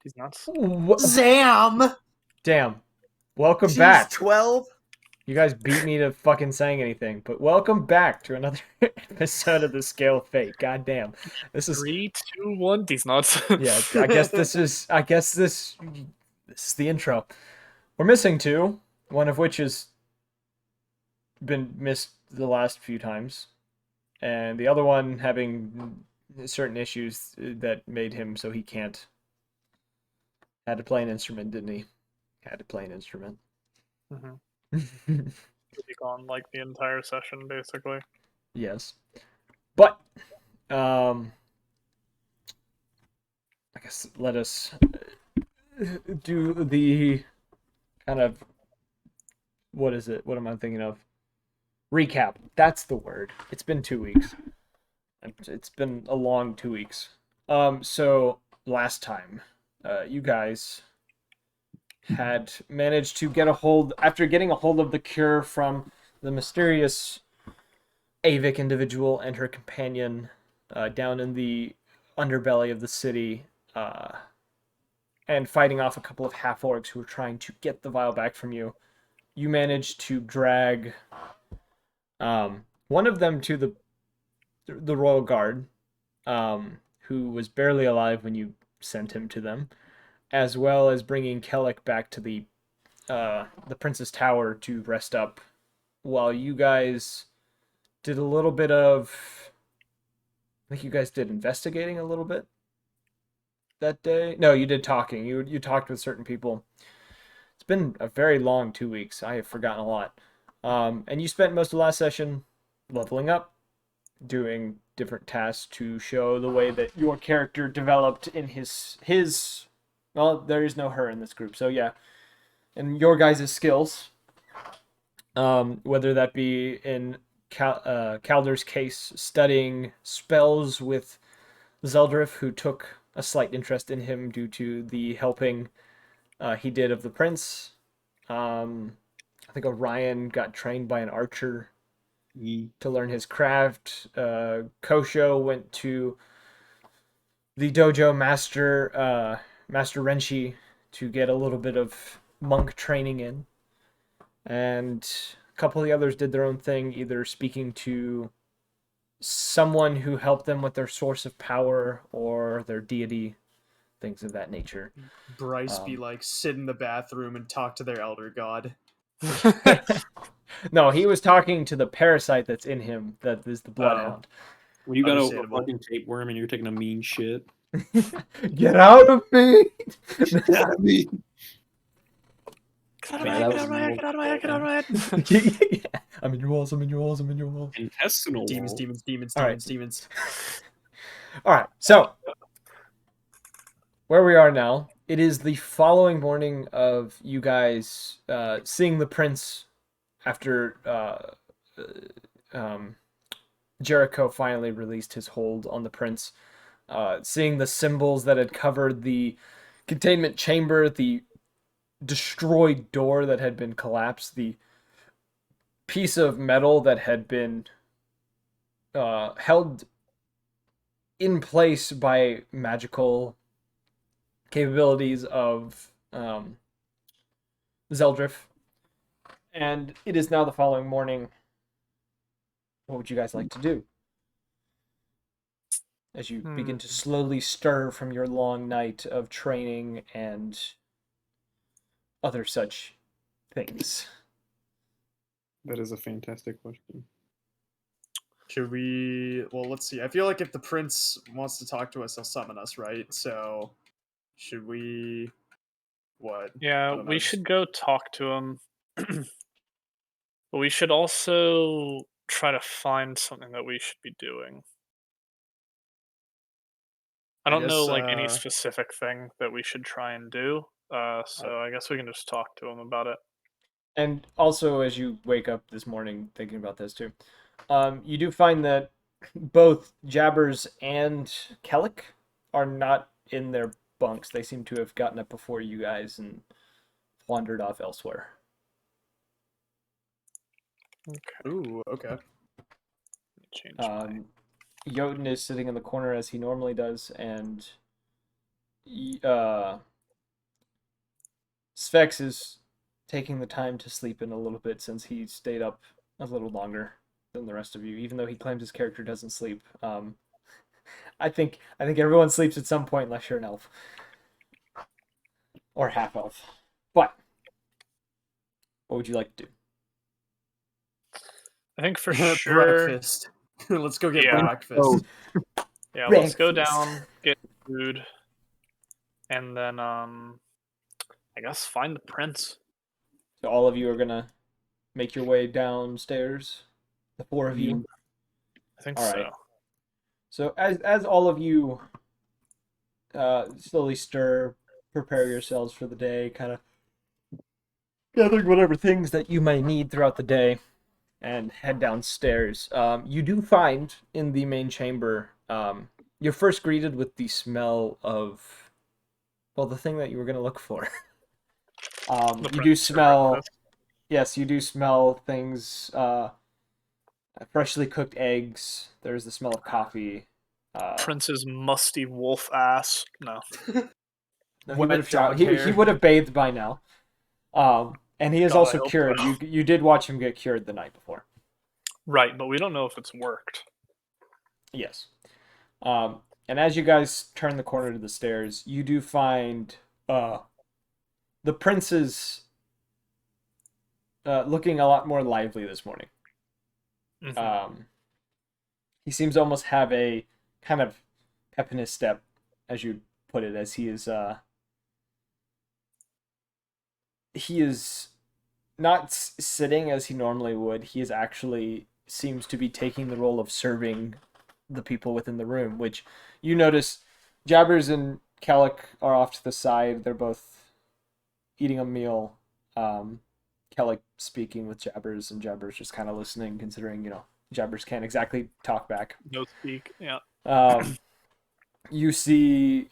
He's nuts. Zam! Damn. Welcome Jeez, back. 12? You guys beat me to fucking saying anything, but welcome back to another episode of the Scale of Fate. God damn. This is 3, 2, 1. These nuts. yeah, I guess this is the intro. We're missing two, one of which has been missed the last few times, and the other one having certain issues that made him so he can't. Had to play an instrument, didn't he? Had to play an instrument. He'll be gone like the entire session, basically. Yes. But I guess let us do the kind of what is it? What am I thinking of? Recap. That's the word. It's been 2 weeks. It's been a long 2 weeks. So last time, you guys had managed to get a hold after getting a hold of the cure from the mysterious Avik individual and her companion down in the underbelly of the city, and fighting off a couple of half orcs who were trying to get the vial back from you. You managed to drag one of them to the royal guard, who was barely alive when you sent him to them, as well as bringing Kellic back to the Princess Tower to rest up, while you guys did a little bit of. I think you guys did investigating a little bit that day. No, you did talking. You talked with certain people. It's been a very long 2 weeks. I have forgotten a lot. And you spent most of the last session leveling up, doing different tasks to show the way that your character developed in his. Well, there is no her in this group, so yeah, and your guys' skills. Whether that be in Calder's case, studying spells with Zeldrif, who took a slight interest in him due to the helping he did of the prince. I think Orion got trained by an archer to learn his craft. Kosho went to the dojo Master Renshi to get a little bit of monk training in. And a couple of the others did their own thing, either speaking to someone who helped them with their source of power or their deity, things of that nature. Bryce be like, sit in the bathroom and talk to their elder god. No, he was talking to the parasite that's in him, that is the bloodhound. When you got a Understandable. fucking tapeworm and you're taking a mean shit. Get out of me! Yeah, I mean, Get out of my head, get out of my head, get out of my head, get out of my head. Yeah. I'm in your walls, I'm in your walls, I'm in your walls. intestinal Demons, wall. demons, demons, All demons, right. demons. Alright, so where we are now, it is the following morning of you guys seeing the prince after Jericho finally released his hold on the prince. Seeing the symbols that had covered the containment chamber, the destroyed door that had been collapsed, the piece of metal that had been held in place by magical capabilities of Zeldrif. And it is now the following morning. What would you guys like to do? As you begin to slowly stir from your long night of training and other such things. That is a fantastic question. Should we... Well, let's see. I feel like if the prince wants to talk to us, he'll summon us, right? So, should we... What? I Yeah, don't know, we just- should go talk to him. But we should also try to find something that we should be doing. I don't know like any specific thing that we should try and do. So I guess we can just talk to him about it. And also, as you wake up this morning thinking about this too, you do find that both Jabbers and Kellic are not in their bunks. They seem to have gotten up before you guys and wandered off elsewhere. Ooh, okay. Change my... Jotun is sitting in the corner as he normally does, and Sphex is taking the time to sleep in a little bit since he stayed up a little longer than the rest of you, even though he claims his character doesn't sleep. I think everyone sleeps at some point unless you're an elf or half elf. But what would you like to do? I think for sure. Breakfast. Let's go get Yeah. breakfast. Oh. Yeah, let's go Breakfast. down, get food, and then I guess find the prince. So all of you are gonna make your way downstairs. The four of you. I think All so. right. So as all of you slowly stir, prepare yourselves for the day, kind of gathering whatever things that you may need throughout the day, and head downstairs. You do find in the main chamber, you're first greeted with the smell of, well, the thing that you were going to look for. The You do prince for smell, breakfast. yes, you do smell things, freshly cooked eggs. There's the smell of coffee. Prince's musty wolf ass. No. No, Wet would have dog he hair. would have bathed by now. And he is God, I also hope cured. so. You did watch him get cured the night before. Right, but we don't know if it's worked. Yes. And as you guys turn the corner to the stairs, you do find the prince's looking a lot more lively this morning. Mhm. He seems to almost have a kind of pep in his step, as you put it, as he is not sitting as he normally would. He is actually seems to be taking the role of serving the people within the room, which you notice Jabbers and Kellic are off to the side. They're both eating a meal. Kellic speaking with Jabbers, and Jabbers just kind of listening, considering, Jabbers can't exactly talk back. No speak. Yeah. You see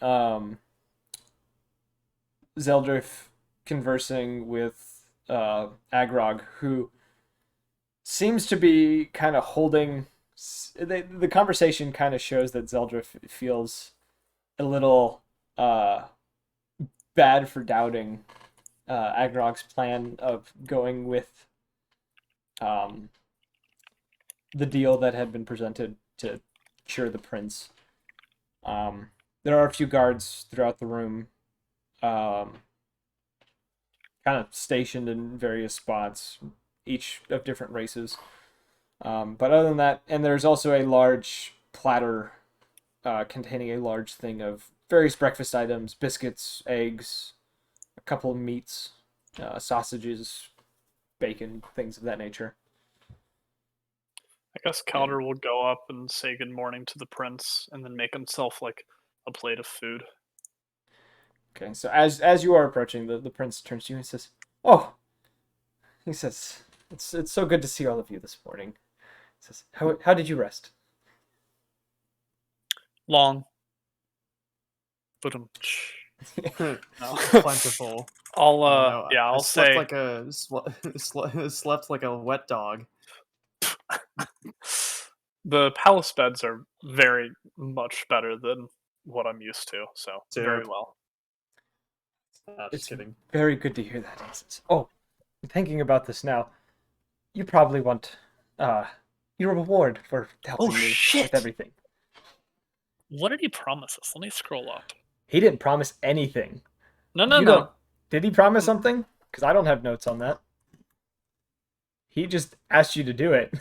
Zeldrif conversing with Agrog, who seems to be kind of holding. The conversation kind of shows that Zeldrif feels a little bad for doubting Agrog's plan of going with the deal that had been presented to cure the prince. There are a few guards throughout the room, kind of stationed in various spots, each of different races. But other than that, and there's also a large platter containing a large thing of various breakfast items, biscuits, eggs, a couple of meats, sausages, bacon, things of that nature. I guess Calder will go up and say good morning to the prince, and then make himself like a plate of food. Okay, so as you are approaching, the prince turns to you and says, "Oh," he says, "it's so good to see all of you this morning." He says, "How did you rest?" Long. But No, plentiful. I'll Oh, no, yeah, I I'll slept say like a slept like a wet dog. the palace beds are very much better than what I'm used to, so very Dude. well. Just It's kidding. very good to hear that. He says, "Oh, thinking about this now, you probably want your reward for helping me shit! with everything." What did he promise us? Let me scroll up. He didn't promise anything. No. Don't. Did he promise something? Because I don't have notes on that. He just asked you to do it.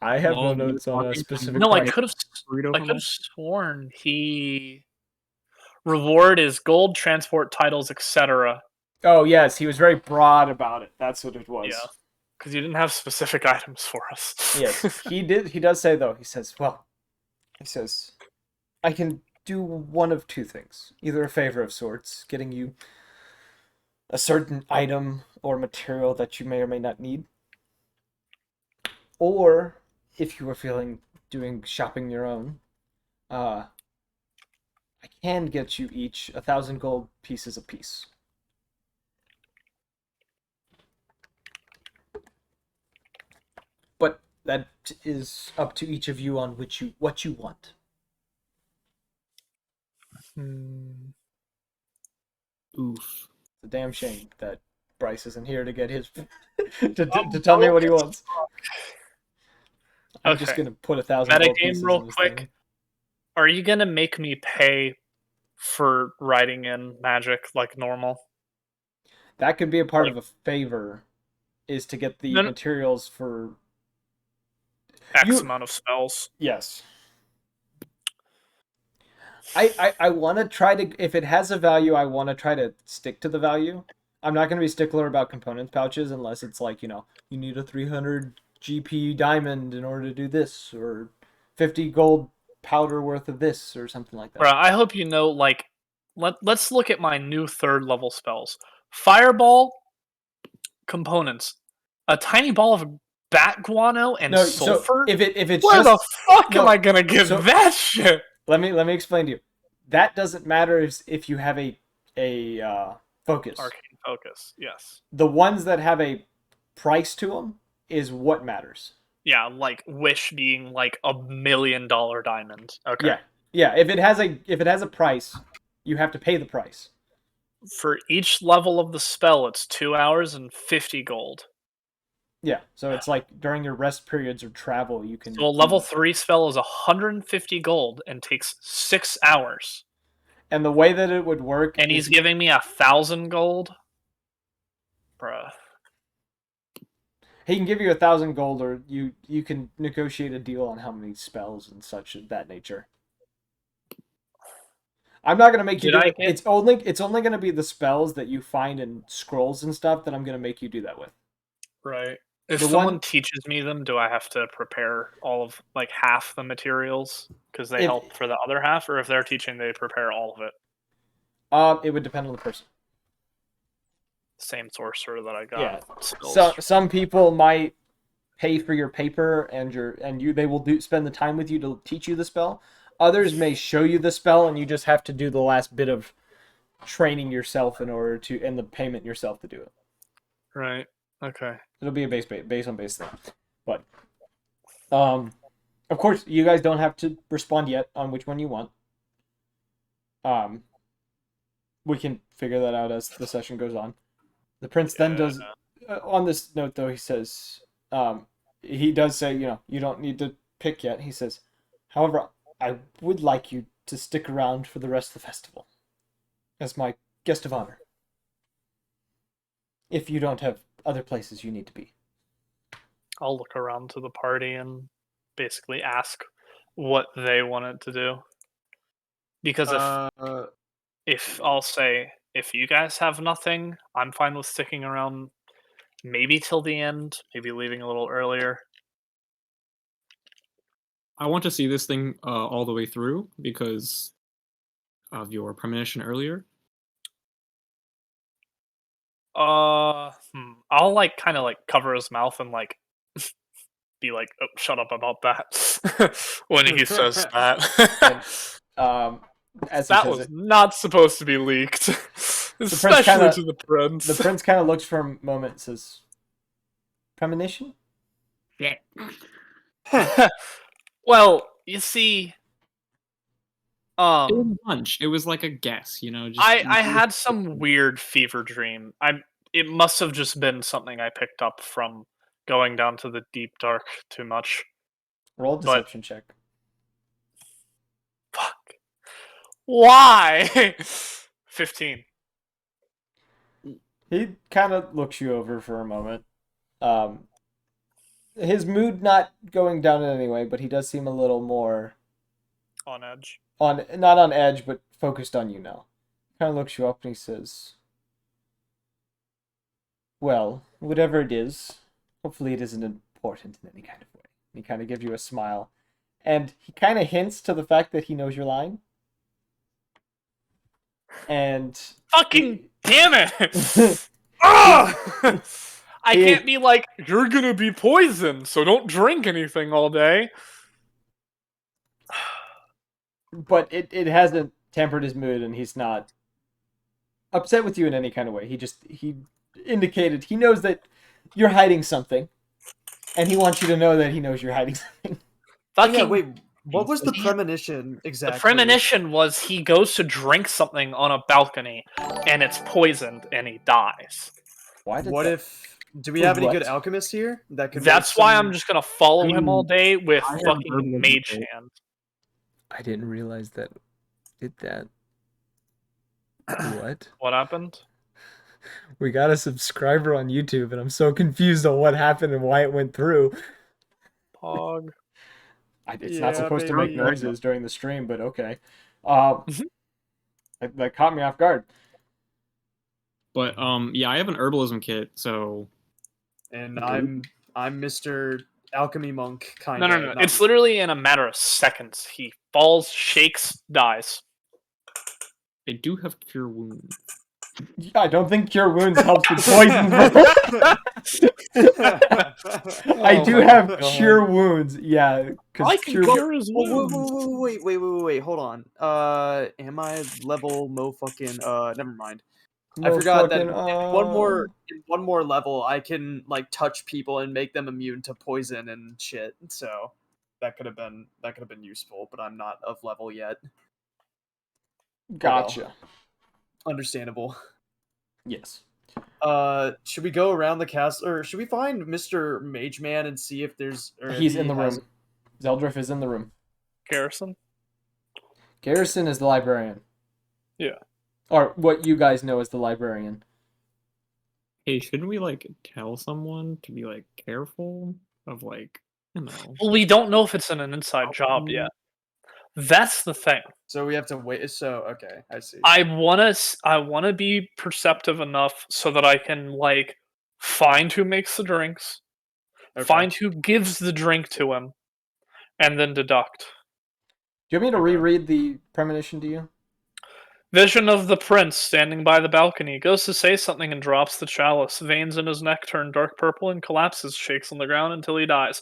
I have no Well, notes on a specific No, I price. could have burrito I from could have us? sworn he reward is gold, transport, titles, etc. Oh, yes, he was very broad about it. That's what it was. Yeah. Because you didn't have specific items for us. Yes, he did. He does say, though, he says, I can do one of two things. Either a favor of sorts, getting you a certain item or material that you may or may not need, or if you were feeling doing shopping your own, I can get you each 1,000 gold pieces apiece. But that is up to each of you on what you want. Hmm. Oof. It's a damn shame that Bryce isn't here to get his to tell me what he wants. I'm just Okay. gonna put 1,000 gold Metagame pieces real in this quick. thing. Are you gonna make me pay for writing in magic like normal? That could be a part Like- of a favor, is to get the No, no. materials for. X You- amount of spells. Yes. I want to try to, if it has a value, I want to try to stick to the value. I'm not going to be stickler about components pouches unless it's like, you need a 300 GP diamond in order to do this, or 50 gold powder worth of this, or something like that. Bruh, I hope you know, like, let's look at my new 3rd level spells. Fireball, components. A tiny ball of bat guano and No, sulfur? so if it's Where just, the fuck am no, I gonna get so- that shit? let me explain to you. That doesn't matter if you have a focus. Arcane focus, yes. The ones that have a price to them is what matters. Yeah, like Wish being like $1 million diamond. Okay. Yeah. If it has a price, you have to pay the price. For each level of the spell, it's 2 hours and 50 gold. Yeah. So it's like during your rest periods or travel, you can. So a level 3 spell is 150 gold and takes 6 hours. And the way that it would work, And he's giving me 1,000 gold? Bruh. he can give you 1,000 gold, or you can negotiate a deal on how many spells and such of that nature. I'm not gonna make you Did do I it. get- It's only gonna be the spells that you find in scrolls and stuff that I'm gonna make you do that with. Right. If The someone one- teaches me them, do I have to prepare all of, like, half the materials? Because they If- help for the other half? Or if they're teaching, they prepare all of it? It would depend on the person. Same sorcerer that I got. Yeah. Spells. Some people might pay for your paper they will spend the time with you to teach you the spell. Others may show you the spell and you just have to do the last bit of training yourself and the payment yourself to do it. Right. Okay. It'll be a base on base thing. But of course you guys don't have to respond yet on which one you want. We can figure that out as the session goes on. The prince then does on this note though, he says he does say, you don't need to pick yet. He says, however, I would like you to stick around for the rest of the festival as my guest of honor. If you don't have other places you need to be. I'll look around to the party and basically ask what they wanted to do. Because if I'll say, if you guys have nothing, I'm fine with sticking around maybe till the end, maybe leaving a little earlier. I want to see this thing all the way through because of your premonition earlier. I'll like kind of like cover his mouth and like be like, "Oh, shut up about that," when he says that. As he That says was it, not supposed to be leaked, prince especially kinda- to the prince. the prince kind of looks for a moment and says, premonition? Yeah. Well, you see, It was a hunch. It was like a guess, Just, I had some weird fever dream. It must have just been something I picked up from going down to the deep dark too much. Roll a deception check. Fuck. Why? 15. He kind of looks you over for a moment. His mood not going down in any way, but he does seem a little more On edge. not on edge, but focused on you now. Kind of looks you up and he says, well, whatever it is, hopefully it isn't important in any kind of way. He kind of gives you a smile. And he kind of hints to the fact that he knows you're lying. And Fucking damn it! Ugh! I can't be like, you're gonna be poisoned, so don't drink anything all day. but it hasn't tempered his mood, and he's not upset with you in any kind of way. He indicated he knows that you're hiding something, and he wants you to know that he knows you're hiding something. Oh, Fucking yeah, wait. What was the He- premonition exactly? The premonition was he goes to drink something on a balcony, and it's poisoned, and he dies. Why did What that... if? Do we have any good What? alchemists here that could? That's make why some... I'm just gonna follow him all day with I have fucking herbalism mage kit. hand. I didn't realize that did that. What? What happened? We got a subscriber on YouTube, and I'm so confused on what happened and why it went through. Pog. It's not supposed to make baby. noises during the stream, but okay. That caught me off guard. But yeah, I have an herbalism kit, so And I'm Mr. Alchemy Monk, kind No, of. no, no. It's literally in a matter of seconds. He falls, shakes, dies. I do have cure wounds. I don't think Cure Wounds helps with poison. I do have Cure Wounds, yeah. I Because can cure his wounds. Wait, hold on. Am I level mo fucking never mind. I forgot that in one more level I can like touch people and make them immune to poison and shit. So that could have been useful, but I'm not of level yet. Gotcha. Understandable. Yes. Should we go around the castle, or should we find Mr. Mage Man and see if there's? Or if He's he in the has- room. Zeldriff is in the room. Garrison? Garrison is the librarian. Yeah. Or what you guys know as the librarian. Hey, shouldn't we like tell someone to be like careful of like, you know? Well, we don't know if it's an inside job yet. That's the thing. So we have to wait. So okay, I see. I wanna be perceptive enough so that I can like find who makes the drinks, Okay. find who gives the drink to him, and then deduct. Do you want me to reread the premonition to you? Vision of the prince standing by the balcony goes to say something and drops the chalice. Veins in his neck turn dark purple and collapses, shakes on the ground until he dies.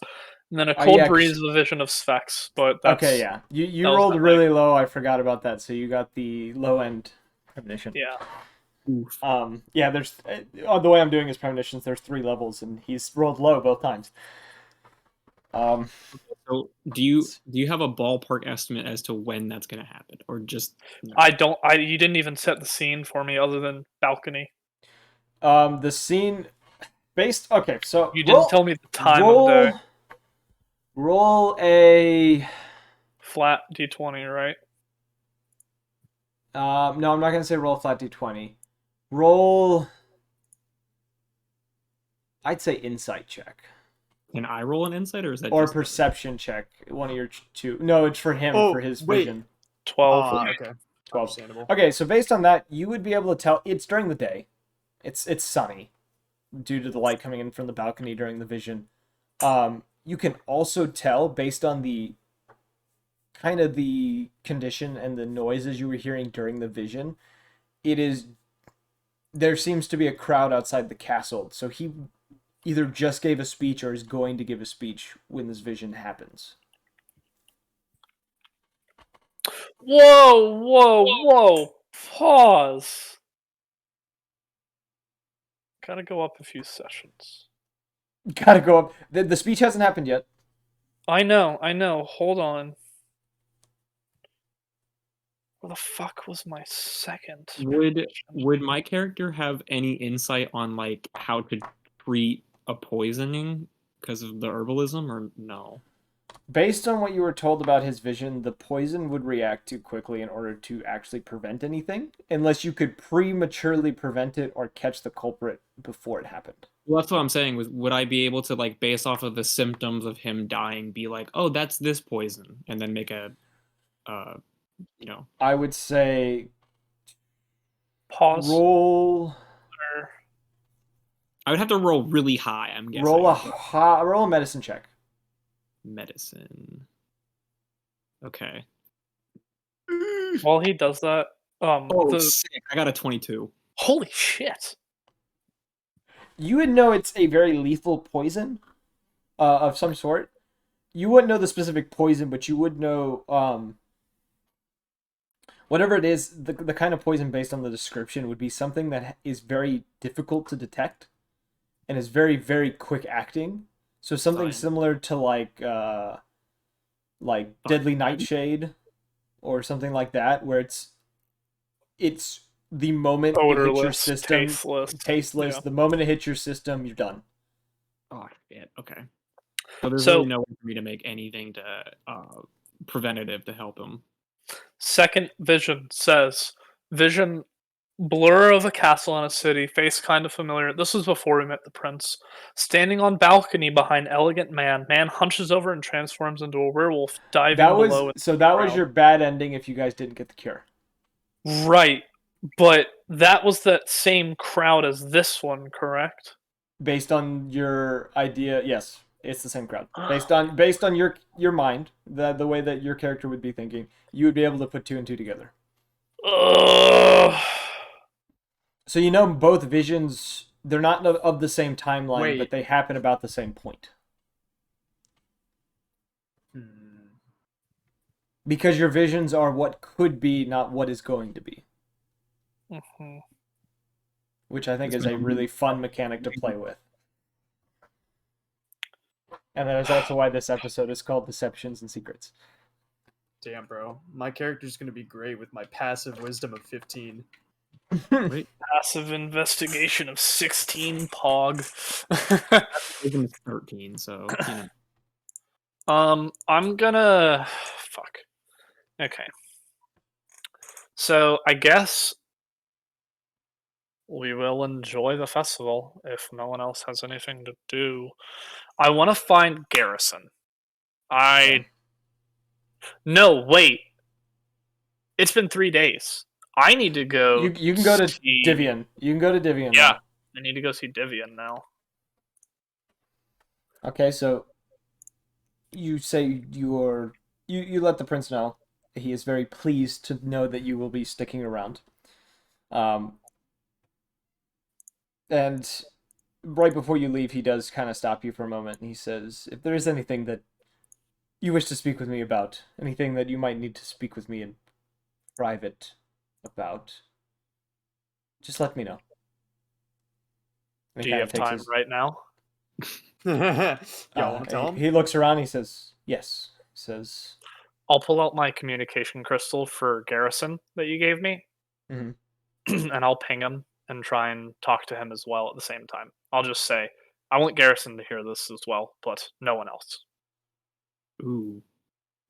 And then a cold yeah, 'cause- breeze of a vision of Sphex. But that's Okay, yeah. You that was rolled not really low. I forgot about that. So you got the low end premonition. yeah. Oof. Yeah. There's the way I'm doing his premonitions. There's 3 levels, and he's rolled low both times. So do you have a ballpark estimate as to when that's gonna happen, or just no? You didn't even set the scene for me other than balcony. The scene based. Okay, so You didn't tell me the time of day. Roll a Flat D20, right? no, I'm not gonna say roll a flat d20. Roll. I'd say insight check Can I roll an insight, or is that or just perception check. One of your two. No, it's for him for his wait. vision. 12. Okay. 12. Understandable. Okay, so based on that, you would be able to tell it's during the day. It's sunny due to the light coming in from the balcony during the vision. You can also tell based on the kind of the condition and the noises you were hearing during the vision, there seems to be a crowd outside the castle. So he either just gave a speech or is going to give a speech when this vision happens. Whoa! Pause. Gotta go up a few sessions. Gotta go up. The speech hasn't happened yet. I know. Hold on. Where the fuck was my second? Would my character have any insight on like how to treat a poisoning because of the herbalism, or no? Based on what you were told about his vision, the poison would react too quickly in order to actually prevent anything, unless you could prematurely prevent it or catch the culprit before it happened. Well, that's what I'm saying. Would I be able to, like, based off of the symptoms of him dying, be like, oh, that's this poison, and then make a, you know? I would say Pause. roll I would have to roll really high, I'm guessing. roll a medicine check. Medicine. Okay. While he does that, Sick. I got a 22. holy shit! You would know it's a very lethal poison of some sort. You wouldn't know the specific poison, but you would know whatever it is, the kind of poison based on the description would be something that is very difficult to detect and is very, very quick acting. So something similar to like like Deadly Nightshade or something like that, where it's the moment it hits your Odorless, system, tasteless. Yeah. The moment it hits your system, you're done. Oh shit. Okay. So there's So- really no way for me to make anything to preventative to help him. Second vision says, Vision, blur of a castle in a city, face kind of familiar. This was before we met the prince. Standing on balcony behind elegant man. Man hunches over and transforms into a werewolf, diving That below. was your bad ending if you guys didn't get the cure. Right, but that was that same crowd as this one, correct? Based on your idea, yes, it's the same crowd. Based on your mind, the way that your character would be thinking, you would be able to put 2 and 2 together. Ugh. So you know both visions, they're not of the same timeline, but they happen about the same point. Because your visions are what could be, not what is going to be. Mm-hmm. Which I think is a really fun mechanic to play with. And that is also why this episode is called Deceptions and Secrets. Damn, bro. My character's going to be great with my passive wisdom of 15. Wait, Passive investigation of 16 pog. Wisdom is 13, so you know. I'm gonna fuck. Okay. So I guess we will enjoy the festival if no one else has anything to do. I want to find Garrison. No, wait. It's been 3 days. I need to go. You can go to Divian. You can go to Divian. Yeah, now. I need to go see Divian now. Okay, so you say you let the prince know. He is very pleased to know that you will be sticking around. And right before you leave, he does kind of stop you for a moment, and he says, if there is anything that you wish to speak with me about, anything that you might need to speak with me in private about, just let me know. Do you have time right now? Y'all want to tell him? He looks around, he says, yes. He says, I'll pull out my communication crystal for Garrison that you gave me, Mhm. and I'll ping him and try and talk to him as well at the same time. I'll just say, I want Garrison to hear this as well, but no one else. Ooh,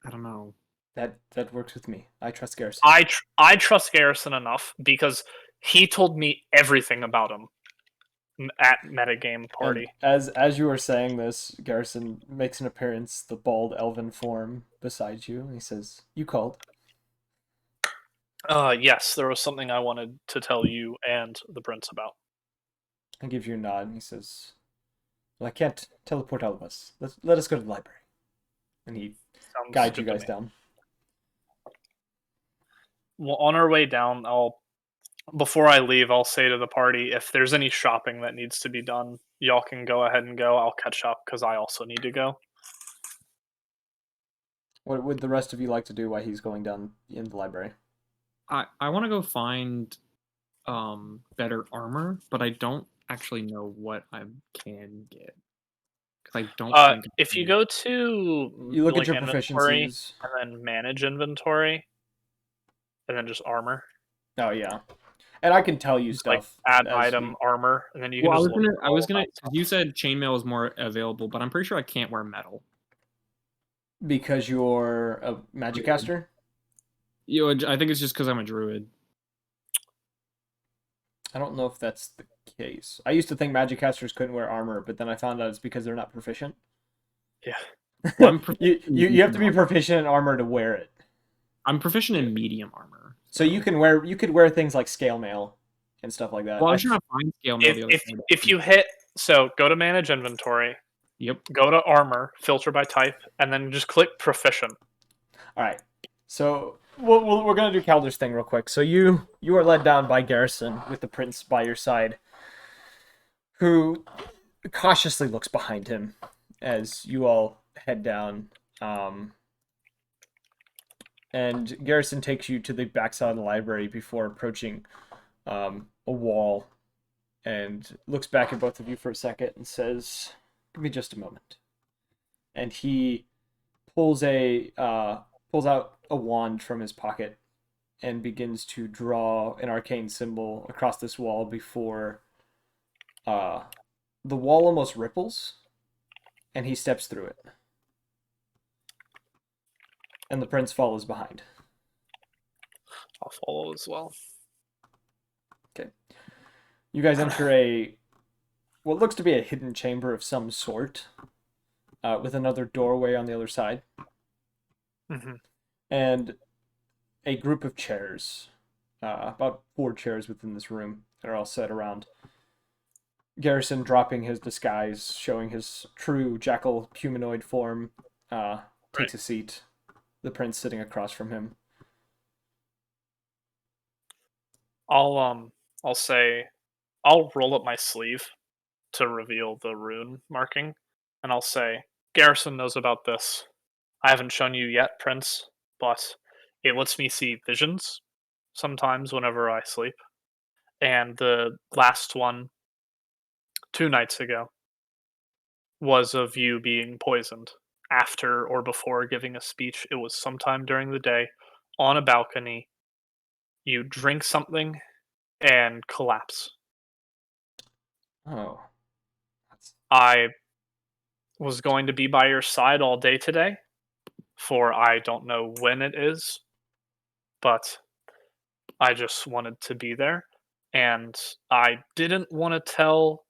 I don't know. That works with me. I trust Garrison. I trust Garrison enough because he told me everything about him at metagame party. And as you were saying this, Garrison makes an appearance, the bald elven form beside you, and he says, "You called." Yes, there was something I wanted to tell you and the prince about. I give you a nod, and he says, "Well, I can't teleport all of us. Let us go to the library." And he guides you guys down. Well, on our way down, before I leave, I'll say to the party, if there's any shopping that needs to be done, y'all can go ahead and go. I'll catch up because I also need to go. What would the rest of you like to do while he's going down in the library? I want to go find better armor, but I don't actually know what I can get. Because I don't think if you go to you look at your inventory proficiencies and then manage inventory and then just armor. Oh yeah. And I can tell you stuff. Add item, armor, and then you can I was gonna you said chainmail is more available, but I'm pretty sure I can't wear metal. Because you're a magic caster? I think it's just because I'm a druid. I don't know if that's the case. I used to think magic casters couldn't wear armor, but then I found out it's because they're not proficient. Yeah. Well, you have to be proficient in armor to wear it. I'm proficient in medium armor. So you could wear things like scale mail and stuff like that. Well, I was trying to find scale mail. If you hit, so go to manage inventory. Yep. Go to armor, filter by type, and then just click proficient. All right. So we're gonna do Calder's thing real quick. So you are led down by Garrison with the prince by your side, who cautiously looks behind him as you all head down. And Garrison takes you to the backside of the library before approaching a wall, and looks back at both of you for a second and says, "Give me just a moment." And he pulls out a wand from his pocket and begins to draw an arcane symbol across this wall before the wall almost ripples, and he steps through it. And the prince follows behind. I'll follow as well. Okay. You guys enter what looks to be a hidden chamber of some sort, with another doorway on the other side. Mm-hmm. And a group of chairs, about 4 chairs within this room, that are all set around. Garrison, dropping his disguise, showing his true jackal humanoid form, takes a seat. The prince sitting across from him. I'll say, I'll roll up my sleeve to reveal the rune marking, and I'll say, Garrison knows about this. I haven't shown you yet, Prince, but it lets me see visions sometimes whenever I sleep. And the last one, 2 nights ago, was of you being poisoned after or before giving a speech. It was sometime during the day on a balcony. You drink something and collapse. Oh. I was going to be by your side all day today, for I don't know when it is, but I just wanted to be there. And I didn't want to tell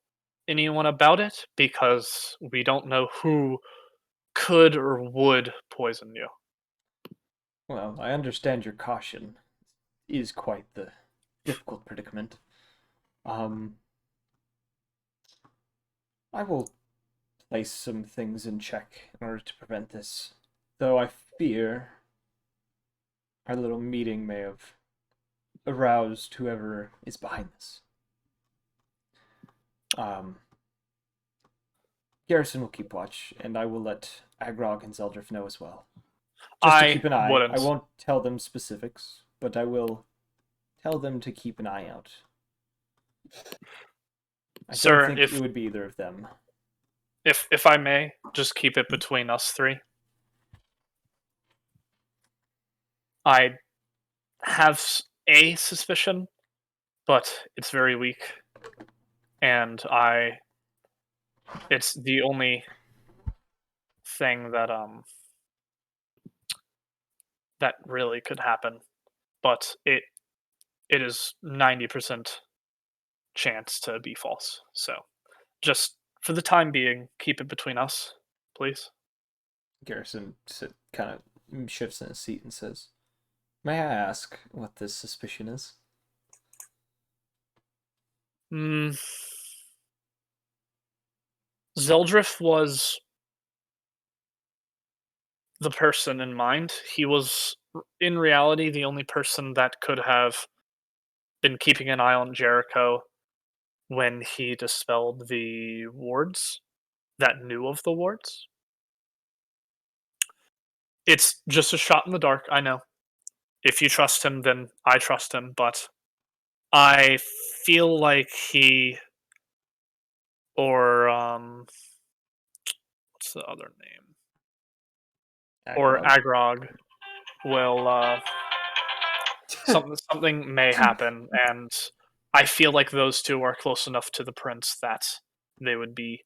anyone about it because we don't know who could or would poison you. Well, I understand your caution. It is quite the difficult predicament. I will place some things in check in order to prevent this, though I fear our little meeting may have aroused whoever is behind this. Garrison will keep watch, and I will let Agrog and Zeldrif know as well. Just to keep an eye. Wouldn't. I won't tell them specifics, but I will tell them to keep an eye out. I don't think it would be either of them. If I may, just keep it between us 3. I have a suspicion, but it's very weak, and it's the only thing that that really could happen, but it is 90% chance to be false. So, just for the time being, keep it between us, please. Garrison kind of shifts in his seat and says, "May I ask what this suspicion is?" Zeldrif was the person in mind. He was, in reality, the only person that could have been keeping an eye on Jericho when he dispelled the wards, that knew of the wards. It's just a shot in the dark, I know. If you trust him, then I trust him, but I feel like he, or what's the other name? Agrog? Or Agrog will something may happen, and I feel like those 2 are close enough to the prince that they would be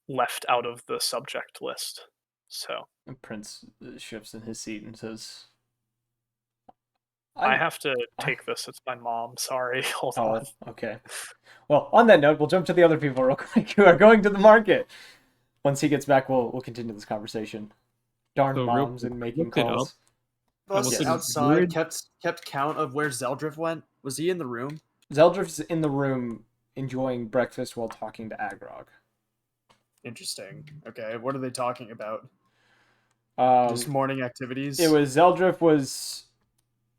left out of the subject list. So the prince shifts in his seat and says, I have to take this. It's my mom. Sorry. Hold on. Okay. Well, on that note, we'll jump to the other people real quick who are going to the market. Once he gets back, we'll continue this conversation. Darn moms and making calls. Us outside kept count of where Zeldrif went. Was he in the room? Zeldrif's in the room enjoying breakfast while talking to Agrog. Interesting. Okay, what are they talking about? Just morning activities? It was Zeldrif was...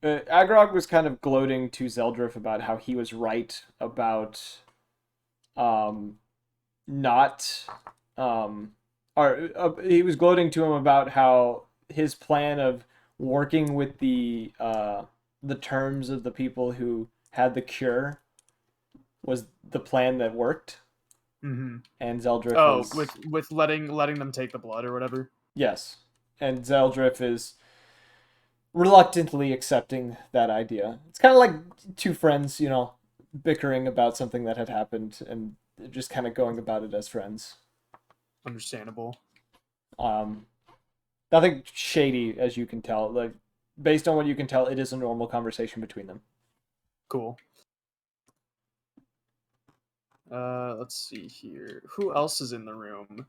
Agrog was kind of gloating to Zeldrif about how he was right about he was gloating to him about how his plan of working with the terms of the people who had the cure was the plan that worked. Mm-hmm. And Zeldrif with letting them take the blood or whatever. Yes. And Zeldrif is reluctantly accepting that idea. It's kind of like two friends, bickering about something that had happened and just kind of going about it as friends. Understandable. Nothing shady, as you can tell. Like, based on what you can tell, it is a normal conversation between them. Cool. Let's see here. Who else is in the room?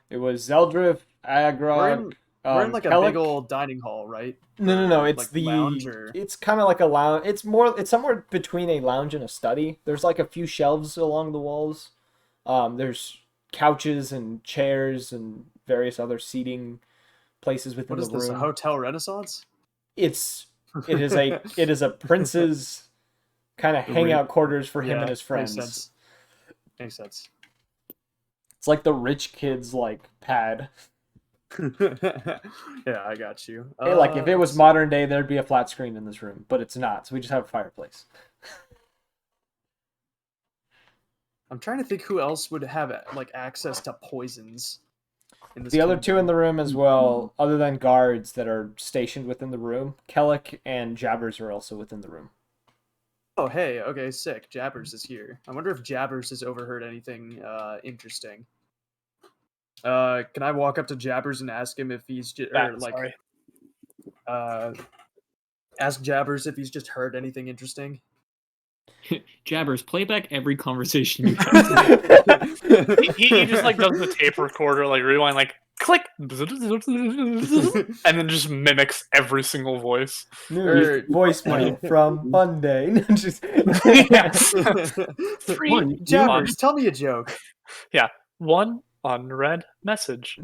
It was Zeldrif, Agrog, we're in like Kellic. a big old dining hall, right? No. It's like the lounge or... It's kind of like a lounge. It's somewhere between a lounge and a study. There's like a few shelves along the walls. There's couches and chairs and various other seating places within the room. What is this? A hotel Renaissance? It is a prince's kind of hangout quarters for him and his friends. Makes sense. It's like the rich kids like pad. Yeah, I got you. Hey, like if it was modern day, there'd be a flat screen in this room, but it's not. So we just have a fireplace. I'm trying to think who else would have like access to poisons. The other two in the room as well, other than guards that are stationed within the room, Kellic and Jabbers are also within the room. Oh, hey, okay, sick. Jabbers is here. I wonder if Jabbers has overheard anything interesting. Can I walk up to Jabbers and ask him if he's ask Jabbers if he's just heard anything interesting? Jabbers, play back every conversation you he just like does the tape recorder, like rewind, like click, and then just mimics every single voice. Voicemail from Monday. Three Jabbers, tell me a joke. Yeah, one unread message.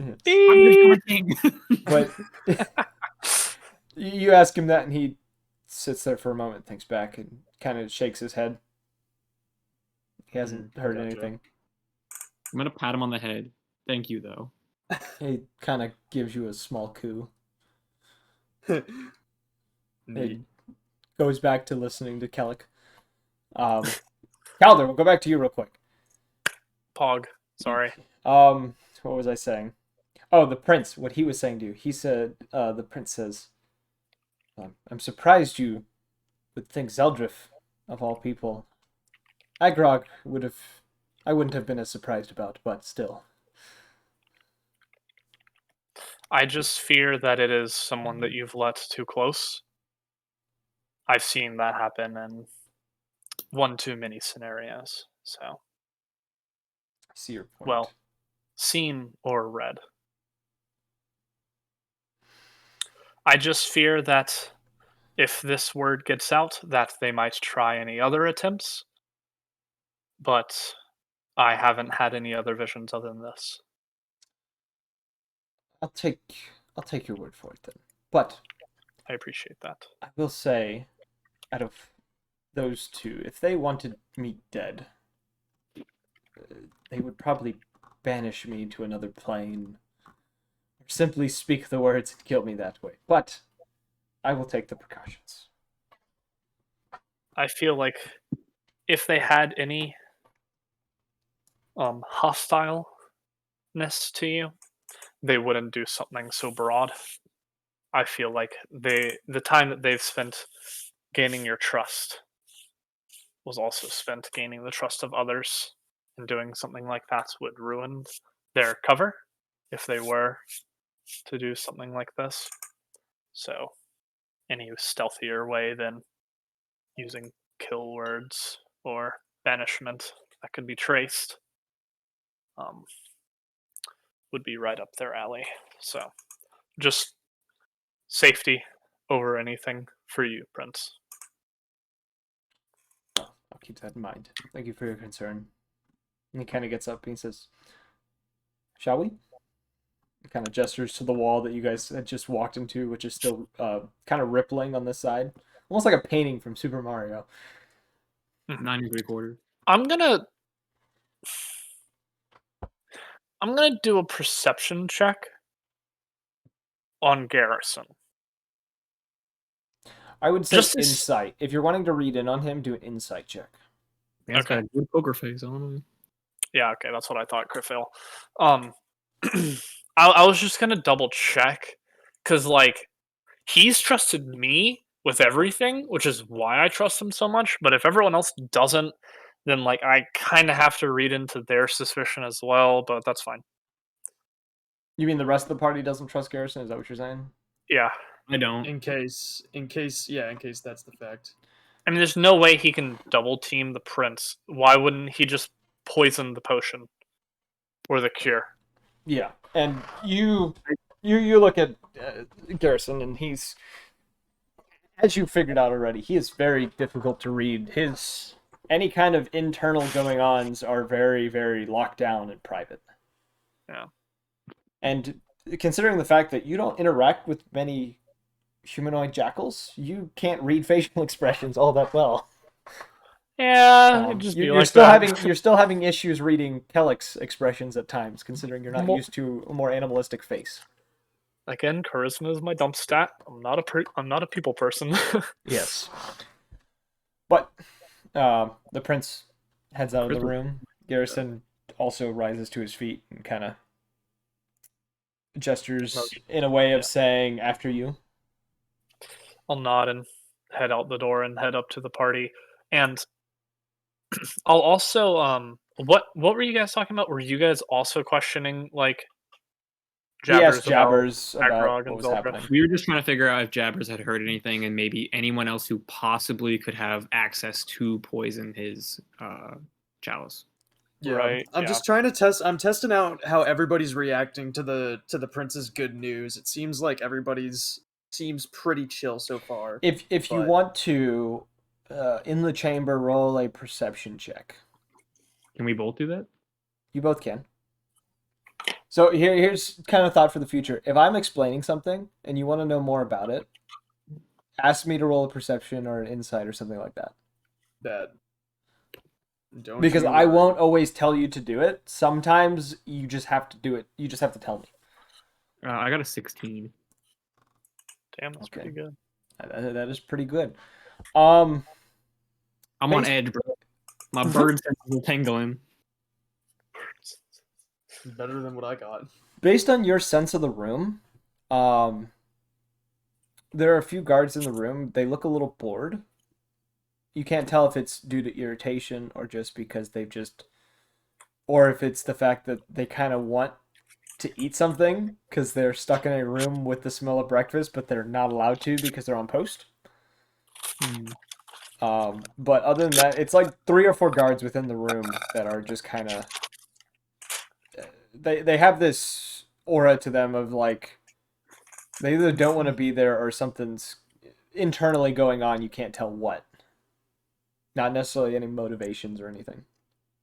But you ask him that, and he sits there for a moment, thinks back, and kind of shakes his head. He hasn't heard anything. I'm gonna pat him on the head. Thank you, though. He kind of gives you a small coo. He goes back to listening to Kellic. Calder, we'll go back to you real quick. Pog, sorry. What was I saying? Oh, the prince. What he was saying to you. He said, the prince says, I'm surprised you would think Zeldrif, of all people. Agrog I wouldn't have been as surprised about, but still. I just fear that it is someone that you've let too close. I've seen that happen in one too many scenarios, so. I see your point. Well, seen or read. I just fear that if this word gets out, that they might try any other attempts. But I haven't had any other visions other than this. I'll take your word for it then. But I appreciate that. I will say, out of those two, if they wanted me dead, they would probably banish me to another plane, or simply speak the words and kill me that way. But I will take the precautions. I feel like if they had any hostileness to you, they wouldn't do something so broad. I feel like the time that they've spent gaining your trust was also spent gaining the trust of others, and doing something like that would ruin their cover if they were to do something like this. So, any stealthier way than using kill words or banishment that could be traced would be right up their alley. So, just safety over anything for you, Prince. I'll keep that in mind. Thank you for your concern. And he kind of gets up and he says, shall we? He kind of gestures to the wall that you guys had just walked into, which is still kind of rippling on this side. Almost like a painting from Super Mario. 9 3/4. I'm gonna do a perception check on Garrison. I would say just insight. If you're wanting to read in on him, do an insight check. Yeah, okay. Got a good poker face on him. Yeah, okay, that's what I thought, Criffale. I was just gonna double check, because like he's trusted me with everything, which is why I trust him so much. But if everyone else doesn't, then like I kind of have to read into their suspicion as well. But that's fine. You mean the rest of the party doesn't trust Garrison? Is that what you're saying? Yeah. I don't. In case that's the fact. I mean, there's no way he can double team the prince. Why wouldn't he just poison the potion or the cure? Yeah, and you look at Garrison, and he's, as you figured out already, he is very difficult to read. His any kind of internal going ons are very, very locked down and private. Yeah. And considering the fact that you don't interact with many humanoid jackals, you can't read facial expressions all that well. Yeah, it'd just be You're like still that. you're still having issues reading Kellick's expressions at times, considering you're not used to a more animalistic face. Again, charisma is my dump stat. I'm not a people person. Yes. But the prince heads out of the room. Garrison also rises to his feet and kind of gestures in a way of saying, "After you." I'll nod and head out the door and head up to the party. And I'll also what were you guys talking about? Were you guys also questioning like Yes, Jabbers Jabbers about about Agrog what and was Zeldrith? happening. We were just trying to figure out if Jabbers had heard anything, and maybe anyone else who possibly could have access to poison his chalice. Yeah. Right. I'm just trying to test. I'm testing out how everybody's reacting to the prince's good news. It seems like everybody's seems pretty chill so far. If you want to, in the chamber, roll a perception check. Can we both do that? You both can. So here's kind of thought for the future. If I'm explaining something and you want to know more about it, ask me to roll a perception or an insight or something like that. That. Don't Because you I worry. won't always tell you to do it. Sometimes you just have to do it. You just have to tell me. I got a 16. Damn, that's pretty good. That is pretty good. I'm on edge, bro. My bird senses are tingling. Better than what I got. Based on your sense of the room, there are a few guards in the room. They look a little bored. You can't tell if it's due to irritation or just because or if it's the fact that they kind of want to eat something because they're stuck in a room with the smell of breakfast, but they're not allowed to because they're on post. But other than that, it's like 3 or 4 guards within the room that are just kind of they have this aura to them of like they either don't want to be there or something's internally going on. You can't tell what. Not necessarily any motivations or anything.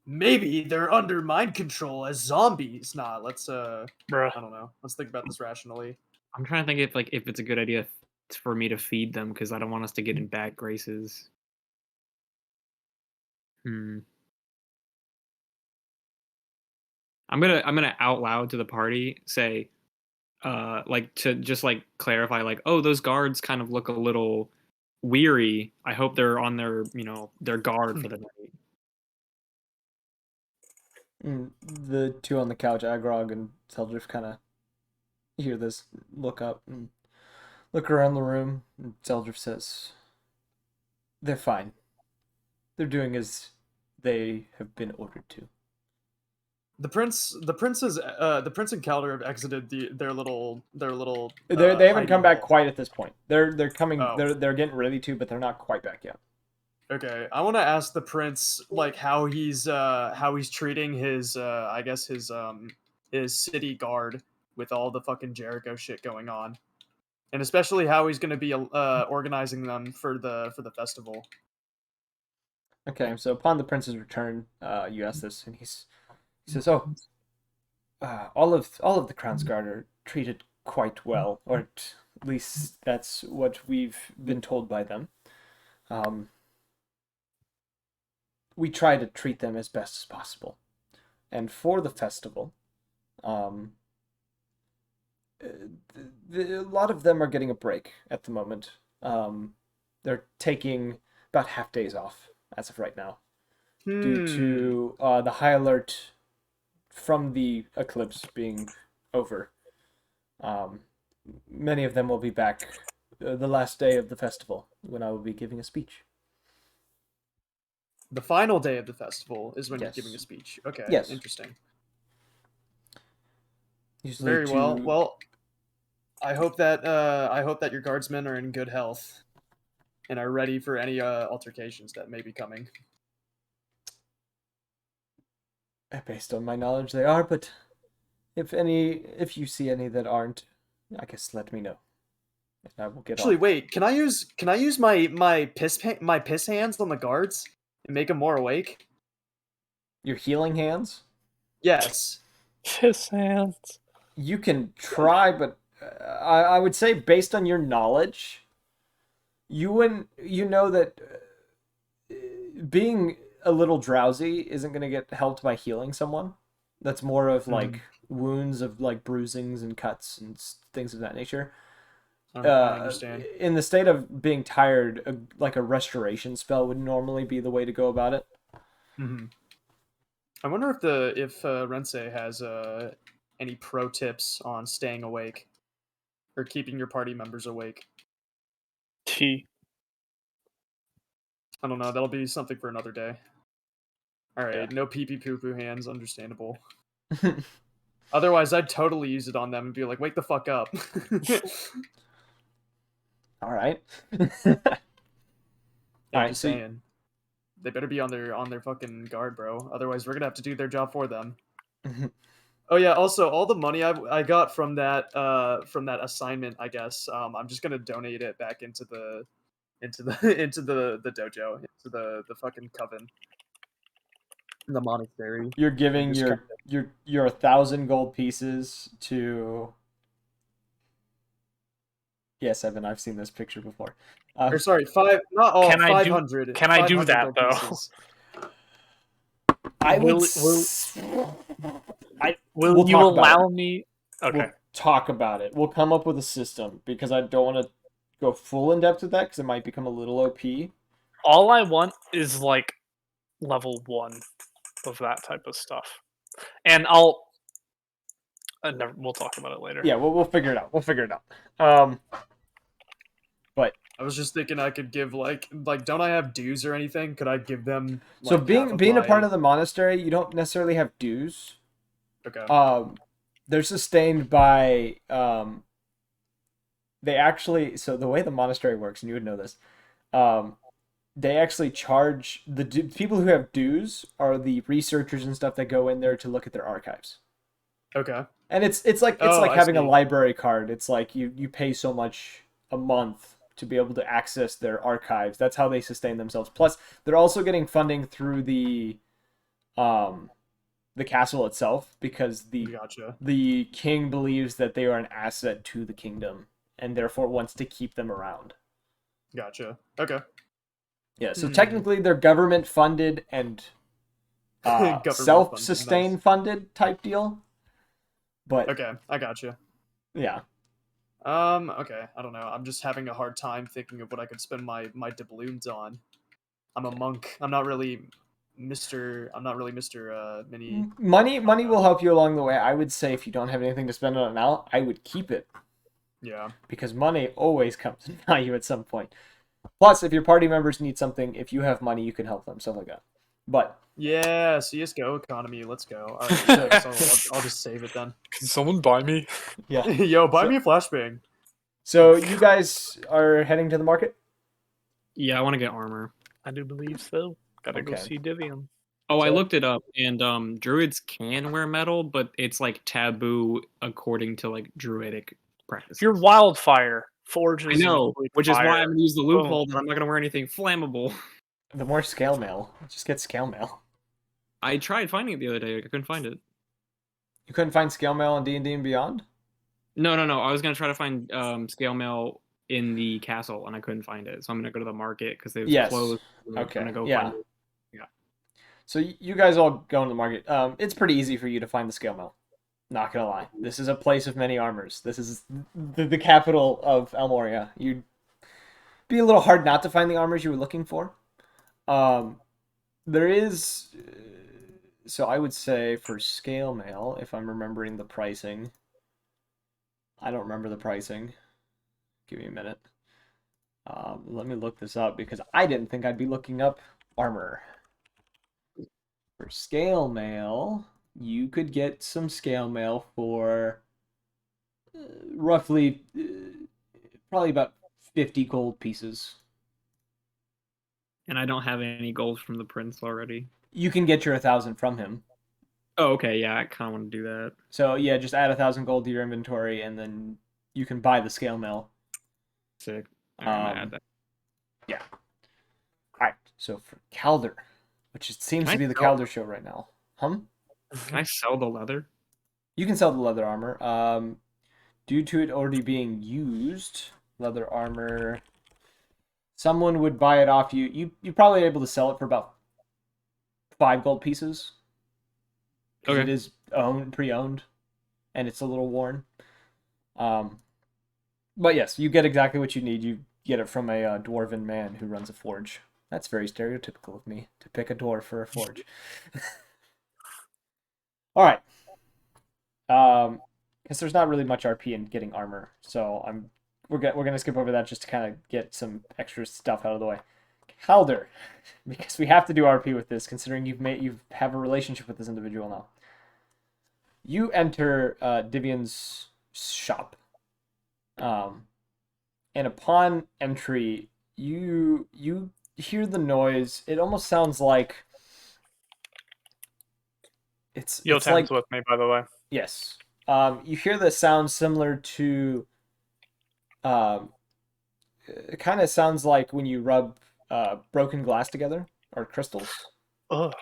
Maybe they're under mind control as zombies. Nah, let's Bruh. I don't know. Let's think about this rationally. I'm trying to think if it's a good idea for me to feed them, because I don't want us to get in bad graces. I'm gonna out loud to the party say, like to just like clarify, like, oh, those guards kind of look a little weary. I hope they're on their guard for the night. The two on the couch, Agrog and Seldriff, kind of hear this, look up and look around the room, and Seldriff says, "They're fine. They're doing as they have been ordered to." The prince and Calder have exited their little. They haven't come back hole. quite at this point. They're coming. Oh. They're getting ready to, but they're not quite back yet. Okay, I want to ask the prince like how he's treating his I guess his city guard with all the fucking Jericho shit going on, and especially how he's going to be organizing them for the festival. Okay, so upon the prince's return, you ask this, and he says, "Oh, all of the Crown's Guard are treated quite well, or at least that's what we've been told by them. We try to treat them as best as possible, and for the festival, a lot of them are getting a break at the moment. They're taking about half days off as of right now, due to the high alert from the eclipse being over. Many of them will be back the last day of the festival when I will be giving a speech. The final day of the festival is when Yes. you're giving a speech. Okay, yes. Interesting. Usually Very well. Well, I hope that your guardsmen are in good health and are ready for any altercations that may be coming. Based on my knowledge, they are, but if you see any that aren't, I guess let me know. And I will get Actually, on. wait. Can I use my piss hands on the guards and make them more awake? Your healing hands? Yes. Piss hands. You can try, but I would say based on your knowledge, you know that being a little drowsy isn't going to get helped by healing someone. That's more of like wounds of like bruisings and cuts and things of that nature. I understand. In the state of being tired, like a restoration spell would normally be the way to go about it. I wonder if Rensei has any pro tips on staying awake or keeping your party members awake. T. I don't know. That'll be something for another day. All right, Yeah. no pee pee poo poo hands. Understandable. Otherwise, I'd totally use it on them and be like, "Wake the fuck up." All right. I'm just saying, they better be on their fucking guard, bro. Otherwise, we're gonna have to do their job for them. Oh yeah. Also, all the money I got from that assignment, I guess, I'm just gonna donate it back into the into the dojo, into the fucking coven, the monastery. You're giving Just your 1,000 gold pieces to. Yes, Evan, I've seen this picture before. Or sorry, not all. Can I do- 500. Can I do 500 that gold though? pieces. I would. Will you allow me? Okay. We'll talk about it. We'll come up with a system because I don't want to go full in depth with that because it might become a little OP. All I want is like level 1 of that type of stuff, and we'll talk about it later. Yeah, we'll figure it out. But I was just thinking I could give like don't I have dues or anything? Could I give them? Like, so being a part of the monastery, you don't necessarily have dues. Okay. They're sustained by they actually, so the way the monastery works, and you would know this, they actually charge people who have dues are the researchers and stuff that go in there to look at their archives. Okay. And it's like having a library card. It's like you pay so much a month to be able to access their archives. That's how they sustain themselves. Plus, they're also getting funding through the castle itself because the king believes that they are an asset to the kingdom and therefore wants to keep them around. Gotcha. Okay. Yeah, so technically they're government funded and self-sustained funded type deal. But okay, I gotcha. Yeah. Okay, I don't know. I'm just having a hard time thinking of what I could spend my doubloons on. I'm a monk. I'm not really Mr. Mini. Money will help you along the way. I would say if you don't have anything to spend on it now, I would keep it. Yeah. Because money always comes in value at some point. Plus, if your party members need something, if you have money, you can help them, stuff like that. But yeah, CS:GO economy, let's go. All right, I'll just save it then. Can someone buy me? Yeah. Yo, buy me a flashbang. So you guys are heading to the market? Yeah, I want to get armor. I do believe so. Gotta go see Divium. Oh, I looked it up, and druids can wear metal, but it's like taboo according to like druidic practices. If you're wildfire, forges. I know, which is why I'm gonna use the loophole Boom. that I'm not gonna wear anything flammable. The more scale mail. Just get scale mail. I tried finding it the other day. I couldn't find it. You couldn't find scale mail on D&D and Beyond? No. I was gonna try to find scale mail in the castle, and I couldn't find it. So I'm gonna go to the market because they've closed. Okay. I'm gonna go find it. Yeah. So you guys all go into the market. It's pretty easy for you to find the scale mail. Not gonna lie. This is a place of many armors. This is the capital of Almoria. You'd be a little hard not to find the armors you were looking for. There is. So I would say for scale mail, if I'm remembering the pricing, I don't remember the pricing. Give me a minute. Let me look this up because I didn't think I'd be looking up armor. For scale mail, you could get some scale mail for roughly probably about 50 gold pieces. And I don't have any gold from the prince already. You can get your 1,000 from him. Oh, okay, yeah, I kind of want to do that. So yeah, just add 1,000 gold to your inventory, and then you can buy the scale mail. Sick. I'm gonna add that. Yeah. All right. So for Calder, which it seems to be the Calder show right now. Can I sell the leather? You can sell the leather armor. Due to it already being used, leather armor. Someone would buy it off you. You're probably able to sell it for about 5 gold pieces. Because it is pre-owned, and it's a little worn. But yes, you get exactly what you need. You get it from a dwarven man who runs a forge. That's very stereotypical of me to pick a dwarf for a forge. All right. Because there's not really much RP in getting armor, so we're gonna skip over that just to kind of get some extra stuff out of the way. Calder, because we have to do RP with this, considering you have a relationship with this individual now. You enter Divian's shop, and upon entry, you hear the noise. It almost sounds like it's Yotan's with me, by the way. Yes. You hear the sound similar to it kind of sounds like when you rub broken glass together or crystals. Ugh.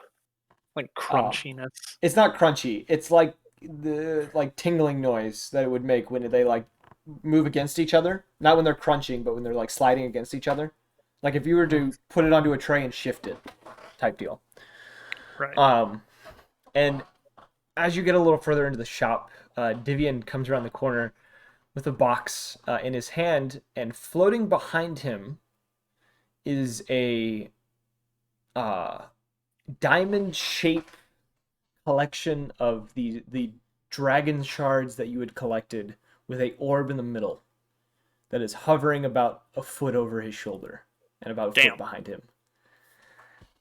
Like crunchiness. It's not crunchy. It's like the tingling noise that it would make when they like move against each other. Not when they're crunching, but when they're like sliding against each other. Like if you were to put it onto a tray and shift it, type deal. Right. And as you get a little further into the shop, Divian comes around the corner with a box in his hand, and floating behind him is a diamond-shaped collection of the dragon shards that you had collected, with a orb in the middle that is hovering about a foot over his shoulder and about a foot behind him.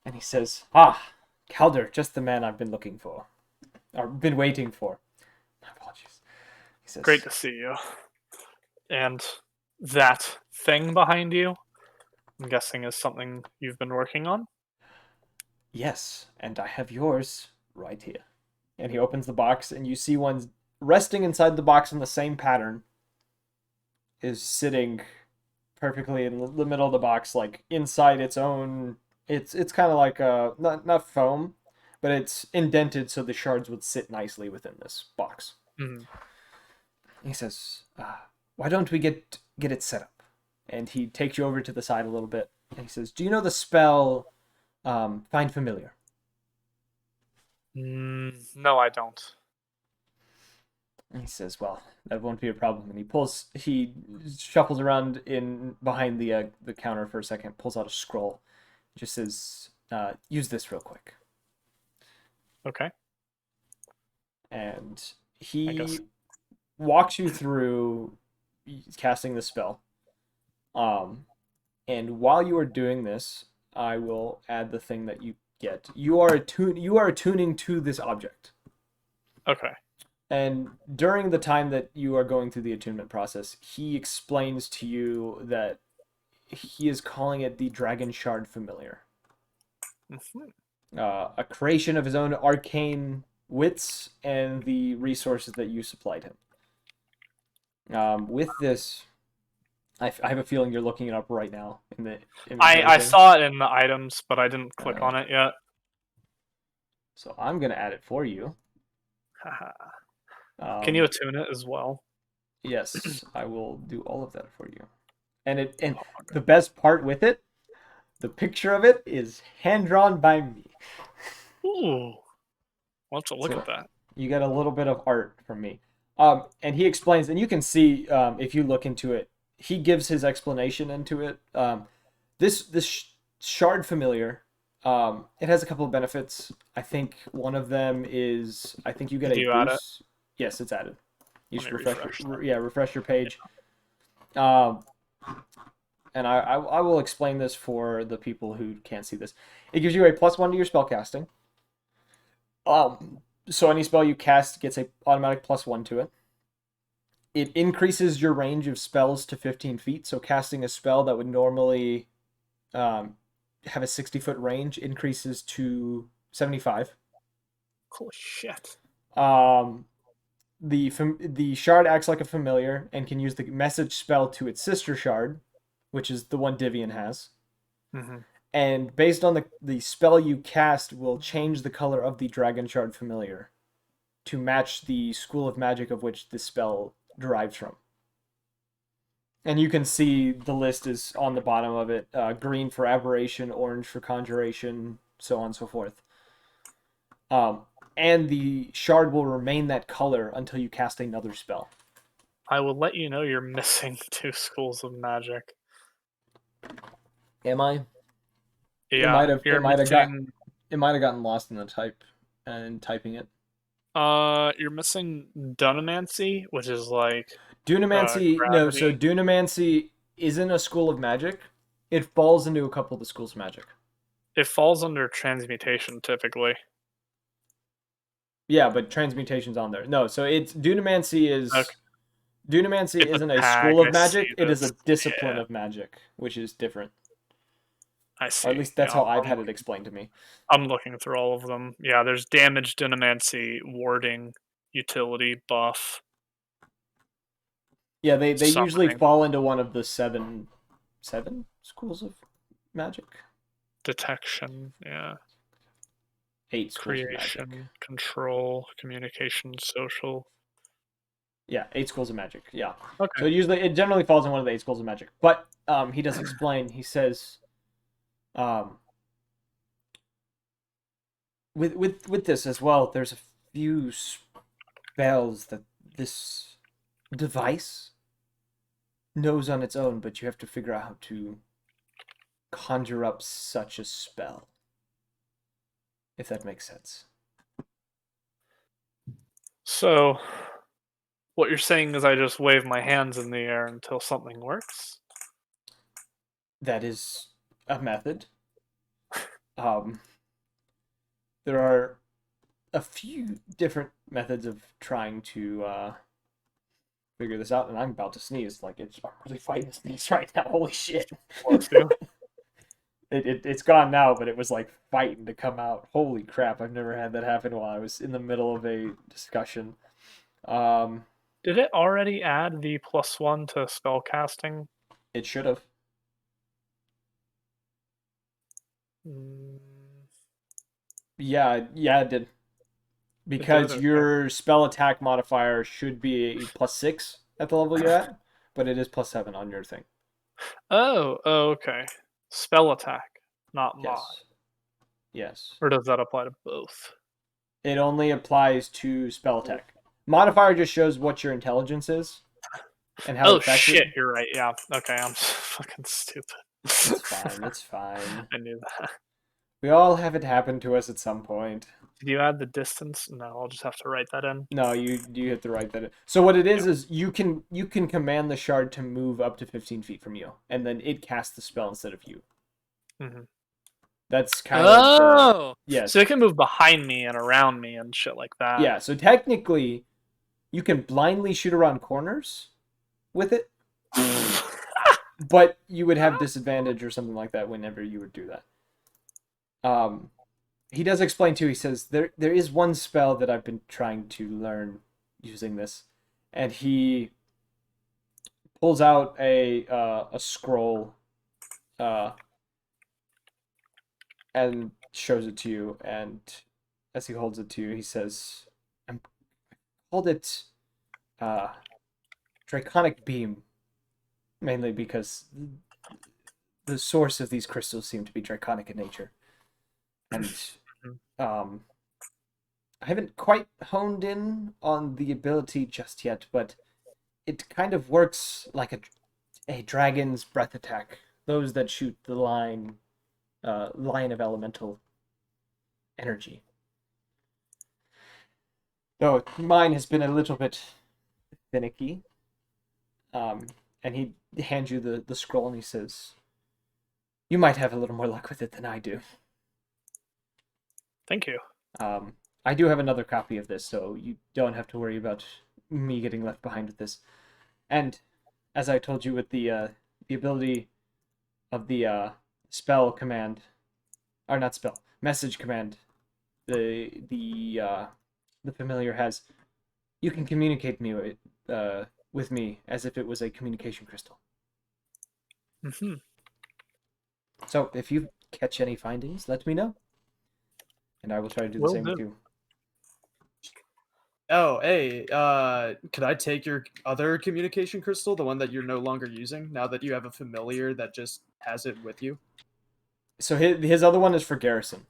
And he says, Calder, just the man I've been looking for. Or been waiting for. My apologies. He says, great to see you. And that thing behind you, I'm guessing, is something you've been working on? Yes, and I have yours right here. And he opens the box, and you see one resting inside the box in the same pattern is sitting perfectly in the middle of the box, like inside its own. It's kind of like not foam, but it's indented so the shards would sit nicely within this box. Mm-hmm. He says, "Why don't we get it set up?" And he takes you over to the side a little bit, and he says, "Do you know the spell Find Familiar?" No, I don't. And he says, "Well, that won't be a problem." And he shuffles around in behind the counter for a second, pulls out a scroll, just says, "Use this real quick." Okay. And he walks you through casting the spell. And while you are doing this, I will add the thing that you get. You are attuning to this object. Okay. And during the time that you are going through the attunement process, he explains to you that he is calling it the Dragon Shard Familiar. Mm-hmm. A creation of his own arcane wits and the resources that you supplied him. With this, I have a feeling you're looking it up right now. I saw it in the items, but I didn't click on it yet. So I'm going to add it for you. Can you attune it as well? Yes, I will do all of that for you. And the best part with it, the picture of it is hand drawn by me. Ooh, I'll have to look at that. You get a little bit of art from me. And he explains, and you can see if you look into it, he gives his explanation into it. This shard familiar, it has a couple of benefits. I think one of them is you get a boost. Yes, it's added. You Let should me refresh. refresh Refresh your page. And I will explain this for the people who can't see this. It gives you a +1 to your spell casting. So any spell you cast gets a automatic +1 to it. It increases your range of spells to 15 feet. So casting a spell that would normally have a 60-foot range increases to 75. Holy shit. The shard acts like a familiar and can use the message spell to its sister shard, which is the one Divian has. Mm-hmm. And based on the spell you cast will change the color of the dragon shard familiar to match the school of magic of which this spell derives from. And you can see the list is on the bottom of it. Green for aberration, orange for conjuration, so on and so forth. And the shard will remain that color until you cast another spell. I will let you know you're missing 2 schools of magic. Am I? Yeah, it might have gotten lost in the type and typing it. You're missing Dunamancy, which is like Dunamancy, no, so gravity. Dunamancy isn't a school of magic. It falls into a couple of the schools of magic. It falls under transmutation typically. Yeah, but transmutation's on there. No, so it's Dunamancy is Okay. Dunamancy It's isn't a a tag, school of I magic. see It is a this. discipline Yeah. of magic, which is different. I see. Or at least that's Yeah, how I've had it explained to me. I'm looking through all of them. Yeah, there's damage, Dunamancy, warding, utility, buff, Yeah, they usually summoning, fall into one of the seven schools of magic. detection, yeah, 8 schools of magic. creation, control, communication, social. Yeah, 8 schools of magic. Yeah. Okay. So it generally falls in one of the 8 schools of magic. But he does explain. He says, with this as well, there's a few spells that this device knows on its own, but you have to figure out how to conjure up such a spell. If that makes sense. So, what you're saying is I just wave my hands in the air until something works? That is a method. There are a few different methods of trying to figure this out, and I'm about to sneeze. Like, I'm really fighting to sneeze right now. Holy shit. It's gone now, but it was like fighting to come out. Holy crap, I've never had that happen while I was in the middle of a discussion. Did it already add the +1 to spell casting? It should have. Yeah, it did. Because your spell attack modifier should be a +6 at the level you're at, but it is +7 on your thing. Oh, okay. Spell attack, not mod. Yes. Or does that apply to both? It only applies to spell attack. Modifier just shows what your intelligence is and how Oh shit, you're right. Yeah. Okay, I'm fucking stupid. It's fine. It's fine. I knew that. We all have it happen to us at some point. Did you add the distance? No, I'll just have to write that in. No, you have to write that in. So what it is you can command the shard to move up to 15 feet from you, and then it casts the spell instead of you. Mm-hmm. That's kind of Oh, yes. So it can move behind me and around me and shit like that. Yeah. So technically, you can blindly shoot around corners with it, but you would have disadvantage or something like that whenever you would do that. He does explain too. He says there is one spell that I've been trying to learn using this, and he pulls out a scroll, and shows it to you. And as he holds it to you, he says, "I called it Draconic Beam, mainly because the source of these crystals seem to be draconic in nature, and I haven't quite honed in on the ability just yet, but it kind of works like a dragon's breath attack. Those that shoot the line of elemental energy. Though mine has been a little bit finicky. And he hands you the scroll and he says, "You might have a little more luck with it than I do." Thank you. I do have another copy of this, so you don't have to worry about me getting left behind with this. And as I told you with the ability of the spell command, or not spell, message command, the familiar has, you can communicate with me as if it was a communication crystal. Mm-hmm. So if you catch any findings, let me know, and I will try to do the same with you. Oh, hey, could I take your other communication crystal, the one that you're no longer using, now that you have a familiar that just has it with you? So his other one is for Garrison.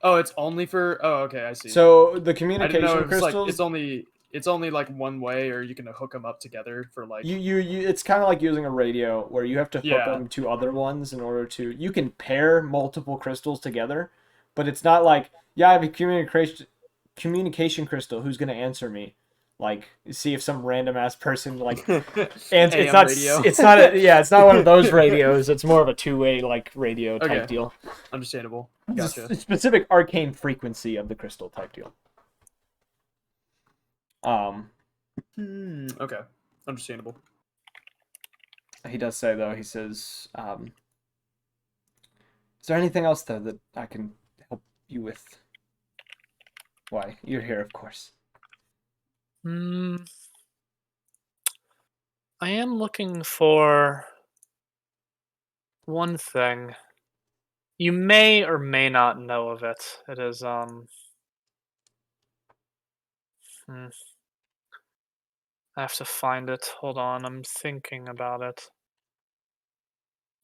Oh, it's only for. Oh, okay, I see. So the I didn't know communication if it's like crystals, it's only like one way, or you can hook them up together for like. you it's kind of like using a radio where you have to hook them to other ones in order to. You can pair multiple crystals together, but it's not like, yeah, I have a communication crystal. Who's gonna answer me? Like, see if some random ass person like, and it's not radio. It's not it's not one of those radios. It's more of a two-way like radio type deal. Understandable. Gotcha. Gotcha. It's a specific arcane frequency of the crystal type deal. Okay. Understandable. He does say though. He says, "Is there anything else though that I can help you with?" Why, you're here, of course. I am looking for one thing. You may or may not know of it. It is I have to find it. Hold on, I'm thinking about it.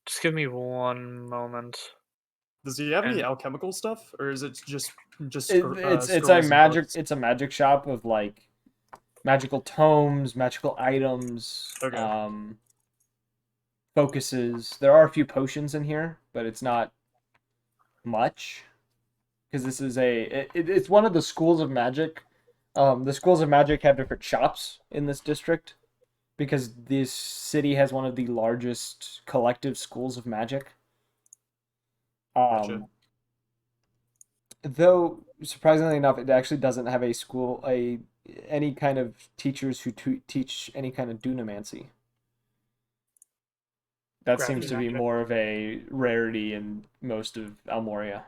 Just give me one moment. Does he have any alchemical stuff, or is it just it's a magic books? It's a magic shop of like magical tomes, magical items, focuses. There are a few potions in here, but it's not much because this is it's one of the schools of magic. The schools of magic have different shops in this district because this city has one of the largest collective schools of magic. Gotcha. Though surprisingly enough, it actually doesn't have any kind of teachers who teach any kind of dunamancy. That seems to be more of a rarity in most of Almoria.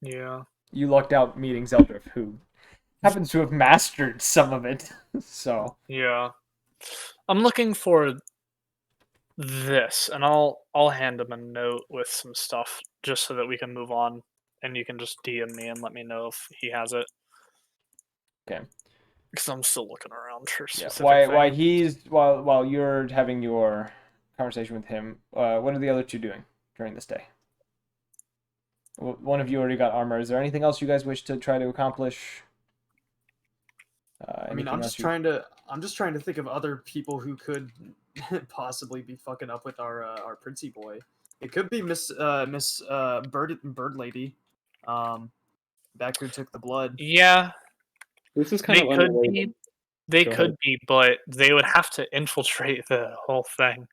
Yeah. You lucked out meeting Zeldrif, who happens to have mastered some of it. So yeah, I'm looking for this, and I'll hand him a note with some stuff just so that we can move on, and you can just DM me and let me know if he has it. Okay. Because I'm still looking around for specific things. While you're having your conversation with him, what are the other two doing during this day? One of you already got armor. Is there anything else you guys wish to try to accomplish? I mean, I'm just trying to think of other people who could possibly be fucking up with our Princey boy. It could be Miss Bird Lady, back who took the blood. Yeah, this is kind of unrelated. They could be, but they would have to infiltrate the whole thing.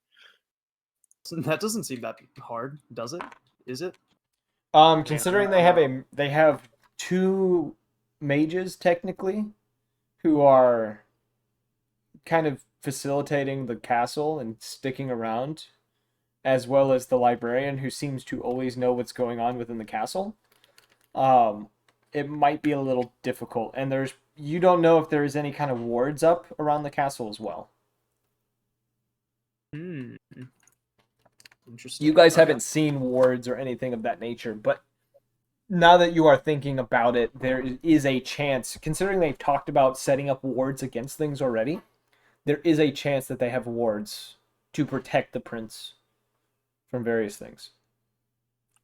That doesn't seem that hard, does it? Is it? Considering they have two mages technically, who are kind of facilitating the castle and sticking around, as well as the librarian who seems to always know what's going on within the castle. It might be a little difficult, and you don't know if there is any kind of wards up around the castle as well. Interesting. You guys haven't seen wards or anything of that nature, but now that you are thinking about it, there is a chance, considering they've talked about setting up wards against things already, there is a chance that they have wards to protect the prince from various things.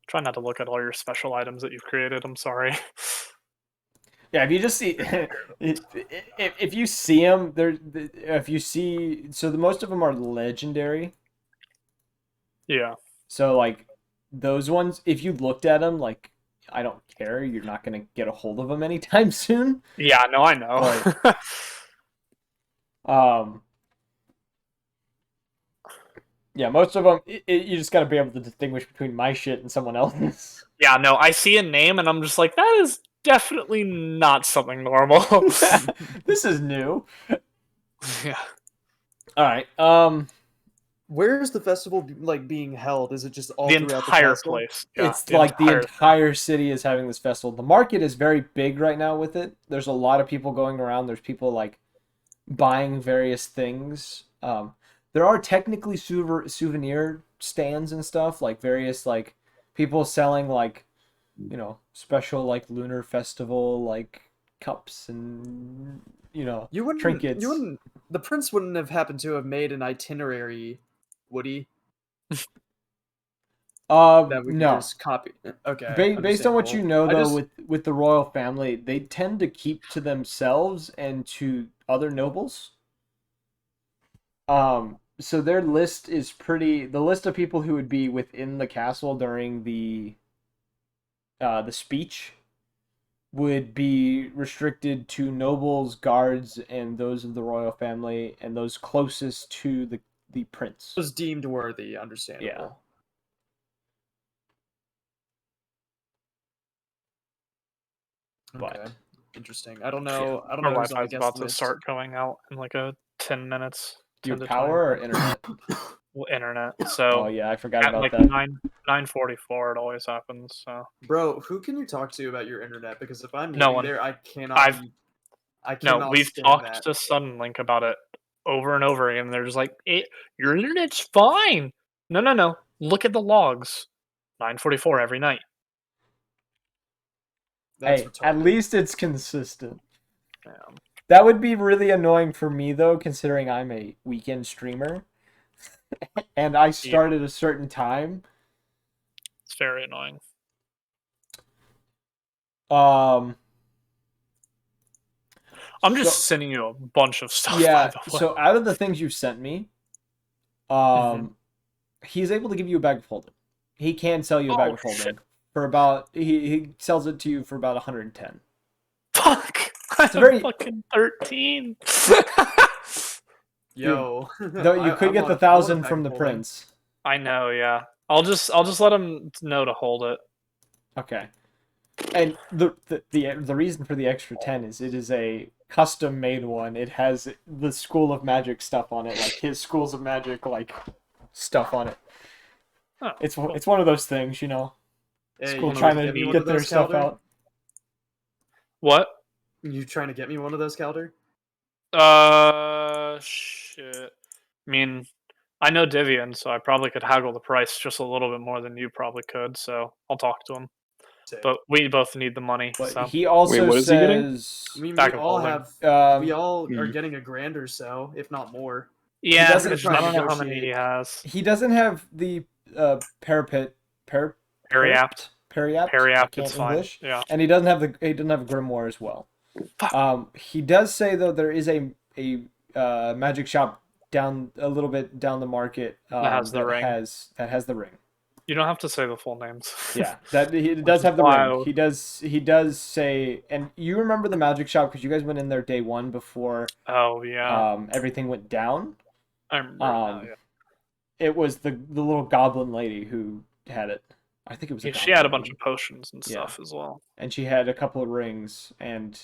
Try not to look at all your special items that you've created. I'm sorry. Yeah, if you just see, if you see them, most of them are legendary. Yeah. So like those ones, if you looked at them, like, I don't care, you're not gonna get a hold of them anytime soon. Yeah, no, I know. Um, yeah, most of them, you just got to be able to distinguish between my shit and someone else's. Yeah, no, I see a name and I'm just like, that is definitely not something normal. This is new. Yeah. All right. Where is the festival being held? Is it just all The throughout the entire castle? place. Yeah, It's like the entire city is having this festival. The market is very big right now with it. There's a lot of people going around. There's people like buying various things. There are technically souvenir stands and stuff, like various like people selling like, special like lunar festival like cups and trinkets. The prince wouldn't have happened to have made an itinerary, would he? That we could No. just copy. Okay, Based on what you know, though, just... with the royal family, they tend to keep to themselves and to other nobles. So their list is the list of people who would be within the castle during the speech would be restricted to nobles, guards, and those of the royal family, and those closest to the prince. Was deemed worthy, understandable. Yeah. Okay. Interesting. I don't know. I don't know. Our Who's on the Wi-Fi's guest about to list. start going out in like 10 minutes. Your 10 to power 20 or internet? Well, internet. So Oh yeah, I forgot at about like that. 9:44, it always happens. So Bro, who can you talk to about your internet? Because if I'm No living one. there, I cannot. I no, cannot we've stand talked that. to Suddenlink about it over and over again. They're just like, your internet's fine. No. Look at the logs. 9:44 every night. That's Hey, retarded. at least it's consistent. Yeah. That would be really annoying for me though, considering I'm a weekend streamer, and I start at a certain time. It's very annoying. I'm just sending you a bunch of stuff. Yeah. By the way. So out of the things you've sent me, he's able to give you a bag of holding. He can sell you a bag of holding for about. He sells it to you for about 110. Fuck! It's very fucking 13. Yo, though you could get the 1,000 from the prince. I know, yeah. I'll just let him know to hold it. Okay. And the reason for the extra 10 is it is a custom made one. It has the School of Magic stuff on it, like his Schools of Magic like stuff on it. Oh, it's cool. It's one of those things, Hey, school trying to get their stuff out. What? You trying to get me one of those, Calder? Shit. I mean, I know Divian, so I probably could haggle the price just a little bit more than you probably could, so I'll talk to him. Sick. But we both need the money. But so. he also what is he getting? says... I mean, Bag we of all holding. have. We all are getting $1,000 or so, if not more. Yeah, doesn't- I don't know how many he has. He doesn't have the Periapt. Periapt. I can't It's English. fine. Yeah. And he doesn't have a grimoire as well. He does say though there is a magic shop down a little bit down the market that has the ring. That has the ring. You don't have to say the full names. Yeah, that he does have the ring. He does say, and you remember the magic shop because you guys went in there day one before. Oh yeah. Everything went down. I remember now, yeah. It was the little goblin lady who had it. I think it was. She had a bunch of potions and stuff as well. And she had a couple of rings, and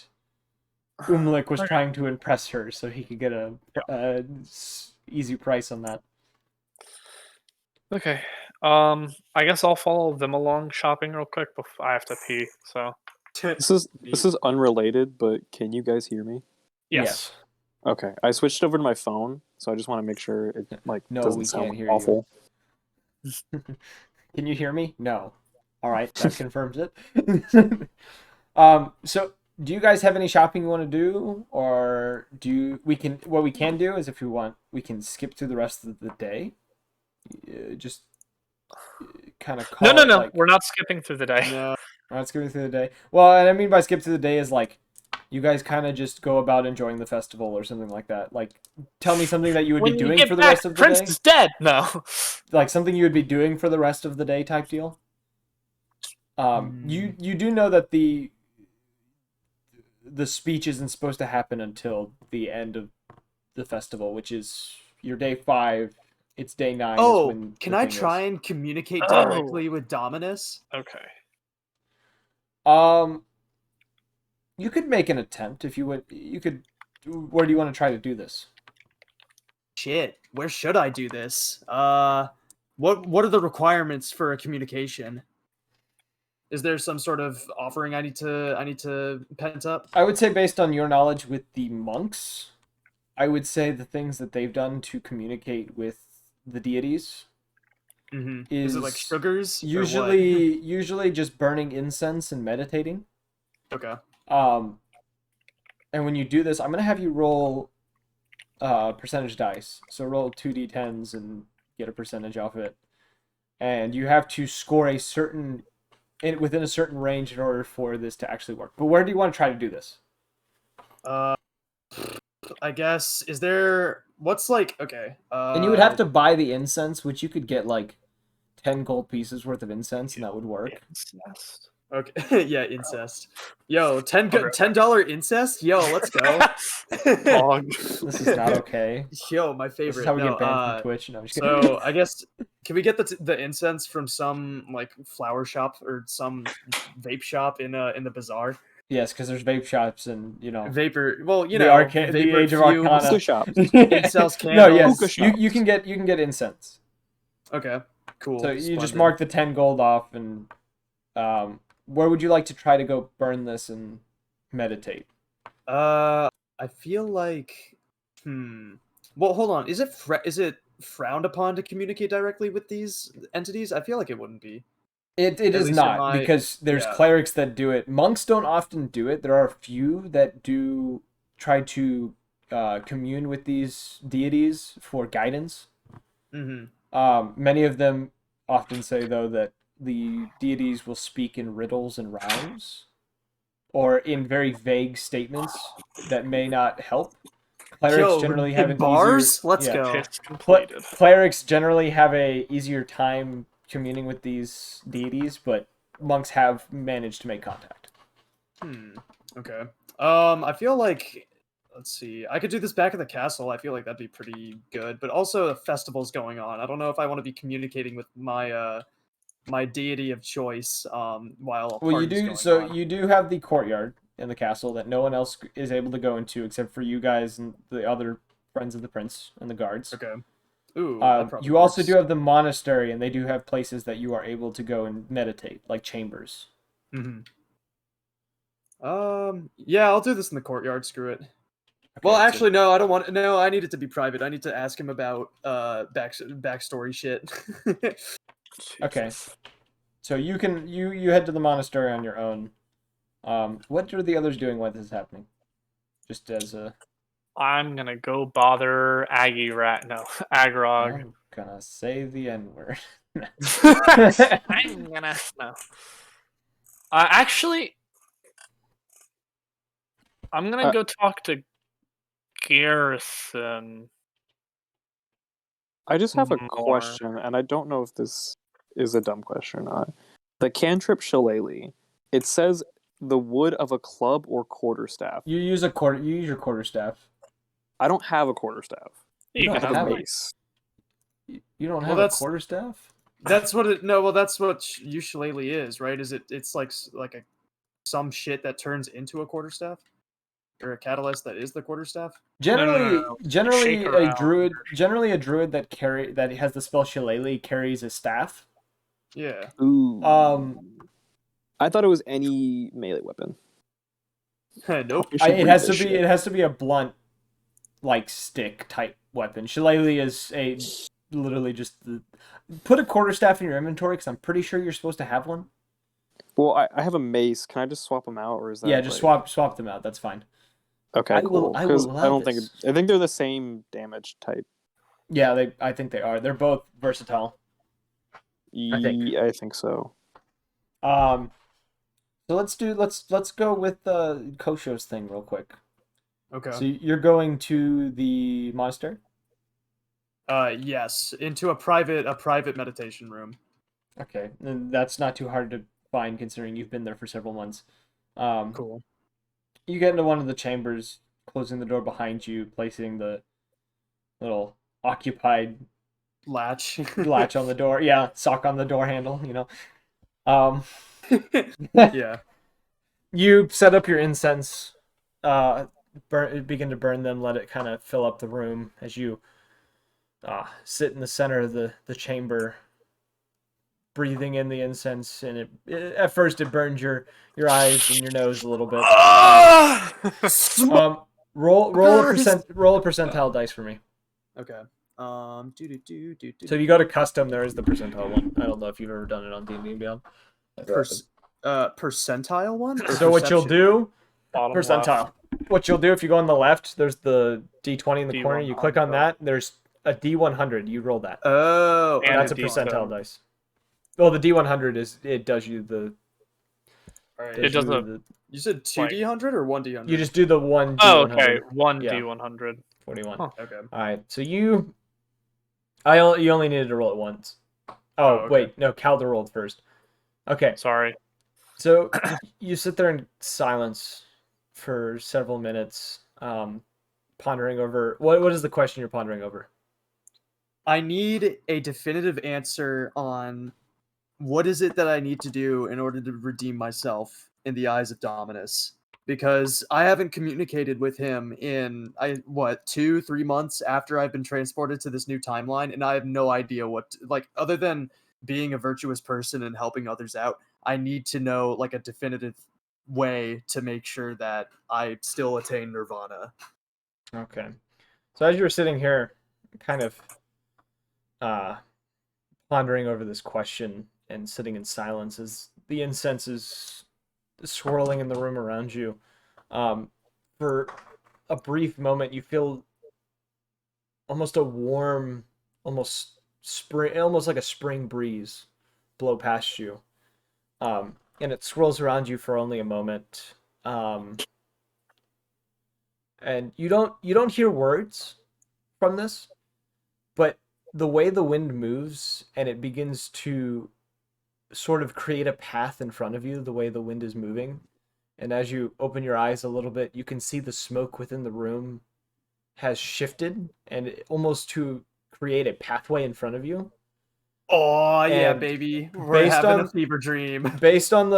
Umlik was trying to impress her so he could get a easy price on that. Okay. I guess I'll follow them along shopping real quick before I have to pee. So This is unrelated, but can you guys hear me? yes. Okay, I switched over to my phone, so I just want to make sure it doesn't sound awful. Can you hear me? No. All right, that confirms it. So do you guys have any shopping you want to do, or what we can do is if you want, we can skip through the rest of the day. Just kind of call No. like, We're not skipping through the day. No. We're not skipping through the day. Well, and I mean by skip through the day is like you guys kind of just go about enjoying the festival or something like that. Like, tell me something that you would be doing for the rest of the day. Prince is dead. No. Like something you would be doing for the rest of the day type deal. You do know that the speech isn't supposed to happen until the end of the festival, which is your day 5. It's day 9. Oh, when can the I thing try is. and communicate directly with Dominus? Okay. You could make an attempt if you would. You could. Where do you want to try to do this? Shit, where should I do this? What are the requirements for a communication? Is there some sort of offering I need to pent up? I would say, based on your knowledge with the monks, I would say the things that they've done to communicate with the deities Is it like sugars? Or what? usually just burning incense and meditating. Okay. And when you do this, I'm gonna have you roll percentage dice. So roll 2d10s and get a percentage off it. And you have to score a certain within a certain range in order for this to actually work. But where do you want to try to do this? I guess is there what's like okay. And you would have to buy the incense, which you could get like 10 gold pieces worth of incense, and that would work. Incest. Okay, yeah, incest. Yo, $10 incest. Yo, let's go. This is not okay. Yo, my favorite. This is how we get banned from Twitch. No, I'm just kidding. So I guess can we get the incense from some like flower shop or some vape shop in the bazaar? Yes, because there's vape shops and Vapor. Well, the arcade, the Age of Arcana. Hookah shops. Incels candles. No, yes, Hookah you can get incense. Okay, cool. So you just Splendid. mark the 10 gold off, and where would you like to try to go burn this and meditate? I feel like Well, hold on. Is it frowned upon to communicate directly with these entities? I feel like it wouldn't be. It is not, because there's clerics that do it. Monks don't often do it. There are a few that do try to commune with these deities for guidance. Many of them often say, though, that the deities will speak in riddles and rhymes, or in very vague statements that may not help. Clerics generally have bars. Let's go. go. Clerics generally have a easier time communing with these deities, but monks have managed to make contact. Okay. I feel like let's see. I could do this back at the castle. I feel like that'd be pretty good. But also the festival's going on. I don't know if I want to be communicating with my my deity of choice while a you do on. You do have the courtyard in the castle that no one else is able to go into except for you guys and the other friends of the prince and the guards. Okay. Ooh, you also do have the monastery, and they do have places that you are able to go and meditate, like chambers. Yeah, I'll do this in the courtyard. Screw it. Okay, well, actually, no, I don't want. No, I need it to be private. I need to ask him about backstory shit. Okay, so you can you head to the monastery on your own. What are the others doing while this is happening? Just as a. I'm gonna go bother Agrog. I'm gonna say the N-word. I'm gonna no. Actually, I'm gonna go talk to Garrison. I just have a question, and I don't know if this is a dumb question or not. The cantrip shillelagh. It says the wood of a club or quarterstaff. You use your quarterstaff. I don't have a quarterstaff. You I can have a mace. You don't have a quarterstaff? That's what it. No, well, that's what shillelagh is, right? Is it? It's like some shit that turns into a quarterstaff, or a catalyst that is the quarterstaff. Generally a druid that has the spell shillelagh carries a staff. Yeah. Ooh. I thought it was any melee weapon. Nope. It has to be a blunt, like stick type weapon. Shillelagh is literally just put a quarterstaff in your inventory, because I'm pretty sure you're supposed to have one. Well, I have a mace. Can I just swap them out, or is that? Yeah, just swap them out. That's fine. Okay, cool. Because I think they're the same damage type. Yeah, I think they are. They're both versatile. I think so. So let's go with Kosho's thing real quick. Okay. So you're going to the monastery? Yes, into a private meditation room. Okay, and that's not too hard to find considering you've been there for several months. Cool. You get into one of the chambers, closing the door behind you, placing the little occupied latch on the door. Yeah, sock on the door handle, you know. Yeah. You set up your incense, begin to burn them, let it kind of fill up the room as you sit in the center of the chamber, breathing in the incense, and at first it burns your eyes and your nose a little bit. Roll a percentile dice for me. Okay. So if you go to custom, there is the percentile one. I don't know if you've ever done it on D&D and Beyond. Percentile one? Or So what you'll do, Bottom percentile. left. What you'll do if you go on the left, there's the D20 in the corner. You click on D100. that. There's a D100. You roll that. Oh, And that's a a D10. percentile dice. Well, the D100 it does you the. Alright. It does a. You said 2D100 or 1D100? You just do the one D100. Oh, okay. One Yeah. D100. 41. Huh. Okay. All right. So you only needed to roll it once. Oh, okay. Wait, no, Calder rolled first. Okay. Sorry. So you sit there in silence for several minutes, pondering over what is the question you're pondering over? I need a definitive answer on what is it that I need to do in order to redeem myself in the eyes of Dominus. Because I haven't communicated with him in 2-3 months after I've been transported to this new timeline, and I have no idea what other than being a virtuous person and helping others out. I need to know a definitive way to make sure that I still attain nirvana. Okay. So as you're sitting here, kind of pondering over this question and sitting in silence as the incense is swirling in the room around you, for a brief moment you feel almost a warm, almost like a spring breeze blow past you, and it swirls around you for only a moment, and you don't hear words from this, but the way the wind moves and it begins to sort of create a path in front of you, the way the wind is moving. And as you open your eyes a little bit, you can see the smoke within the room has shifted and almost to create a pathway in front of you. Oh, yeah, And baby. We're having a fever dream. Based on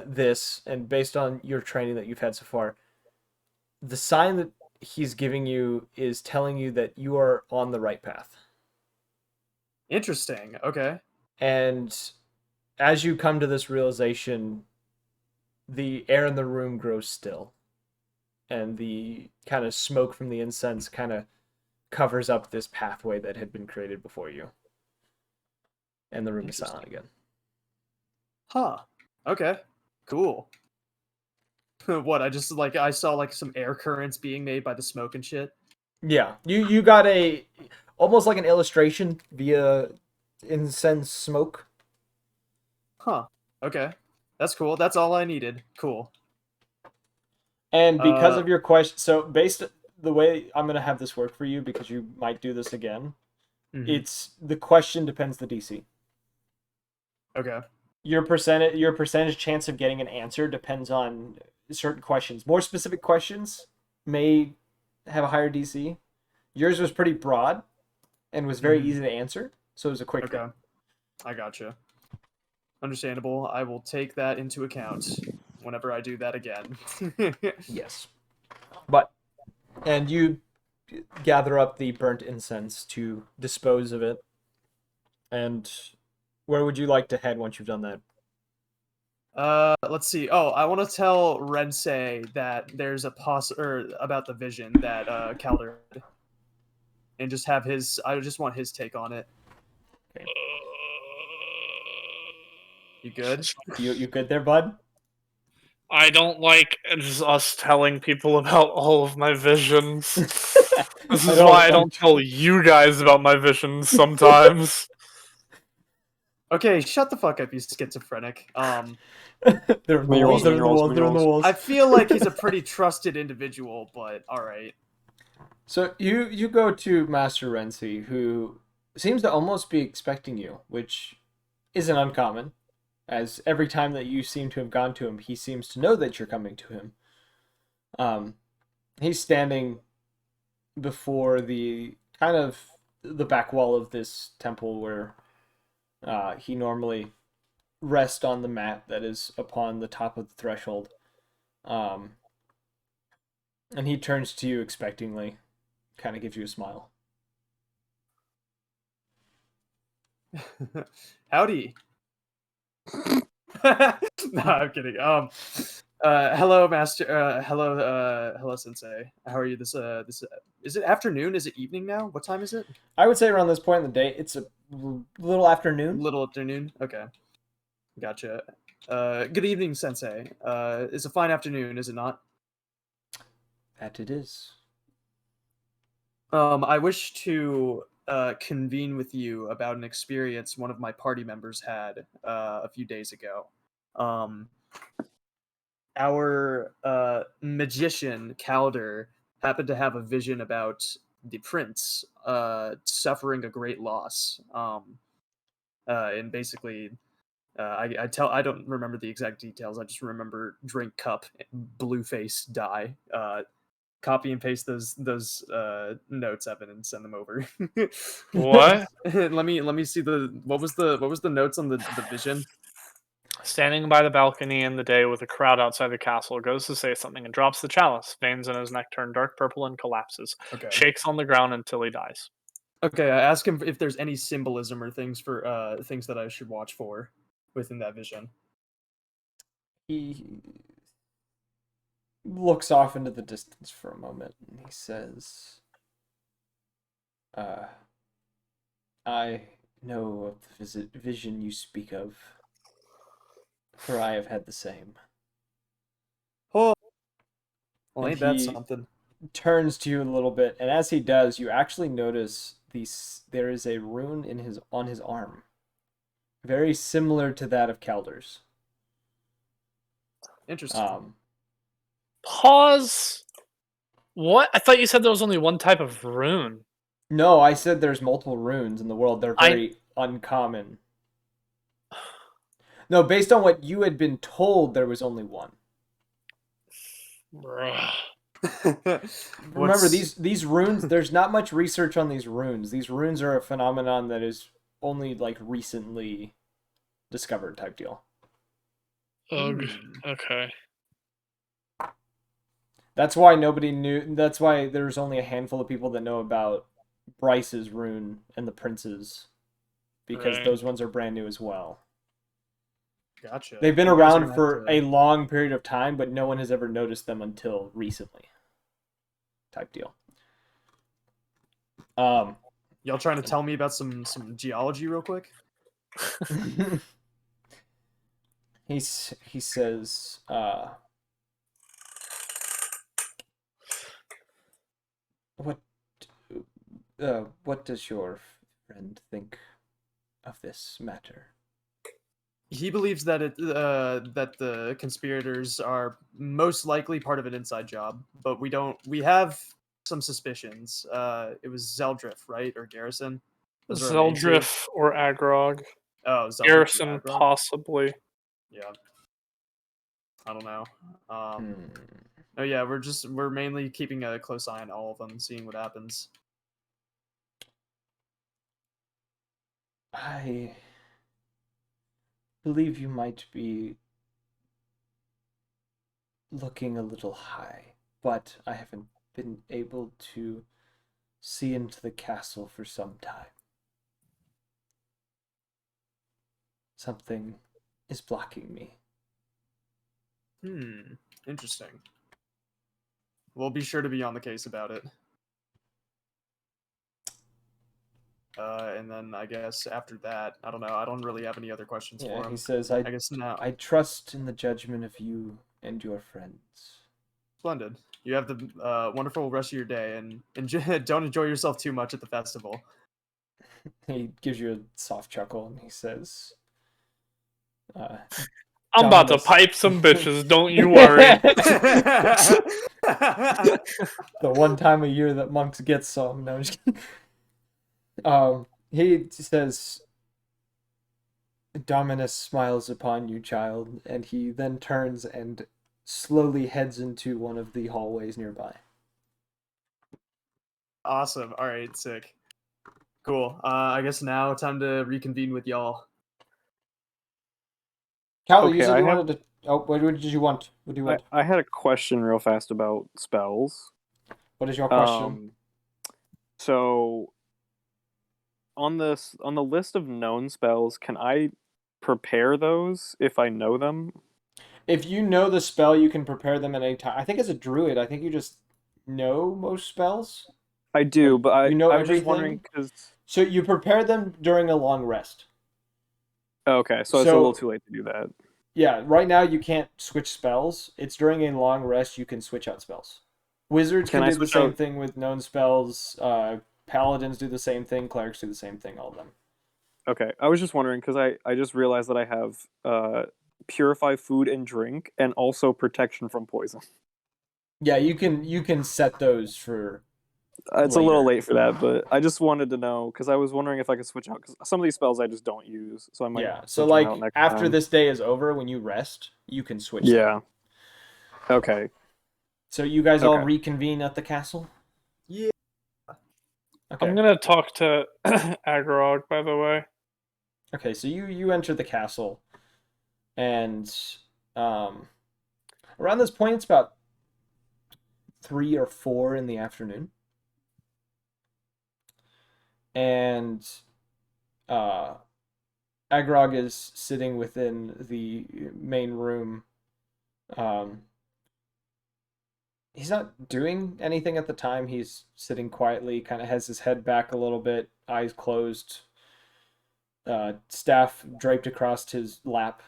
this and based on your training that you've had so far, the sign that he's giving you is telling you that you are on the right path. Interesting. Okay. And as you come to this realization, the air in the room grows still. And the kind of smoke from the incense kind of covers up this pathway that had been created before you. And the room is silent again. Huh. Okay. Cool. What, I saw some air currents being made by the smoke and shit? Yeah. You got almost like an illustration via incense smoke. Huh. Okay. That's cool. That's all I needed. Cool. And because of your question, so based the way I'm going to have this work for you, because you might do this again, it's the question depends the DC. Okay. Your percentage chance of getting an answer depends on certain questions. More specific questions may have a higher DC. Yours was pretty broad and was very easy to answer, so it was a quick thing. I gotcha. Understandable. I will take that into account whenever I do that again. Yes. And you gather up the burnt incense to dispose of it. And where would you like to head once you've done that? Let's see. Oh, I want to tell Rensei that there's about the vision that Calder had. And just have I just want his take on it. Okay. You good? You good there, bud? I don't like us telling people about all of my visions. This is why I don't tell you guys about my visions sometimes. Okay, shut the fuck up, you schizophrenic. They're in the walls. I feel like he's a pretty trusted individual, but alright. So you go to Master Renzi, who seems to almost be expecting you, which isn't uncommon, as every time that you seem to have gone to him, he seems to know that you're coming to him. He's standing before the kind of the back wall of this temple where he normally rests on the mat that is upon the top of the threshold. And he turns to you expectingly, kind of gives you a smile. Howdy. No, I'm kidding. Hello, master. Hello, sensei. How are you? This is it afternoon? Is it evening now? What time is it? I would say around this point in the day, it's a little afternoon. Little afternoon. Okay, gotcha. Good evening, sensei. It's a fine afternoon, is it not? That it is. I wish to convene with you about an experience one of my party members had a few days ago. Our magician Calder happened to have a vision about the prince suffering a great loss. And basically, I don't remember the exact details. I just remember drink cup, blue face, die. Copy and paste those notes, Evan, and send them over. What? let me see what was the notes on the vision. Standing by the balcony in the day with a crowd outside the castle, goes to say something and drops the chalice. Veins in his neck turn dark purple and collapses. Okay. Shakes on the ground until he dies. Okay, I ask him if there's any symbolism or things for things that I should watch for within that vision. He looks off into the distance for a moment and he says, I know of the vision you speak of, for I have had the same. Oh, well, And ain't that he something? turns to you a little bit, and as he does, you actually notice there is a rune on his arm, very similar to that of Calder's. Interesting. Pause. What? I thought you said there was only one type of rune. No, I said there's multiple runes in the world. They're very uncommon. No, based on what you had been told, there was only one. Remember, these runes, there's not much research on these runes. These runes are a phenomenon that is only like recently discovered type deal. Okay. That's why nobody knew. That's why there's only a handful of people that know about Bryce's rune and the prince's, because those ones are brand new as well. Gotcha. They've been around for a long period of time, but no one has ever noticed them until recently. Type deal. Y'all trying to tell me about some geology real quick? He says, what does your friend think of this matter? He believes that that the conspirators are most likely part of an inside job, but we have some suspicions. It was Zeldriff, right? Or Garrison? Zeldriff or Agrog. Oh, Zeldriff Garrison, possibly. Yeah. I don't know. Oh yeah, we're mainly keeping a close eye on all of them, seeing what happens. I believe you might be looking a little high, but I haven't been able to see into the castle for some time. Something is blocking me. Interesting. We'll be sure to be on the case about it. And then I guess after that, I don't know. I don't really have any other questions for him. He says, I guess now. I trust in the judgment of you and your friends. Splendid. You have the wonderful rest of your day, and don't enjoy yourself too much at the festival. He gives you a soft chuckle, and he says, I'm about to pipe some bitches, don't you worry. The one time a year that monks get some. No, I'm just kidding. He says, Dominus smiles upon you, child, and he then turns and slowly heads into one of the hallways nearby. Awesome. All right, sick. Cool. I guess now time to reconvene with y'all. Cal, you said you wanted to. Oh, what did you want? What do you want? I had a question real fast about spells. What is your question? So on the list of known spells, can I prepare those if I know them? If you know the spell, you can prepare them at any time. I think as a druid, I think you just know most spells. I do, Like, but I you know was just everything? wondering because. So you prepare them during a long rest. Okay, so it's a little too late to do that. Yeah, right now you can't switch spells. It's during a long rest you can switch out spells. Wizards can do the same thing with known spells. Paladins do the same thing. Clerics do the same thing. All of them. Okay, I was just wondering because I just realized that I have purify food and drink and also protection from poison. Yeah, you can set those for. It's later. A little late for that, but I just wanted to know because I was wondering if I could switch out because some of these spells I just don't use, so I might. Yeah, so like after this day is over, when you rest, you can switch. Yeah. Them. Okay. So you guys all reconvene at the castle? Yeah. Okay. I'm gonna talk to Agrog, by the way. Okay, so you enter the castle, and around this point it's about 3 or 4 in the afternoon, and Agrog is sitting within the main room. He's not doing anything at the time. He's sitting quietly, kind of has his head back a little bit, eyes closed, staff draped across his lap.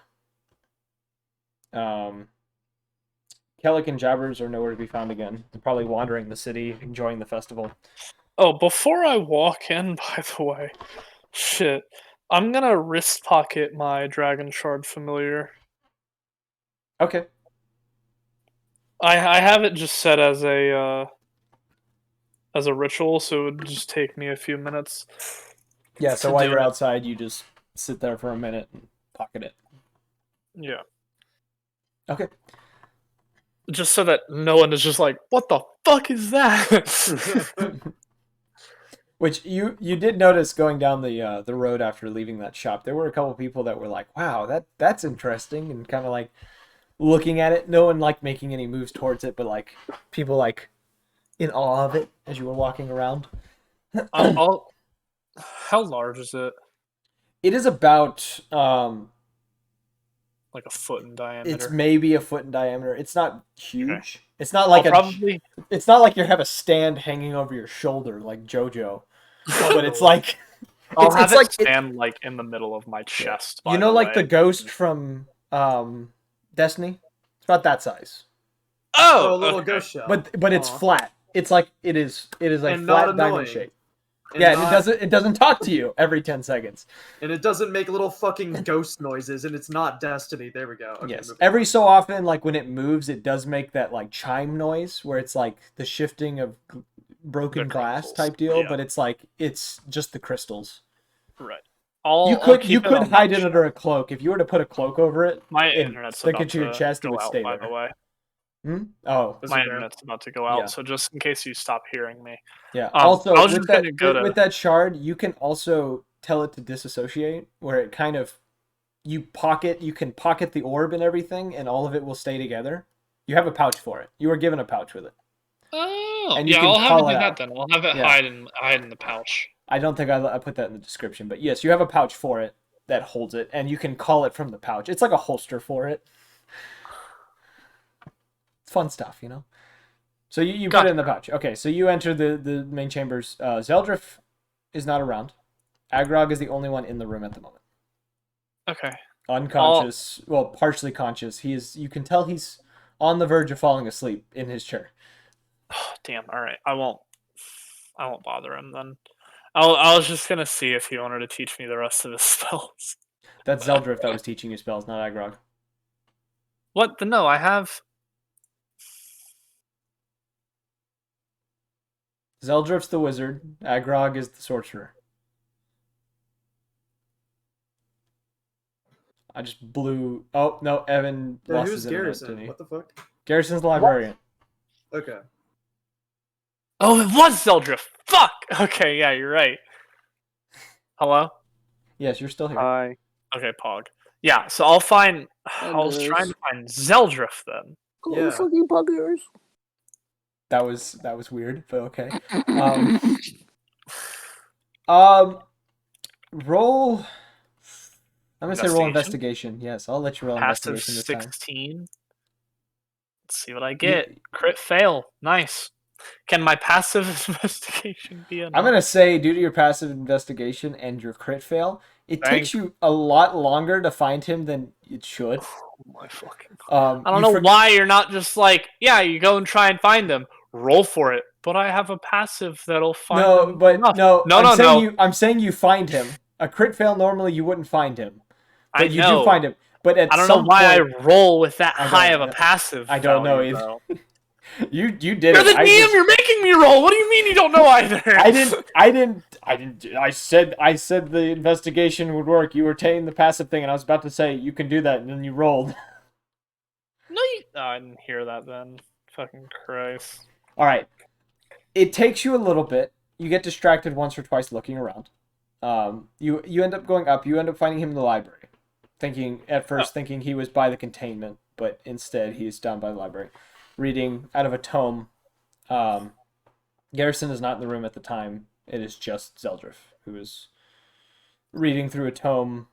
Kellic and Jabbers are nowhere to be found again. They're probably wandering the city, enjoying the festival. Oh, before I walk in, by the way, shit, I'm gonna wrist pocket my Dragon Shard familiar. Okay. I have it just set as a ritual, so it would just take me a few minutes. Yeah, so while you're outside, you just sit there for a minute and pocket it. Yeah. Okay. Just so that no one is just like, what the fuck is that? Which you did notice going down the road after leaving that shop. There were a couple people that were like, wow, that's interesting, and kind of like looking at it. No one like making any moves towards it, but like people like in awe of it as you were walking around. How large is it? It is about like a foot in diameter. It's maybe a foot in diameter. It's not huge. Okay. It's not like It's not like you have a stand hanging over your shoulder like JoJo, but it's like I'll have it stand like in the middle of my chest. You know, like the ghost from Destiny. It's about that size. Oh, a little ghost shell. But it's flat. It's like it is a flat diamond shape. And it doesn't talk to you every 10 seconds. And it doesn't make little fucking ghost noises, and it's not Destiny. There we go. Okay, yes. Every so often, like when it moves, it does make that like chime noise where it's like the shifting of broken glass type deal, but it's like it's just the crystals. Right. You could hide it under a cloak. If you were to put a cloak over it, my internet's stick it to your chest, it would stay there. By the way. Oh, my internet's about to go out, so just in case you stop hearing me. Yeah. Also, with that shard, you can also tell it to disassociate, where it kind of you can pocket the orb and everything, and all of it will stay together. You have a pouch for it. You were given a pouch with it. Oh, and I'll have it do that then. I'll have it hide in the pouch. I don't think I put that in the description, but yes, you have a pouch for it that holds it, and you can call it from the pouch. It's like a holster for it. Fun stuff, you know. So you put it in the pouch. Okay, so you enter the main chambers. Zeldrif is not around. Agrog is the only one in the room at the moment. Okay. Unconscious, well, partially conscious. You can tell he's on the verge of falling asleep in his chair. Oh, damn. All right. I won't bother him then. I was just gonna see if he wanted to teach me the rest of his spells. That's Zeldrif that was teaching you spells, not Agrog. What? No, I have. Zeldrif's the wizard. Agrog is the sorcerer. I just blew. Oh no, Evan lost his internet, Garrison? didn't he? What the fuck? Garrison's the librarian. Okay. Oh, it was Zeldrif. Fuck! Okay, yeah, you're right. Hello? Yes, you're still here. Hi. Okay, Pog. Yeah, so I'll find... I was Anders. trying to find Zeldriff, then. Go Yeah. fucking buggers. That was weird, but okay. Roll. I'm gonna say roll investigation. Yes, I'll let you roll Passive investigation this time. 16. Let's see what I get. Crit fail. Nice. Can my passive investigation be enough? I'm gonna say, due to your passive investigation and your crit fail, it takes you a lot longer to find him than it should. Oh my fucking... I don't know why you're not just like, yeah, you go and try and find them. Roll for it. But I have a passive that'll find them enough. I'm saying you find him. A crit fail, normally you wouldn't find him. But I you know. do find him. But at I don't some know why point, I roll with that I high don't of a know. passive I don't know value, either. though. You did You're it. the DM. You're making me roll. What do you mean you don't know either? I didn't. I said the investigation would work. You were taking the passive thing, and I was about to say you can do that, and then you rolled. No, I didn't hear that then. Fucking Christ. All right. It takes you a little bit. You get distracted once or twice looking around. You end up going up. You end up finding him in the library, thinking he was by the containment, but instead he's down by the library, reading out of a tome. Garrison is not in the room at the time. It is just Zeldriff, who is reading through a tome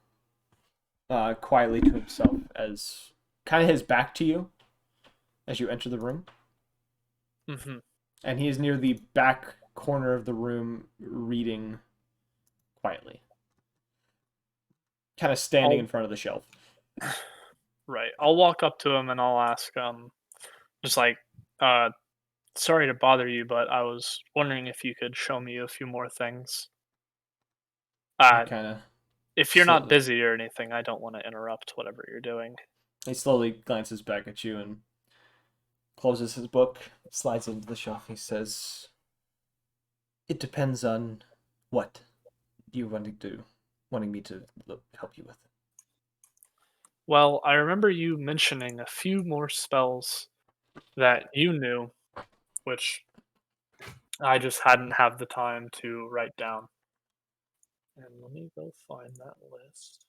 quietly to himself, as kind of his back to you as you enter the room. Mm-hmm. And he is near the back corner of the room reading quietly. Kind of standing in front of the shelf. Right. I'll walk up to him and I'll ask, just like, sorry to bother you, but I was wondering if you could show me a few more things. If you're not busy or anything, I don't want to interrupt whatever you're doing. He slowly glances back at you and closes his book, slides into the shelf. He says, "It depends on what you wanting me to help you with." Well, I remember you mentioning a few more spells that you knew, which I just hadn't had the time to write down. And let me go find that list.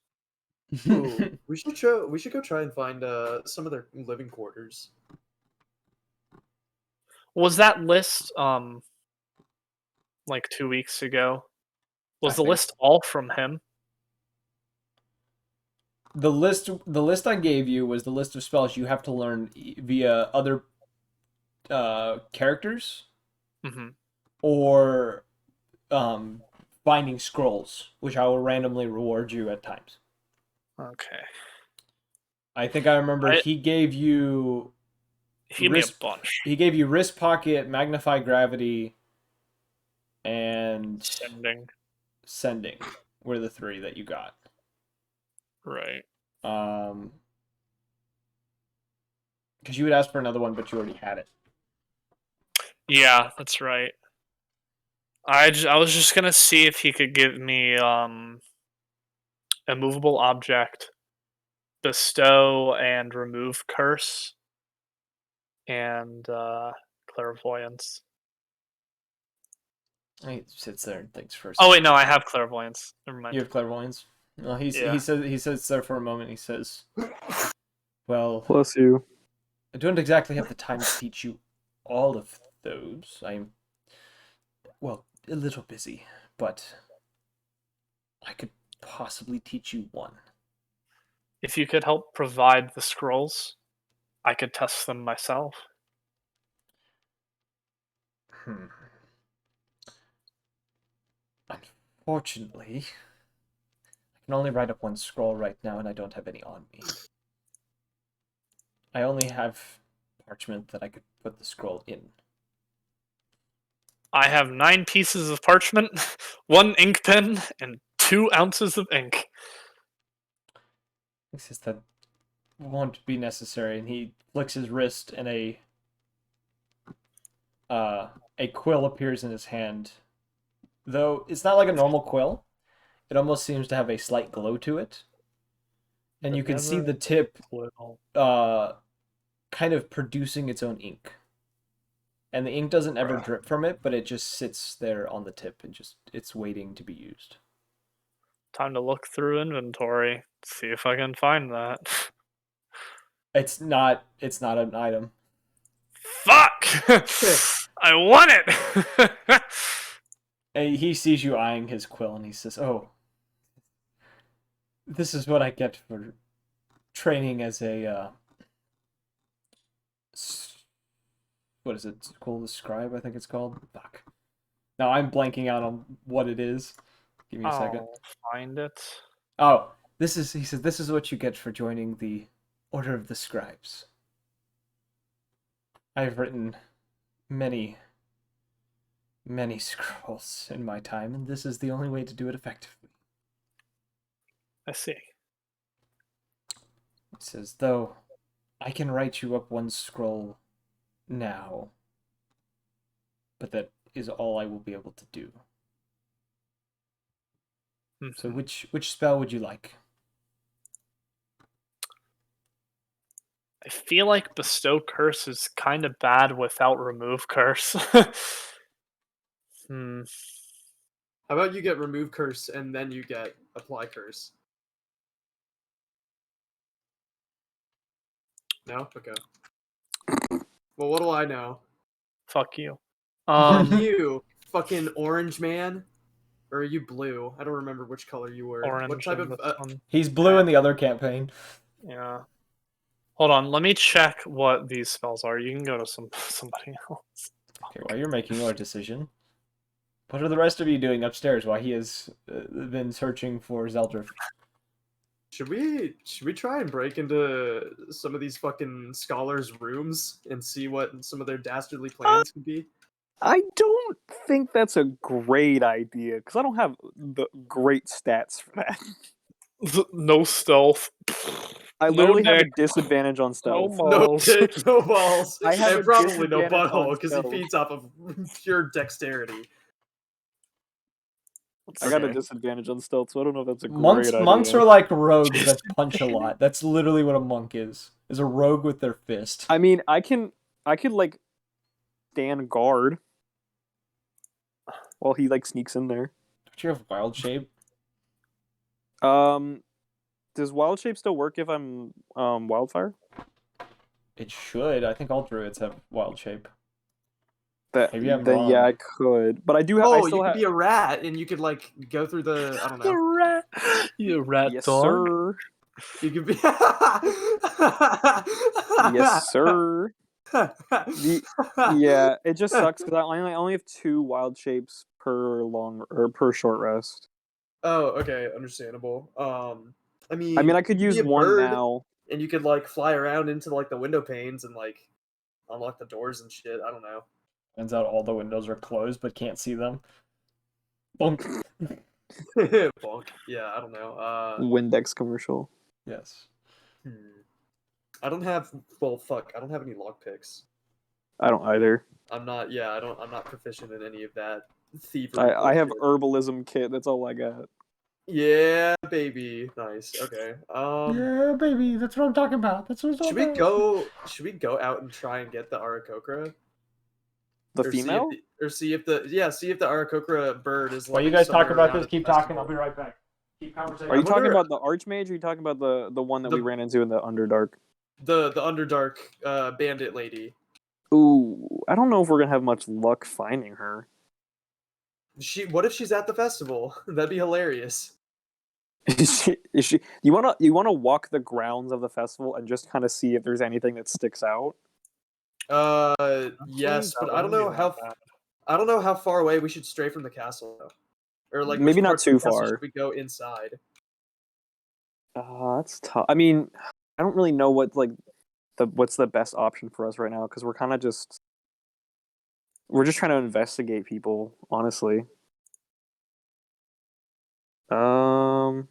Ooh, we should go try and find some of their living quarters. Was that list like 2 weeks ago? Was the list all from him? The list I gave you was the list of spells you have to learn via other characters, or finding scrolls, which I will randomly reward you at times. Okay. I think I remember he gave you. He gave me a bunch. He gave you wrist pocket, magnify gravity, and Sending were the 3 that you got. Right. Because you had asked for another one, but you already had it. Yeah, that's right. I was just gonna see if he could give me a movable object, bestow and remove curse, and clairvoyance. He sits there and thinks for a second. Oh wait, no, I have clairvoyance. Never mind. You have clairvoyance? Well, he sits there for a moment. He says, "Well, bless you. I don't exactly have the time to teach you all of those. I'm, well, a little busy, but I could possibly teach you one." If you could help provide the scrolls, I could test them myself. Unfortunately, I can only write up one scroll right now, and I don't have any on me. I only have parchment that I could put the scroll in. I have 9 pieces of parchment, 1 ink pen, and 2 ounces of ink. He says that won't be necessary, and he flicks his wrist, and a quill appears in his hand. Though it's not like a normal quill, it almost seems to have a slight glow to it. And you can see the tip kind of producing its own ink. and the ink doesn't ever drip from it, but it just sits there on the tip and it's waiting to be used. Time to look through inventory, see if I can find that. It's not an item. Fuck! I want it! And he sees you eyeing his quill and he says, "Oh, this is what I get for training as a what is it called? A scribe, I think it's called. Fuck. Now I'm blanking out on what it is. Give me a second. I'll find it. Oh, he said, this is what you get for joining the Order of the Scribes. I've written many, many scrolls in my time, and this is the only way to do it effectively. I see. It says, though, I can write you up one scroll now, but that is all I will be able to do. So which spell would you like? I feel like Bestow Curse is kind of bad without Remove Curse. How about you get Remove Curse and then you get Apply Curse? No? Okay. Well, what do I know? Fuck you. You, fucking orange man. Or are you blue? I don't remember which color you were. Orange. What type of... one. He's blue in the other campaign. Yeah. Hold on, let me check what these spells are. You can go to somebody else. Okay, while you're making your decision, what are the rest of you doing upstairs while he has been searching for Zeldrif? Should we try and break into some of these fucking scholars' rooms and see what some of their dastardly plans could be? I don't think that's a great idea because I don't have the great stats for that. No stealth. I No literally have a dick. disadvantage on stealth. No No balls. dick, no balls. I have and a probably no disadvantage butthole on because he stealth. feeds off of pure dexterity. I got a Okay. disadvantage on stealth, so I don't know if that's a great idea. Monks are like rogues that punch a lot. That's literally what a monk is a rogue with their fist. I mean, I could like stand guard while he like sneaks in there. Don't you have wild shape? Does wild shape still work if I'm wildfire? It should. I think all druids have wild shape. Maybe I'm then wrong. yeah, I could, but I do have. Oh, I you still could be a rat and you could like go through the I don't know. The rat. You rat yes, dog. sir. You could be. Yes, sir. Yeah, it just sucks because I only have 2 wild shapes per per short rest. Oh, okay, understandable. I mean, I could use be a one bird, now. and you could like fly around into like the window panes and like unlock the doors and shit. I don't know. Turns out all the windows are closed, but can't see them. Bonk. Bonk. Yeah, I don't know. Windex commercial. Yes. I don't have. Well, fuck. I don't have any lockpicks. I don't either. I'm not. Yeah, I don't. I'm not proficient in any of that thievery. I have bullshit. herbalism kit. That's all I got. Yeah, baby. Nice. Okay. Yeah, baby. That's what I'm talking about. That's what I'm Should talking we about. go? Should we go out and try and get the Arakokra? The Or female? See if the Arakokra bird is. While like, you guys talk somewhere about around this, at keep the talking. I'll festival. be right back. Keep conversation. Are you talking wonder- about the Archmage or are you talking about the one that we ran into in the Underdark? The Underdark bandit lady. Ooh, I don't know if we're gonna have much luck finding her. What if she's at the festival? That'd be hilarious. Is she? You wanna walk the grounds of the festival and just kind of see if there's anything that sticks out? Yes, but I don't wouldn't be know that how. bad. I don't know how far away we should stray from the castle, though. Or like, Maybe which not parts of too the castle far. Should we go inside? That's tough. I mean, I don't really know what's the best option for us right now because we're just trying to investigate people, honestly. Oh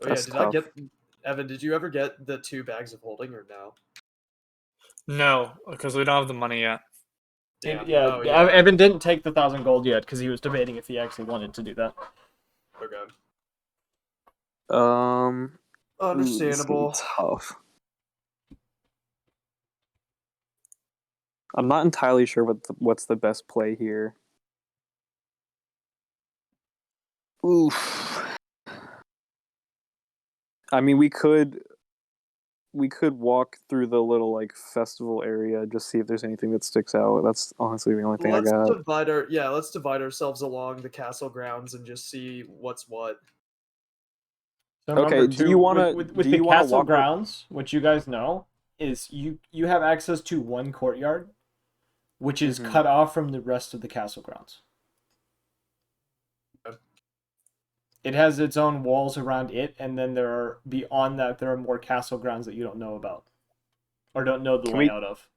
yeah, That's did tough. I get Evan? Did you ever get the 2 bags of holding or no? No, because we don't have the money yet. Yeah, Oh, yeah. Evan didn't take the 1,000 gold yet because he was debating if he actually wanted to do that. Okay. This is gonna be Understandable. tough. I'm not entirely sure what's the best play here. Oof. I mean, we could walk through the little like festival area, just see if there's anything that sticks out. That's honestly the only thing I got. Let's divide ourselves along the castle grounds and just see what's what. So Okay, do you want to with the castle grounds, what you guys know is you have access to one courtyard, which is cut off from the rest of the castle grounds. It has its own walls around it, and then beyond that there are more castle grounds that you don't know about, or don't know the layout of.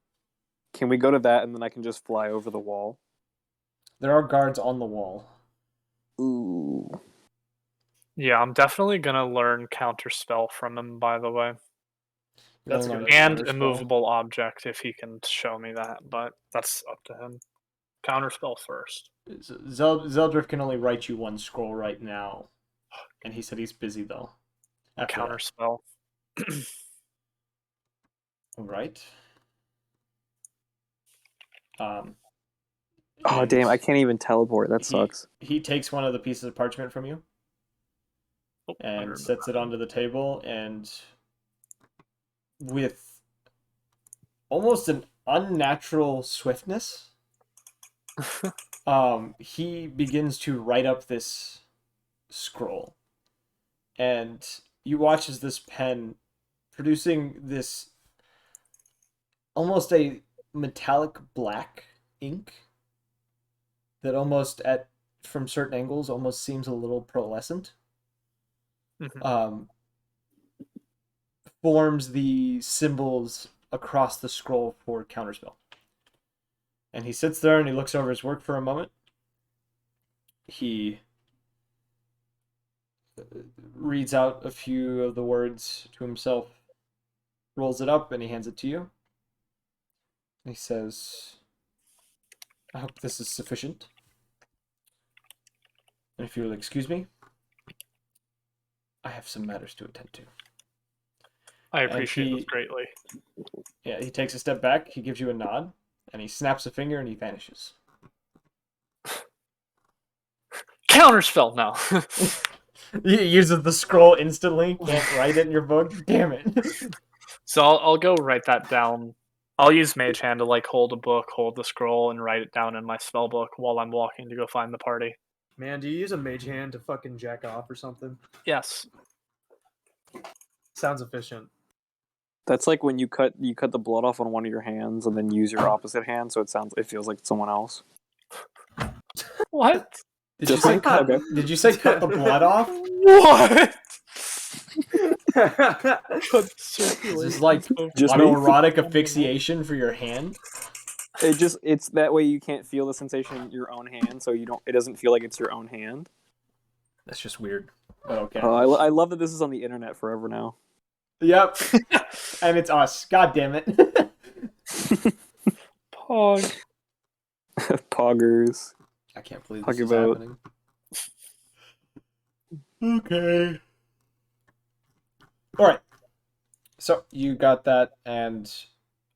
Can we go to that, and then I can just fly over the wall? There are guards on the wall. Ooh. Yeah, I'm definitely gonna learn counterspell from him. By the way, That's good. And immovable object if he can show me that, but that's up to him. Counterspell first. Zeldriff can only write you one scroll right now, and he said he's busy though. Counterspell. All right. Oh damn! I can't even teleport. That sucks. He takes one of the pieces of parchment from you and sets it onto the table, and with almost an unnatural swiftness, he begins to write up this scroll, and you watch as this pen producing this almost a metallic black ink that almost from certain angles almost seems a little pearlescent. Forms the symbols across the scroll for counterspell. And he sits there and he looks over his work for a moment. He reads out a few of the words to himself, rolls it up, and he hands it to you. He says, I hope this is sufficient. And if you'll excuse me, I have some matters to attend to. I appreciate this greatly. Yeah, he takes a step back, he gives you a nod, and he snaps a finger and he vanishes. Counterspell now. He uses the scroll instantly, can't write it in your book. Damn it. So I'll go write that down. I'll use Mage Hand to like hold a book, hold the scroll, and write it down in my spell book while I'm walking to go find the party. Man, do you use a Mage Hand to fucking jack off or something? Yes. Sounds efficient. That's like when you cut the blood off on one of your hands and then use your opposite hand, so it feels like someone else. What? Did you say cut the blood off? What? This is like autoerotic asphyxiation for your hand. It's that way you can't feel the sensation in your own hand, so it doesn't feel like it's your own hand. That's just weird. But okay. I love that this is on the internet forever now. Yep. And it's us. God damn it. Pog. Poggers. I can't believe this is happening. Okay. Alright. So, you got that, and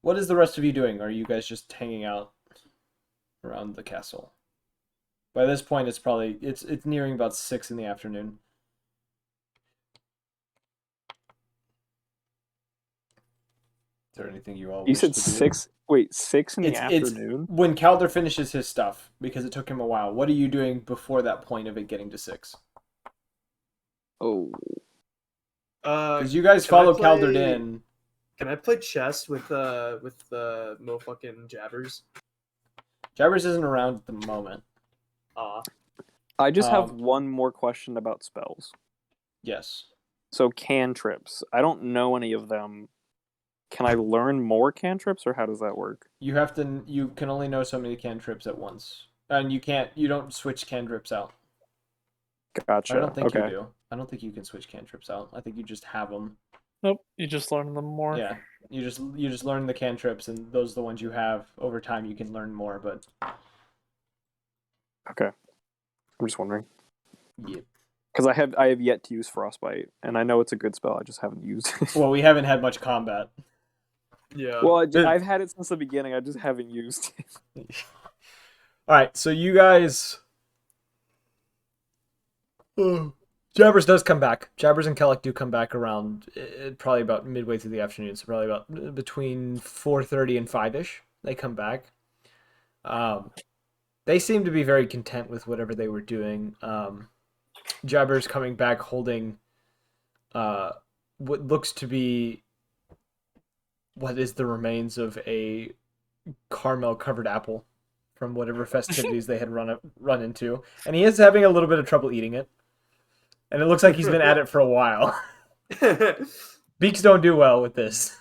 what is the rest of you doing? Are you guys just hanging out around the castle? By this point, it's probably... It's nearing about 6 in the afternoon. Is there anything you all wish to do? 6? Wait, 6 in the afternoon? It's when Calder finishes his stuff, because it took him a while. What are you doing before that point of it getting to 6? Oh. Because you guys follow Calder in. Can I play chess with the motherfucking Jabbers? Jabbers isn't around at the moment. I just have one more question about spells. Yes. So cantrips. I don't know any of them. Can I learn more cantrips, or how does that work? You can only know so many cantrips at once. And you don't switch cantrips out. Gotcha. I don't think you do. I don't think you can switch cantrips out. I think you just have them. Nope, you just learn them more. Yeah, you just learn the cantrips, and those are the ones you have. Over time, you can learn more, but... Okay. I'm just wondering. Yep. Because I have yet to use Frostbite, and I know it's a good spell, I just haven't used it. Well, we haven't had much combat. Yeah. Well, I've had it since the beginning. I just haven't used it. All right, so you guys. Jabbers does come back. Jabbers and Kellic do come back around probably about midway through the afternoon. So probably about between 4:30 and 5ish. They come back. They seem to be very content with whatever they were doing. Jabbers coming back holding what looks to be what is the remains of a caramel covered apple from whatever festivities they had run into, and he is having a little bit of trouble eating it. And it looks like he's been at it for a while. Beaks don't do well with this.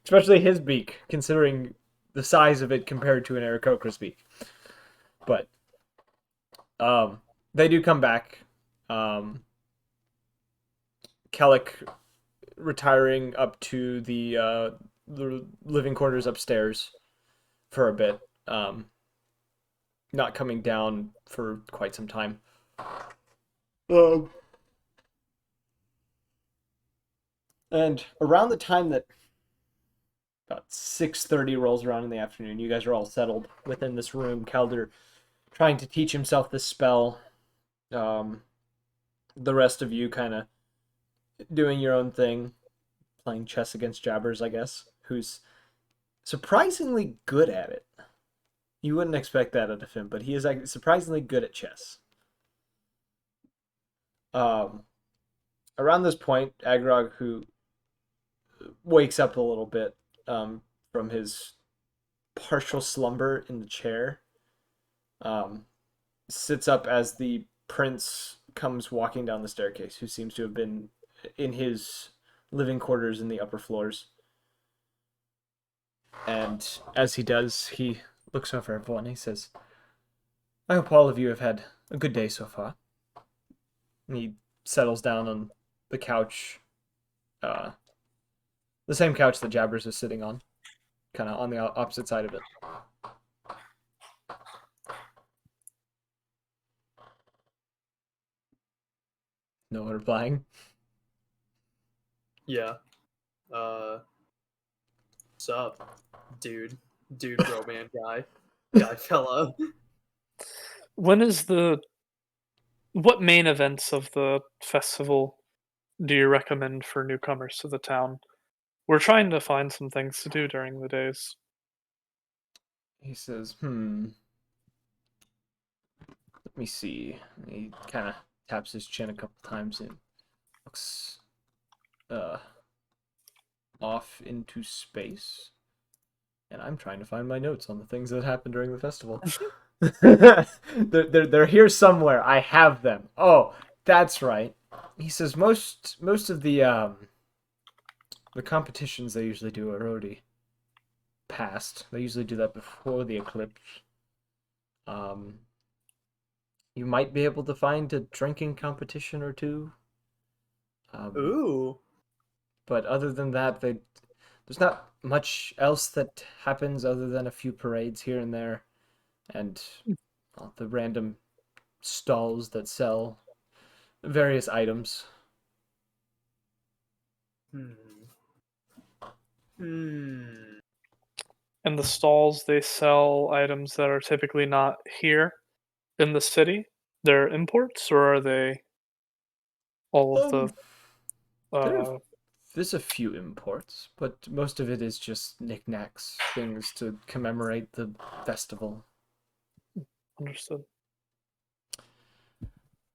Especially his beak, considering the size of it compared to an Aarakocra's beak. But they do come back. Kellic retiring up to the living quarters upstairs for a bit. Not coming down for quite some time. And around the time that about 6:30 rolls around in the afternoon, you guys are all settled within this room. Calder trying to teach himself this spell. The rest of you kind of doing your own thing, playing chess against Jabbers, I guess, who's surprisingly good at it. You wouldn't expect that out of him, but he is surprisingly good at chess. Around this point, Agrog, who wakes up a little bit from his partial slumber in the chair, sits up as the prince comes walking down the staircase, who seems to have been in his living quarters in the upper floors. And as he does, he looks over everyone and he says, I hope all of you have had a good day so far. And he settles down on the couch, the same couch that Jabbers is sitting on, kind of on the opposite side of it. No one replying. Yeah. What's up, dude, bro, man, guy, fella. What main events of the festival do you recommend for newcomers to the town? We're trying to find some things to do during the days. He says, let me see. He kind of taps his chin a couple times and looks off into space. And I'm trying to find my notes on the things that happened during the festival. they're here somewhere. I have them. Oh, that's right. He says most of the competitions they usually do are already past. They usually do that before the eclipse. You might be able to find a drinking competition or two. Ooh. But other than that, there's not much else that happens other than a few parades here and there, and the random stalls that sell various items. And the stalls, they sell items that are typically not here in the city? They're imports, or are they all of the... There's a few imports, but most of it is just knickknacks, things to commemorate the festival. Understood.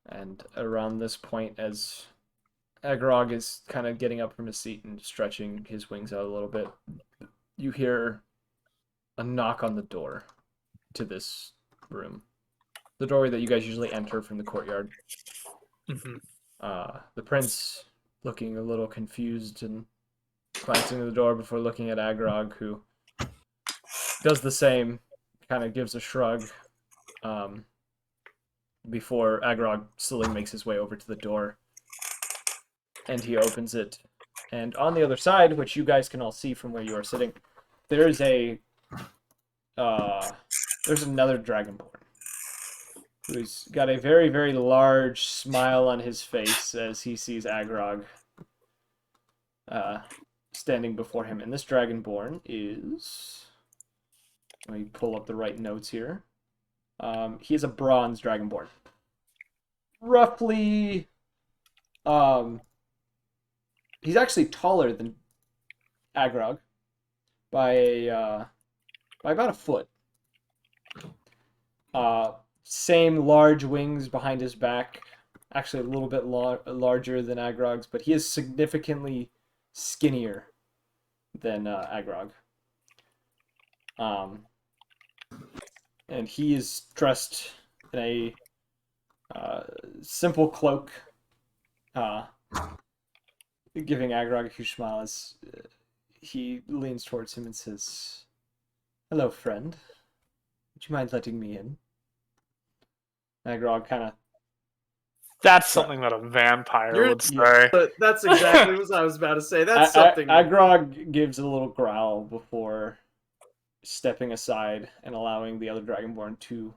And around this point, as Agrog is kind of getting up from his seat and stretching his wings out a little bit, you hear a knock on the door to this room. The doorway that you guys usually enter from the courtyard. Mm-hmm. The prince, looking a little confused and glancing at the door before looking at Agrog, who does the same, kind of gives a shrug, before Agrog slowly makes his way over to the door. And he opens it. And on the other side, which you guys can all see from where you are sitting, there's there's another Dragonborn who's got a very, very large smile on his face as he sees Agrog standing before him. And this Dragonborn is... Let me pull up the right notes here. He is a bronze Dragonborn. Roughly... he's actually taller than Agrog by about a foot. Same large wings behind his back, actually a little bit larger than Agrog's, but he is significantly skinnier than Agrog. And he is dressed in a simple cloak, giving Agrog a huge smile as he leans towards him and says, "Hello, friend. Would you mind letting me in?" Agrog kind of... That's something that a vampire would say. Yeah, that's exactly what I was about to say. That's something. Agrog gives a little growl before stepping aside and allowing the other Dragonborn to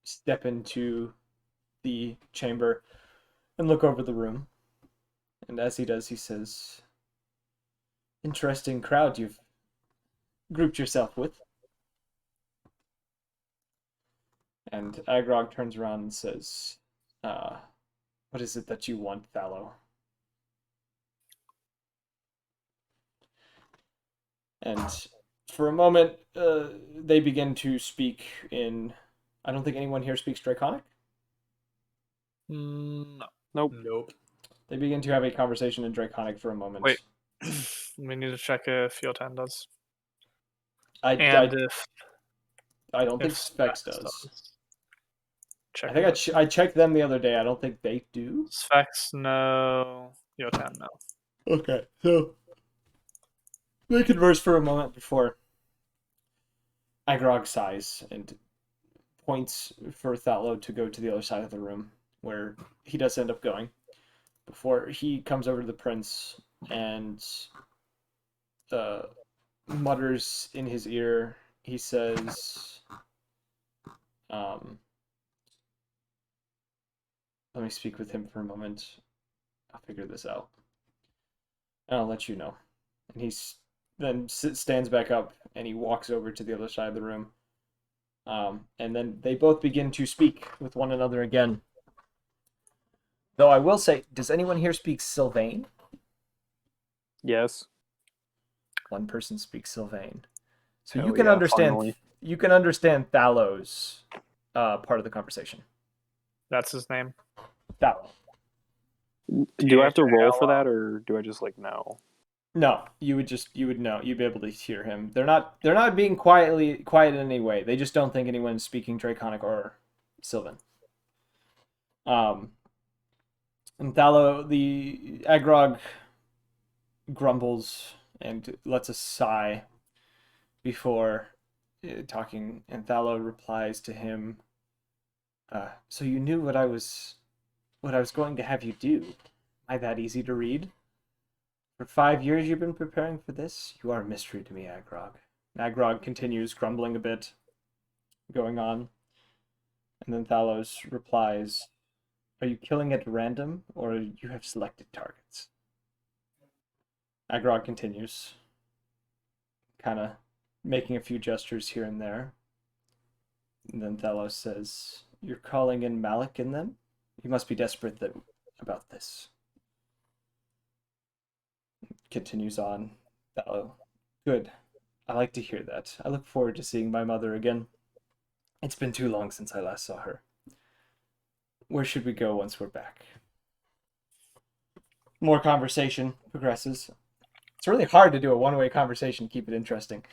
step into the chamber and look over the room. And as he does, he says, "Interesting crowd you've grouped yourself with." And Agrog turns around and says, "What is it that you want, Thallo?" And for a moment, they begin to speak in... I don't think anyone here speaks Draconic? No. Nope. They begin to have a conversation in Draconic for a moment. Wait. We need to check if C.O.N does. I And I don't think if Specs does. Check I think I checked them the other day. I don't think they do. Specs, no. C.O.N, no. Okay, so they converse for a moment before Agrog sighs and points for Thallo to go to the other side of the room, where he does end up going, before he comes over to the prince and mutters in his ear. He says, let me speak with him for a moment. I'll figure this out. And I'll let you know. And he then stands back up and he walks over to the other side of the room. And then they both begin to speak with one another again. Though I will say, does anyone here speak Sylvain? Yes. One person speaks Sylvain. So Hell you can yeah, understand finally. you can understand Thallo's part of the conversation. That's his name. Thallo. Do I have to roll for that, or do I just know? No, you would know. You'd be able to hear him. They're not being quiet in any way. They just don't think anyone's speaking Draconic or Sylvan. And Thallo, the Agrog grumbles and lets a sigh before talking, and Thallo replies to him, "So you knew what I was going to have you do? Am I that easy to read? For 5 years you've been preparing for this? You are a mystery to me, Agrog." Agrog continues grumbling a bit, going on. And then Thalos replies, "Are you killing at random, or you have selected targets?" Agrog continues, kind of making a few gestures here and there. And then Thalos says, "You're calling in Malik in them? You must be desperate about this." Continues on. Thallo, "Good. I like to hear that. I look forward to seeing my mother again. It's been too long since I last saw her. Where should we go once we're back?" More conversation progresses. It's really hard to do a one-way conversation, keep it interesting.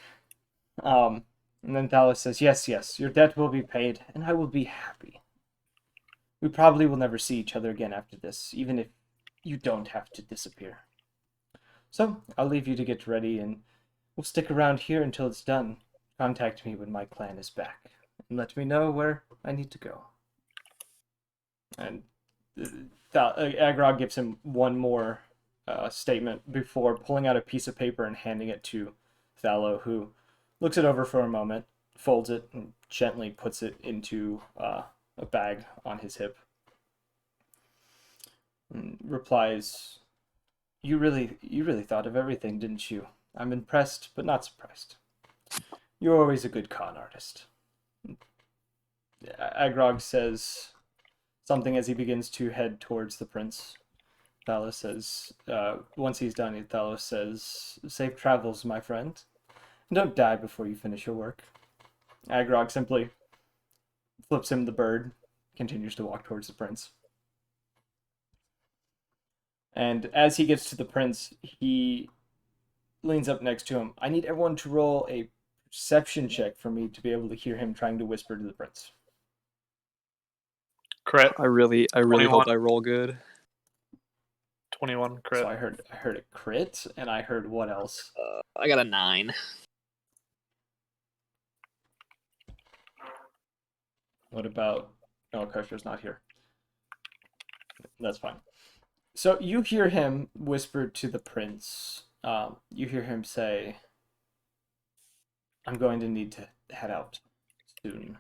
And then Thalos says, yes, your debt will be paid, and I will be happy. We probably will never see each other again after this, even if you don't have to disappear. So, I'll leave you to get ready, and we'll stick around here until it's done. Contact me when my clan is back, and let me know where I need to go." And Agrog gives him one more statement before pulling out a piece of paper and handing it to Thallo, who looks it over for a moment, folds it, and gently puts it into a bag on his hip. And replies, you really thought of everything, didn't you? I'm impressed, but not surprised. You're always a good con artist. Agrog says something as he begins to head towards the prince. Thalos says, once he's done, Thalos says, safe travels, my friend. Don't die before you finish your work. Agrog simply flips him the bird, continues to walk towards the prince. And as he gets to the prince, he leans up next to him. I need everyone to roll a perception check for me to be able to hear him trying to whisper to the prince. Crit. I really 21. hope I roll good. 21 crit. So I heard a crit, and I heard what else? I got a 9. What about... Oh, Kosher's not here. That's fine. So you hear him whisper to the prince. You hear him say, I'm going to need to head out soon.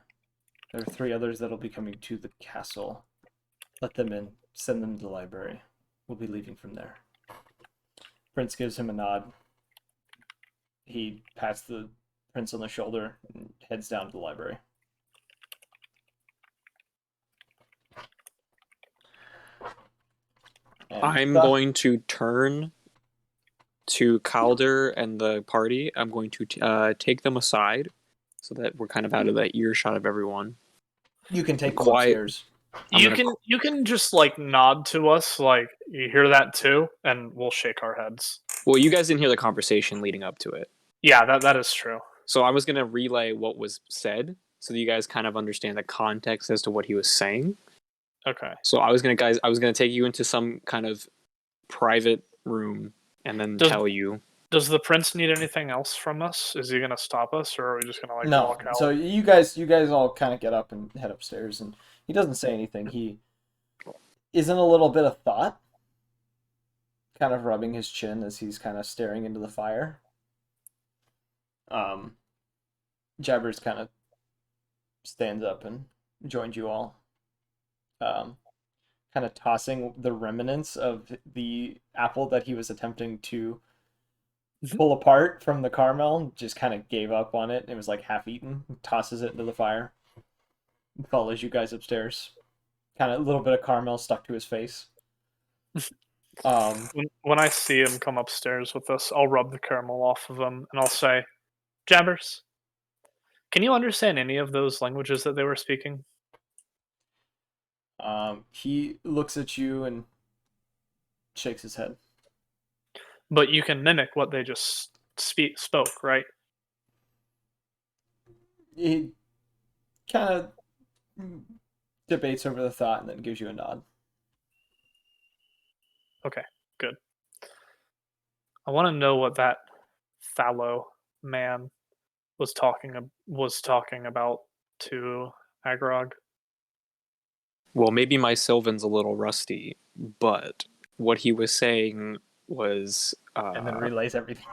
There are 3 others that'll be coming to the castle. Let them in. Send them to the library. We'll be leaving from there. Prince gives him a nod. He pats the prince on the shoulder and heads down to the library. And I'm going to turn to Calder and the party. I'm going to take them aside so that we're kind of out of the earshot of everyone. You can take them Quiet. upstairs. You can just like nod to us, like you hear that too, and we'll shake our heads. Well, you guys didn't hear the conversation leading up to it. Yeah, that is true. So I was going to relay what was said so that you guys kind of understand the context as to what he was saying. Okay. So I was going to take you into some kind of private room and then tell you. Does the prince need anything else from us? Is he gonna stop us, or are we just gonna like walk out? So you guys all kind of get up and head upstairs, and he doesn't say anything. He is in a little bit of thought, kind of rubbing his chin as he's kind of staring into the fire. Jabbers kind of stands up and joins you all, kind of tossing the remnants of the apple that he was attempting to pull apart from the caramel. Just kind of gave up on it. It was like half eaten. Tosses it into the fire. Follows you guys upstairs. Kind of a little bit of caramel stuck to his face. When I see him come upstairs with us, I'll rub the caramel off of him and I'll say, Jabbers, can you understand any of those languages that they were speaking? He looks at you and shakes his head. But you can mimic what they just spoke, right? He kind of debates over the thought and then gives you a nod. Okay, good. I want to know what that fallow man was talking about to Agrog. Well, maybe my Sylvan's a little rusty, but what he was saying was and then relays everything.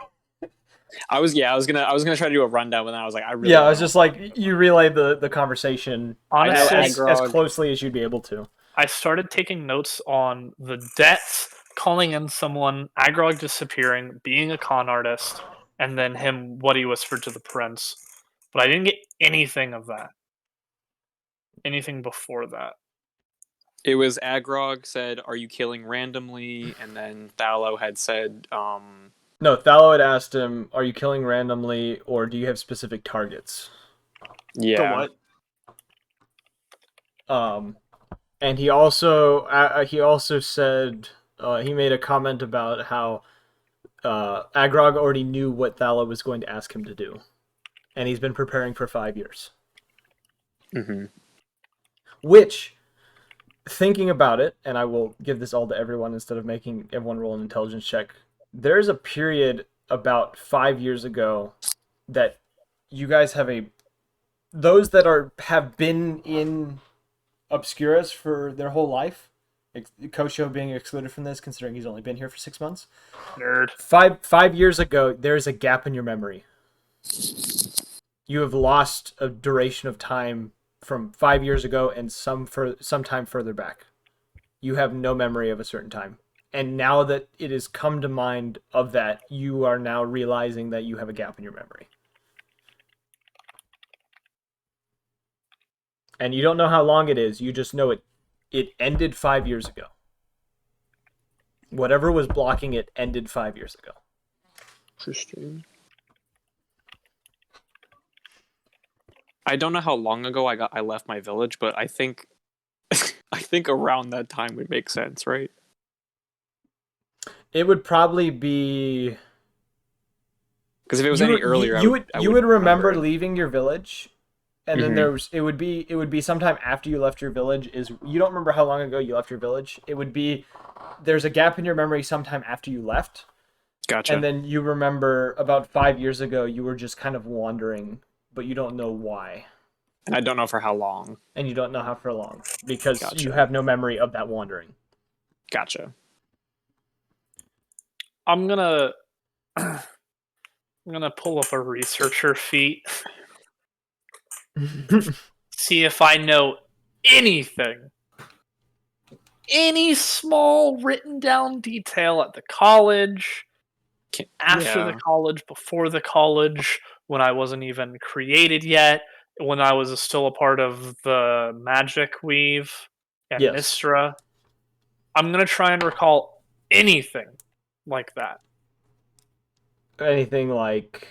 I was gonna try to do a rundown, but then I was like, I was just like, you relay the conversation honestly as closely as you'd be able to. I started taking notes on the debts, calling in someone, Agrog disappearing, being a con artist, and then him what he whispered to the prince. But I didn't get anything of that. Anything before that. It was Agrog said, "Are you killing randomly?" And then Thallo had said, No, Thallo had asked him, "Are you killing randomly, or do you have specific targets?" Yeah. What? And he also said he made a comment about how Agrog already knew what Thallo was going to ask him to do, and he's been preparing for 5 years. Mm-hmm. Which, thinking about it, and I will give this all to everyone instead of making everyone roll an intelligence check, there's a period about 5 years ago that you guys have those that have been in Obscuras for their whole life, Kosho being excluded from this considering he's only been here for 6 months. Nerd. 5 years ago, there's a gap in your memory. You have lost a duration of time from 5 years ago and some time further back. You have no memory of a certain time. And now that it has come to mind of that, you are now realizing that you have a gap in your memory. And you don't know how long it is. You just know it ended 5 years ago. Whatever was blocking it ended 5 years ago. Interesting. I don't know how long ago I left my village, but I think I think around that time would make sense, right? It would probably be because if it was any earlier, you would remember leaving your village, and then Mhm. it would be sometime after you left your village. You don't remember how long ago you left your village. It would be there's a gap in your memory sometime after you left, Gotcha. and then you remember about 5 years ago you were just kind of wandering, but you don't know why, And I don't know for how long. and you don't know how for long because you Gotcha. have no memory of that wandering. Gotcha. I'm gonna pull up a researcher feat, see if I know anything, any small written down detail at the college, after the college, before the college, when I wasn't even created yet, when I was still a part of the Magic Weave and Yes. Mystra. I'm gonna try and recall anything like that. Anything like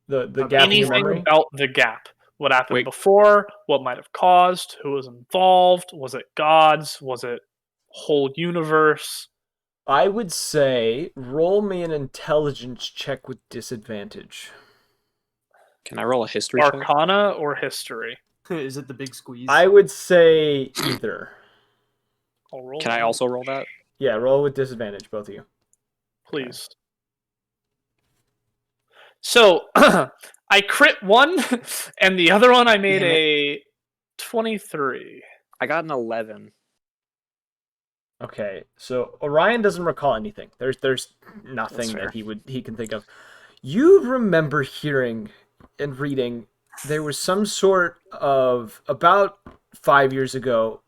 the gap in your Anything memory? about the gap. What happened before? What might have caused? Who was involved? Was it gods? Was it whole universe? I would say roll me an intelligence check with disadvantage. Can I roll a history check? Arcana or history? Is it the big squeeze? I would say either. I'll roll. Can I also roll that? Yeah, roll with disadvantage, both of you. Please. So I crit one, and the other one I made a 23. I got an 11. Okay, so Orion doesn't recall anything. There's nothing that he can think of. You remember hearing and reading there was some sort of about 5 years ago.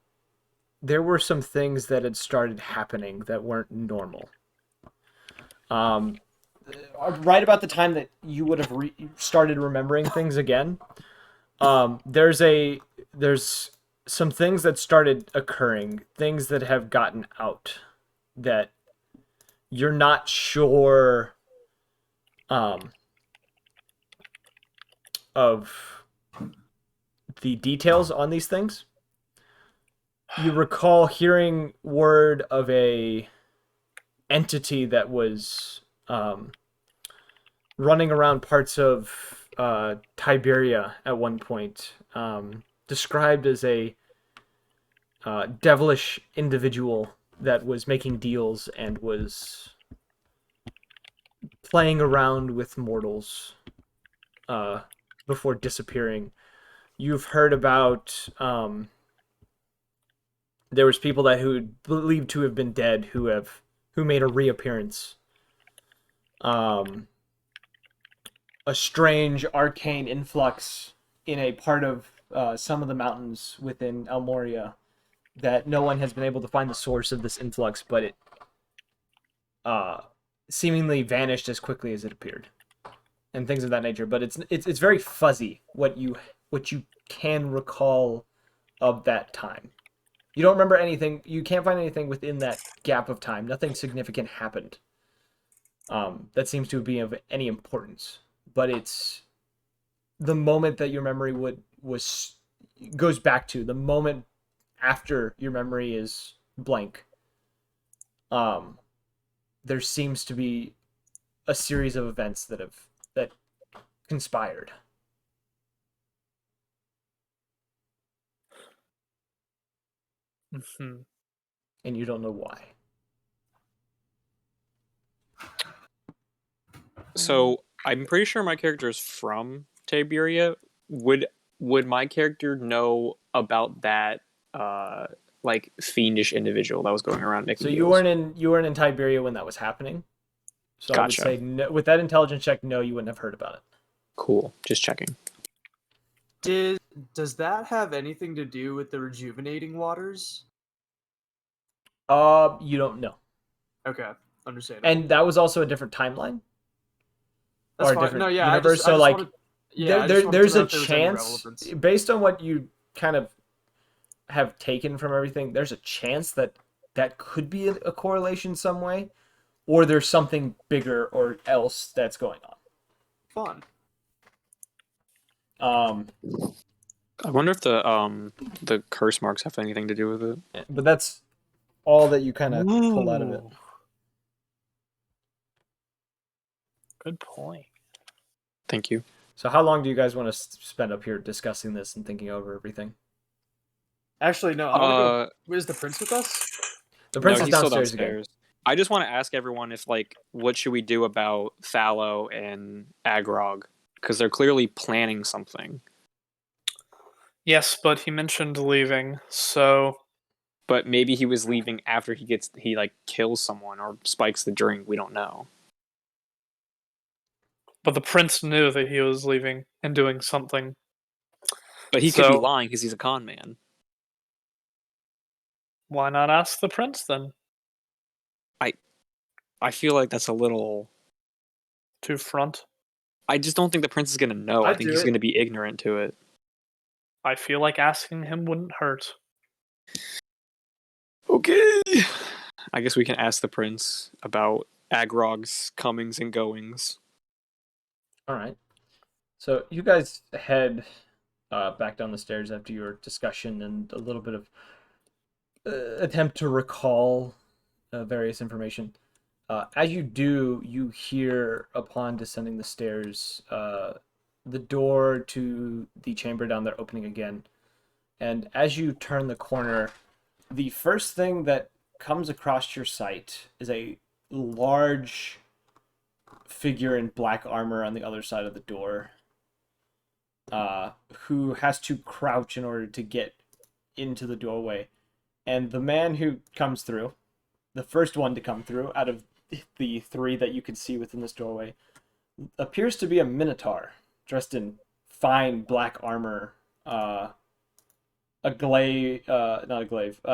There were some things that had started happening that weren't normal. Right about the time that you would have started remembering things again, there's some things that started occurring, things that have gotten out that you're not sure of the details on these things. You recall hearing word of a entity that was running around parts of Tiberia at one point, described as a devilish individual that was making deals and was playing around with mortals before disappearing. You've heard about there was people that who believed to have been dead who made a reappearance. A strange arcane influx in a part of some of the mountains within Elmoria that no one has been able to find the source of this influx, but it seemingly vanished as quickly as it appeared, and things of that nature. But it's very fuzzy what you can recall of that time. You don't remember anything. You can't find anything within that gap of time. Nothing significant happened that seems to be of any importance. But it's the moment that your memory goes back to the moment after your memory is blank. There seems to be a series of events that conspired. Mm-hmm. And you don't know why. So I'm pretty sure my character is from Tiberia. Would my character know about that like fiendish individual that was going around making So deals? you weren't in Tiberia when that was happening. So gotcha. I would say no, with that intelligence check, no, you wouldn't have heard about it. Cool. Just checking. Does that have anything to do with the rejuvenating waters? You don't know. Okay, understandable. And that was also a different timeline? That's or a fine. different No, yeah, universe? I just like, wanted, yeah, there's a there was any chance, relevance. based on what you kind of have taken from everything, there's a chance that could be a correlation some way, or there's something bigger or else that's going on. Fun. I wonder if the curse marks have anything to do with it. But that's all that you kind of pull out of it. Good point. Thank you. So how long do you guys want to spend up here discussing this and thinking over everything? Actually, no. I want to go. Is the prince with us? The prince No, is he's still downstairs downstairs. again. I just want to ask everyone if, like, what should we do about Thallo and Agrog? Because they're clearly planning something. Yes, but he mentioned leaving, so But maybe he was leaving after he like kills someone or spikes the drink. We don't know. but the prince knew that he was leaving and doing something. But he could be lying because he's a con man. Why not ask the prince then? I feel like that's a little too front. I just don't think the prince is going to know. I think he's going to be ignorant to it. I feel like asking him wouldn't hurt. Okay. I guess we can ask the prince about Agrog's comings and goings. All right. So you guys head back down the stairs after your discussion and a little bit of attempt to recall various information. As you do, you hear, upon descending the stairs, the door to the chamber down there opening again. And as you turn the corner, the first thing that comes across your sight is a large figure in black armor on the other side of the door, who has to crouch in order to get into the doorway. And the man who comes through, the first one to come through out of the three that you can see within this doorway, appears to be a minotaur dressed in fine black armor, a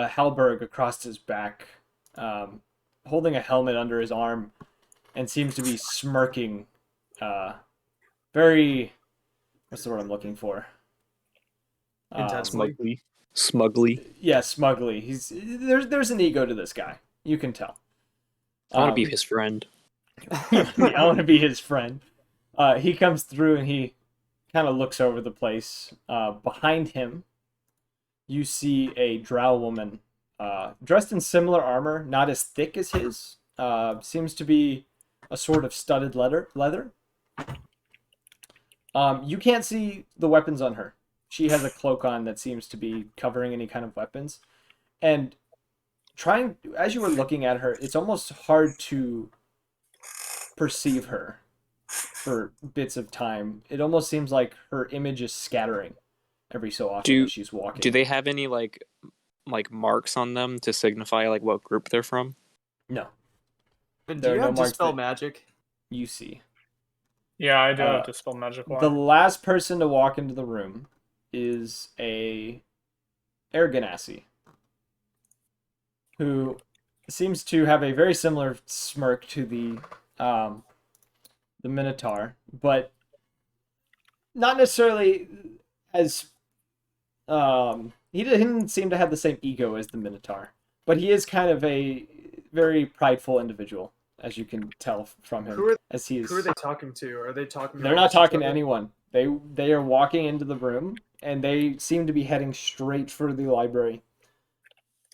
halberd across his back, holding a helmet under his arm, and seems to be smirking, very, what's the word I'm looking for? Intensely. Smugly. Yeah, smugly. There's an ego to this guy. You can tell. I want to be his friend. I want to be his friend. He comes through and he kind of looks over the place. Behind him, you see a drow woman dressed in similar armor, not as thick as his. Seems to be a sort of studded leather. You can't see the weapons on her. She has a cloak on that seems to be covering any kind of weapons. And as you were looking at her, it's almost hard to perceive her for bits of time. It almost seems like her image is scattering every so often as she's walking. Do they have any like marks on them to signify like what group they're from? No. And do you have Dispel Magic? You see. Yeah, I do have Dispel Magic. The last person to walk into the room is a Air Ganassi, who seems to have a very similar smirk to the Minotaur, but not necessarily as he didn't seem to have the same ego as the Minotaur, but he is kind of a very prideful individual, as you can tell from him. Who are they talking to? Are they talking? They're not talking to anyone. They are walking into the room, and they seem to be heading straight for the library.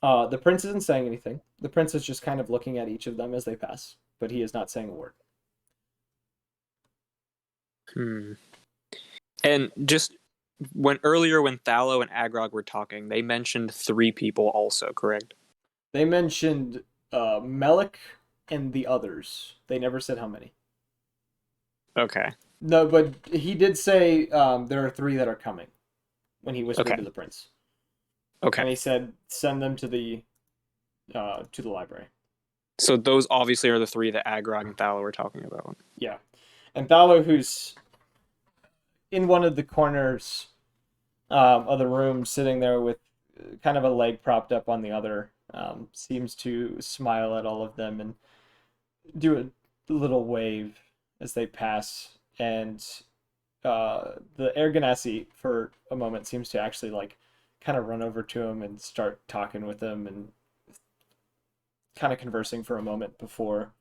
The prince isn't saying anything. The prince is just kind of looking at each of them as they pass, but he is not saying a word. And just when Thallo and Agrog were talking, they mentioned 3 people also, correct? They mentioned Melik and the others. They never said how many. Okay. No, but he did say there are 3 that are coming when he whispered to the prince. Okay. And he said send them to the library. So those obviously are the 3 that Agrog and Thallo were talking about. Yeah. And Thallo, who's in one of the corners of the room, sitting there with kind of a leg propped up on the other, seems to smile at all of them and do a little wave as they pass, and the Air Ganassi for a moment seems to actually like kind of run over to him and start talking with him and kind of conversing for a moment before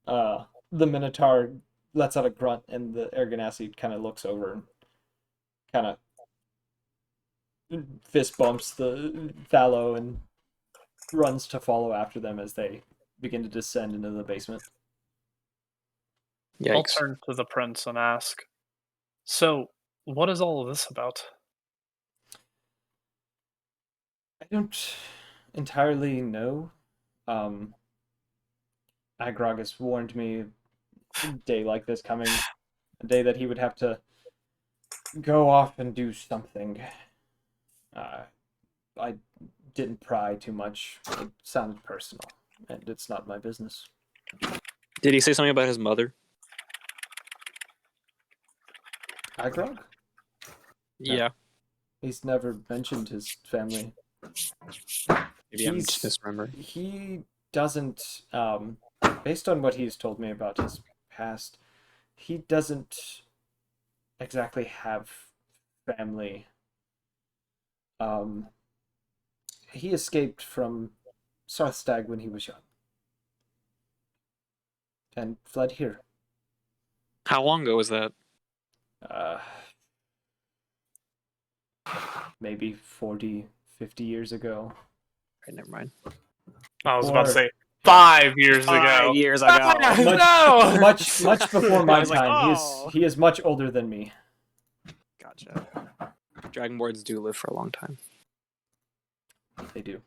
the Minotaur lets out a grunt, and the Air Ganassi kind of looks over and kind of fist bumps the Thallo and runs to follow after them as they begin to descend into the basement. I'll turn to the prince and ask, so, what is all of this about? I don't entirely know. Agrog has warned me a day like this coming, a day that he would have to go off and do something. I didn't pry too much. It sounded personal, and it's not my business. Did he say something about his mother? Agrog? Yeah. No. He's never mentioned his family. Maybe I'm just misremembering. He doesn't, based on what he's told me about his past, he doesn't exactly have family. He escaped from Sarthstag when he was young and fled here. How long ago was that? Maybe 40, 50 years ago. Okay, never mind. I was about to say 5 years ago. 5 years ago. No! Much before my I was like, time. oh. He is much older than me. Gotcha. Dragonborns do live for a long time. They do.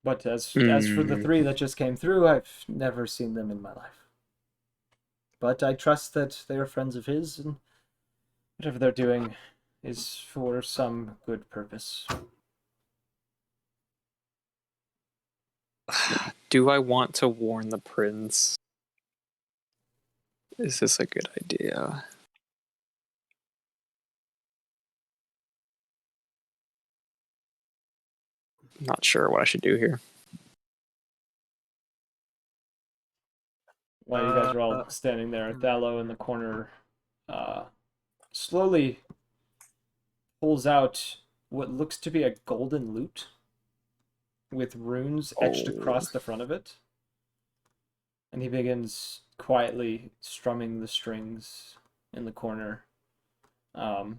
But as for the 3 that just came through, I've never seen them in my life. But I trust that they are friends of his, and whatever they're doing is for some good purpose. Do I want to warn the prince? Is this a good idea? Not sure what I should do here. While you guys are all standing there, Thallo in the corner slowly pulls out what looks to be a golden lute with runes etched across the front of it. And he begins quietly strumming the strings in the corner. And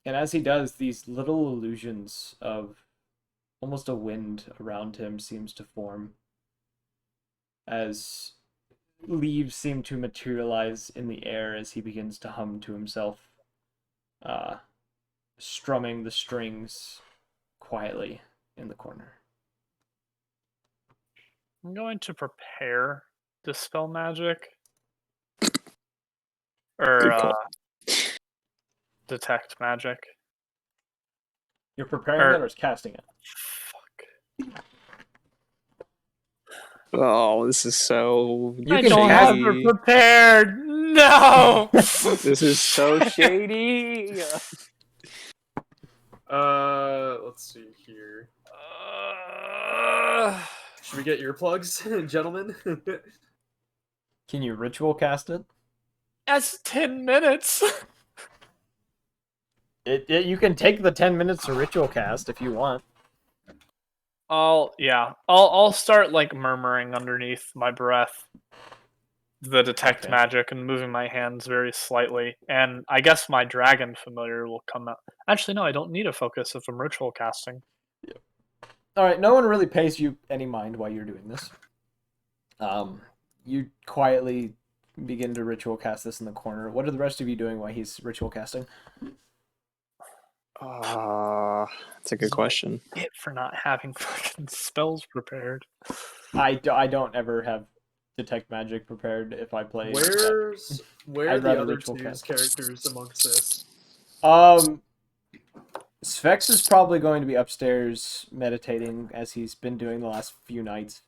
as he does, these little illusions of almost a wind around him seems to form as leaves seem to materialize in the air as he begins to hum to himself, strumming the strings quietly in the corner. I'm going to prepare Dispel Magic. Or Detect Magic. You're preparing it or casting it? Fuck. Oh, this is so... I don't have it prepared! No! This is so shady! Let's see here. Should we get earplugs, gentlemen? Can you ritual cast it? That's 10 minutes! You can take the 10 minutes to ritual cast if you want. I'll start like murmuring underneath my breath the detect magic and moving my hands very slightly, and I guess my dragon familiar will come out. Actually, no, I don't need a focus if I'm ritual casting. Yeah. All right, no one really pays you any mind while you're doing this. You quietly begin to ritual cast this in the corner. What are the rest of you doing while he's ritual casting? That's a good question. It for not having fucking spells prepared. I don't ever have detect magic prepared if I play. Where are the other 2 characters amongst this? Sphex is probably going to be upstairs meditating as he's been doing the last few nights.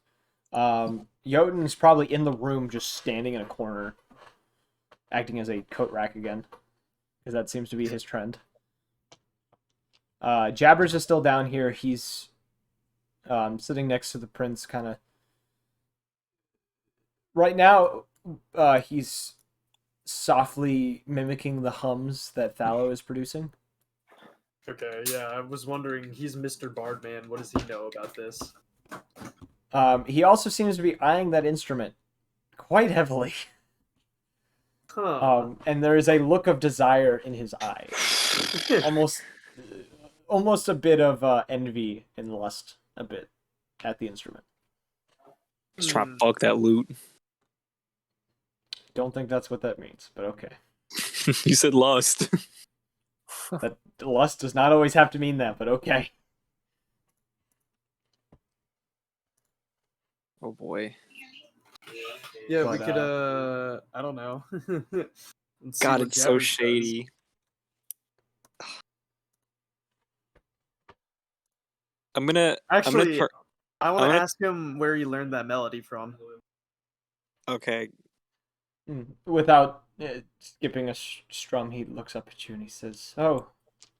Jotun's probably in the room just standing in a corner, acting as a coat rack again, because that seems to be his trend. Jabbers is still down here. He's sitting next to the prince, kind of. Right now, he's softly mimicking the hums that Thallo is producing. Okay, yeah, I was wondering, he's Mr. Bardman. What does he know about this? He also seems to be eyeing that instrument quite heavily. Huh. And there is a look of desire in his eye. Almost a bit of envy and lust, a bit, at the instrument. He's trying to fuck that loot. Don't think that's what that means, but okay. You said lust. That lust does not always have to mean that, but okay. Oh boy. Yeah, But, we could, I don't know. God, it's so shady. Actually, I want to ask him where he learned that melody from. Okay. Without skipping a strum, he looks up at you and he says, "Oh,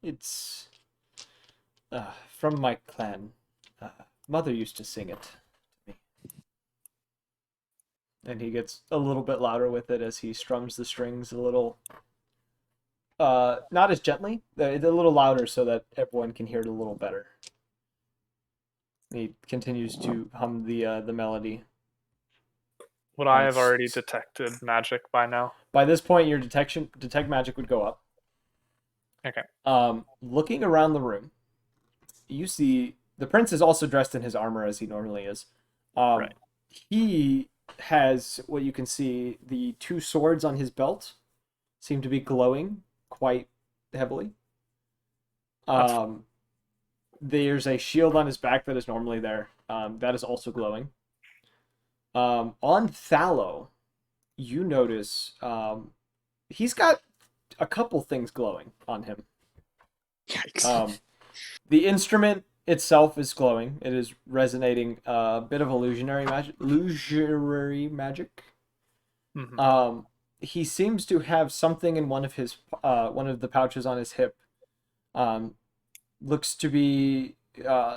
it's from my clan. Mother used to sing it to me." And he gets a little bit louder with it as he strums the strings a little, not as gently, a little louder so that everyone can hear it a little better. He continues to hum the melody. Would I have already detected magic by now? By this point, your detect magic would go up. Okay. Looking around the room, you see the prince is also dressed in his armor as he normally is. Right. He has what you can see, the two swords on his belt seem to be glowing quite heavily. There's a shield on his back that is normally there. That is also glowing. On Thallo, you notice he's got a couple things glowing on him. Yikes. The instrument itself is glowing. It is resonating a bit of illusionary magic. Mm-hmm. He seems to have something in one of the pouches on his hip. Looks to be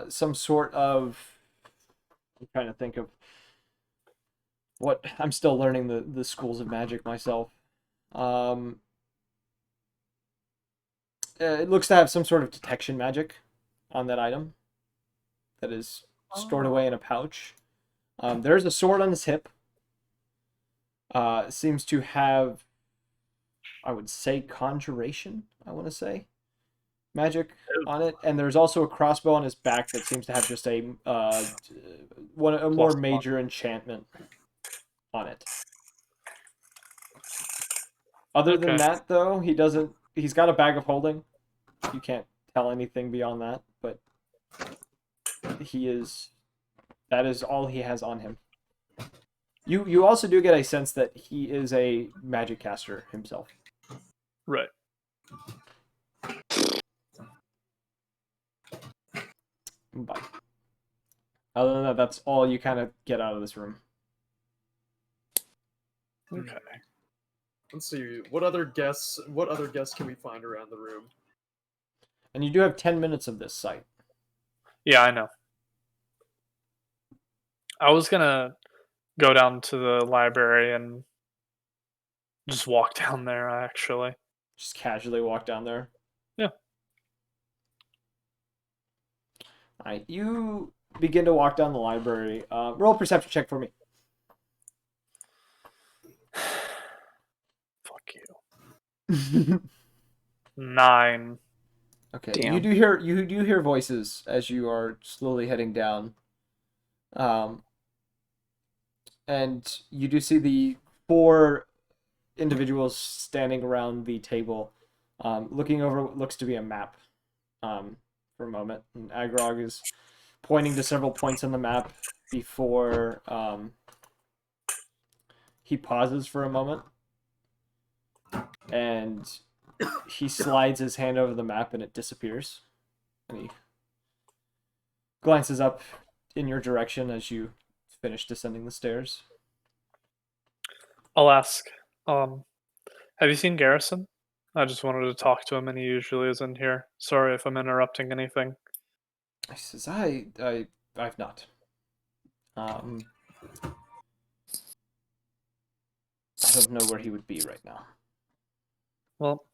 some sort of. I'm trying to think of what. I'm still learning the schools of magic myself. It looks to have some sort of detection magic on that item that is stored away in a pouch. There's a sword on his hip. Seems to have, I would say, conjuration, I want to say, magic on it. And there's also a crossbow on his back that seems to have just a more major enchantment on it. Other than that, though, he's got a bag of holding. You can't tell anything beyond that, but that is all he has on him. You also do get a sense that he is a magic caster himself. Right. But other than that, that's all you kind of get out of this room. Okay. Let's see. What other guests can we find around the room? And you do have 10 minutes of this site. Yeah, I know. I was gonna go down to the library and just walk down there, actually. Just casually walk down there. Yeah. Alright, you begin to walk down the library. Roll a perception check for me. Fuck you. 9. Okay. Damn. You do hear voices as you are slowly heading down. And you do see the 4 individuals standing around the table, looking over what looks to be a map, for a moment. And Agrog is pointing to several points on the map before he pauses for a moment, and he slides his hand over the map and it disappears. And he glances up in your direction as you finish descending the stairs. I'll ask. Have you seen Garrison? I just wanted to talk to him, and he usually is in here. Sorry if I'm interrupting anything. He says, I've not. I don't know where he would be right now. Well,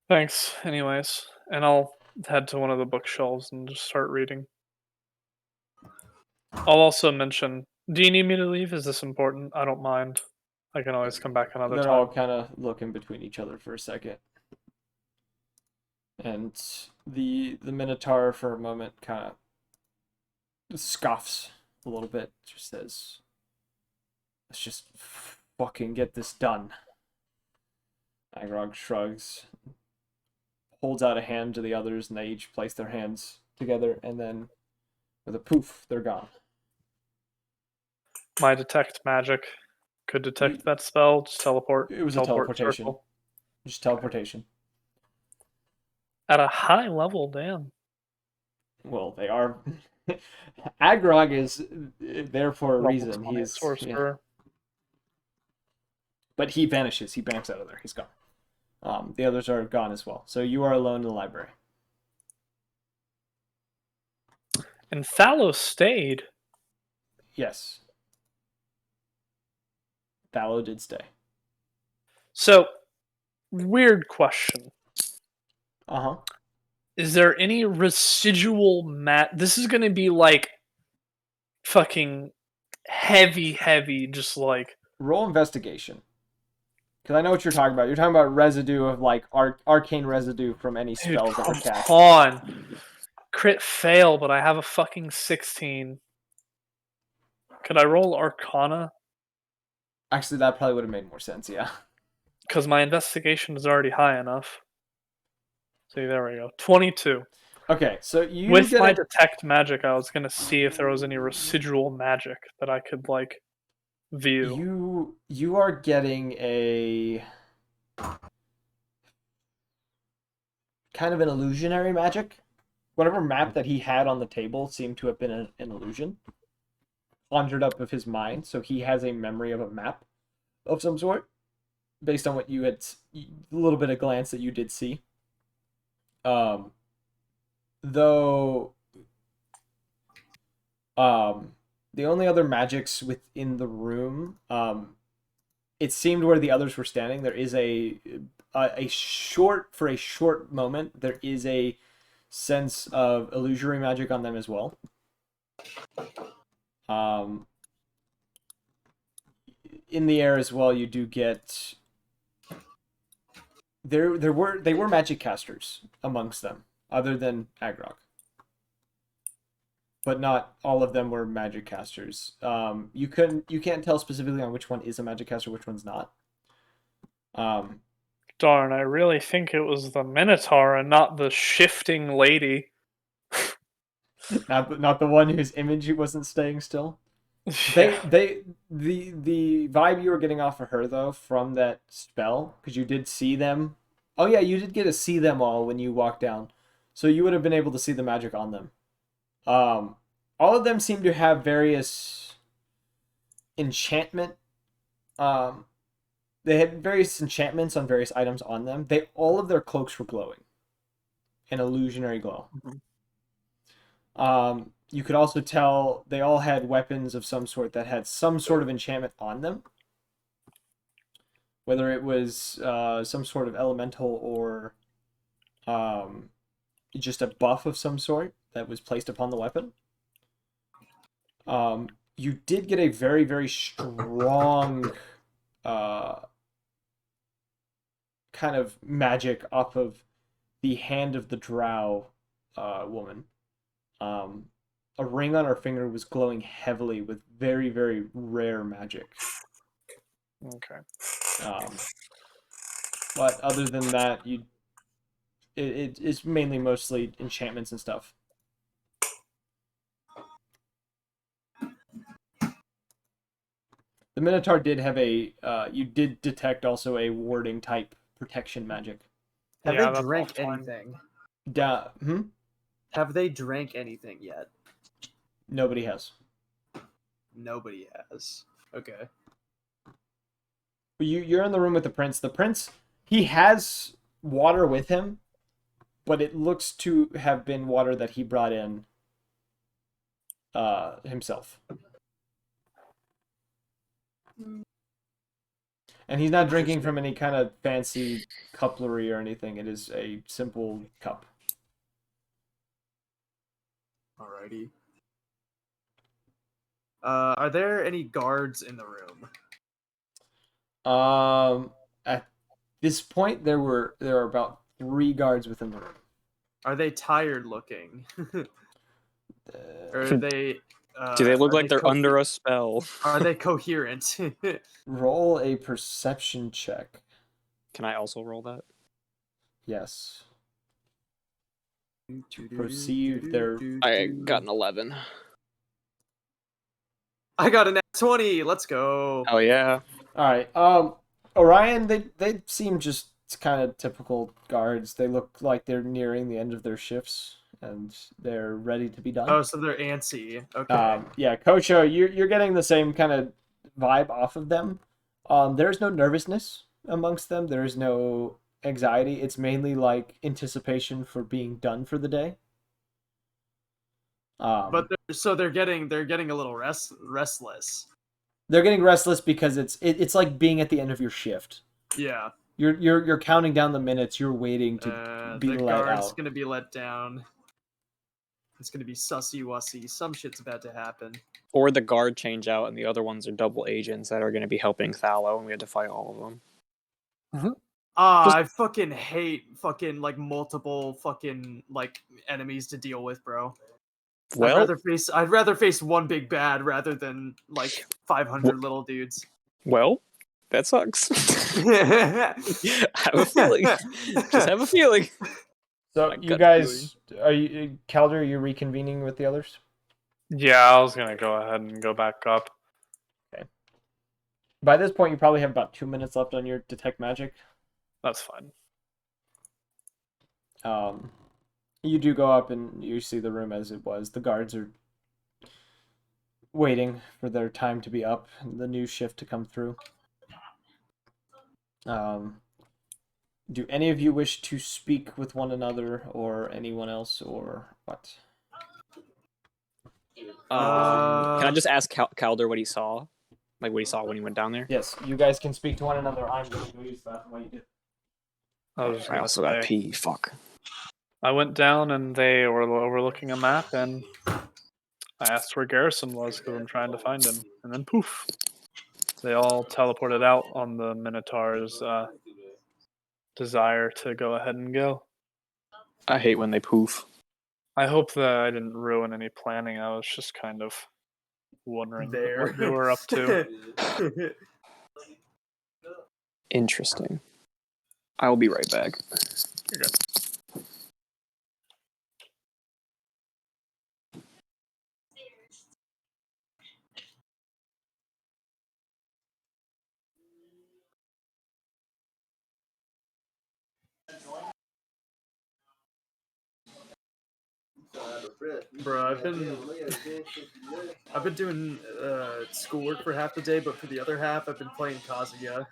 thanks, anyways. And I'll head to one of the bookshelves and just start reading. I'll also mention, do you need me to leave? Is this important? I don't mind. I can always come back another They're time. all kind of looking between each other for a second. And the Minotaur, for a moment, kind of scoffs a little bit. Just says, let's just fucking get this done. Agrog shrugs, holds out a hand to the others, and they each place their hands together, and then with a poof, they're gone. My detect magic could detect that spell. Just teleport. It was teleport a teleportation. circle. Just teleportation. At a high level, damn. Well, they are. Agrog is there for a reason. He is sorcerer. Yeah. But he vanishes. He bamps out of there. He's gone. The others are gone as well. So you are alone in the library. And Thalos stayed. Yes. Thallo did stay. So, weird question. Uh-huh. Is there any residual This is going to be like fucking heavy, just like... Roll investigation. Because I know what you're talking about. You're talking about residue of like arcane residue from any spells that were cast. Come on. Crit fail, but I have a fucking 16. Could I roll Arcana? Actually, that probably would have made more sense, yeah. Because my investigation is already high enough. See, there we go. 22. Okay, so you With my detect magic, I was going to see if there was any residual magic that I could, like, view. You are getting a kind of an illusionary magic. Whatever map that he had on the table seemed to have been an illusion conjured up of his mind, so he has a memory of a map of some sort based on what you had, a little bit of glance that you did see. Though the only other magics within the room, it seemed where the others were standing, there is a short moment, there is a sense of illusory magic on them as well. In the air as well, you do get they were magic casters amongst them, other than Agrog. But not all of them were magic casters. You can't tell specifically on which one is a magic caster, which one's not. Darn, I really think it was the Minotaur and not the shifting lady. not the one whose image wasn't staying still. Yeah. The vibe you were getting off of her though from that spell, because you did see them. Oh yeah, you did get to see them all when you walked down, so you would have been able to see the magic on them. All of them seem to have various enchantment. They had various enchantments on various items on them. All of their cloaks were glowing, an illusionary glow. Mm-hmm. You could also tell they all had weapons of some sort that had some sort of enchantment on them. Whether it was some sort of elemental or just a buff of some sort that was placed upon the weapon. You did get a very, very strong kind of magic off of the hand of the drow woman. A ring on her finger was glowing heavily with very, very rare magic. Okay. But other than that, it's mainly mostly enchantments and stuff. The Minotaur did have you did detect also a warding type protection magic. Have they drank anything? Have they drank anything yet? Nobody has. Nobody has. Okay. You're in the room with the prince. The prince, He has water with him, but it looks to have been water that he brought in himself. And he's not drinking from any kind of fancy cutlery or anything. It is a simple cup. Alrighty. Are there any guards in the room? At this point, there are about 3 guards within the room. Are they tired looking? Or are they? Do they look like they're under a spell? Are they coherent? Roll a perception check. Can I also roll that? Yes. To perceive their. I got an 11. I got a nat 20. Let's go. Oh yeah. All right. Orion, they seem just kind of typical guards. They look like they're nearing the end of their shifts and they're ready to be done. Oh, so they're antsy. Okay. Yeah, Kocho, you're getting the same kind of vibe off of them. There's no nervousness amongst them. There's no anxiety. It's mainly like anticipation for being done for the day. But they're getting a little restless. They're getting restless because it's like being at the end of your shift. Yeah. You're counting down the minutes. You're waiting to be let out. The guard's gonna be let down. It's gonna be sussy wussy. Some shit's about to happen. Or the guard change out, and the other ones are double agents that are going to be helping Thallow, and we have to fight all of them. Mm-hmm. I fucking hate fucking like multiple fucking like enemies to deal with, bro. Well, I'd rather face one big bad rather than like 500 little dudes. Well, that sucks. I have a feeling. Just have a feeling. So you guys, Calder, are you reconvening with the others? Yeah, I was gonna go ahead and go back up. Okay. By this point, you probably have about 2 minutes left on your detect magic. That's fine. You do go up and you see the room as it was. The guards are waiting for their time to be up and the new shift to come through. Do any of you wish to speak with one another or anyone else or what? Can I just ask Calder what he saw? Like what he saw when he went down there? Yes, you guys can speak to one another. I'm going to go use that while you do. I also got pee. Fuck. I went down and they were overlooking a map, and I asked where Garrison was because I'm trying to find him. And then poof, they all teleported out on the Minotaur's desire to go ahead and go. I hate when they poof. I hope that I didn't ruin any planning. I was just kind of wondering what they were up to. Interesting. I will be right back. You're good. Bro, I've been doing schoolwork for half the day, but for the other half, I've been playing Kazuya,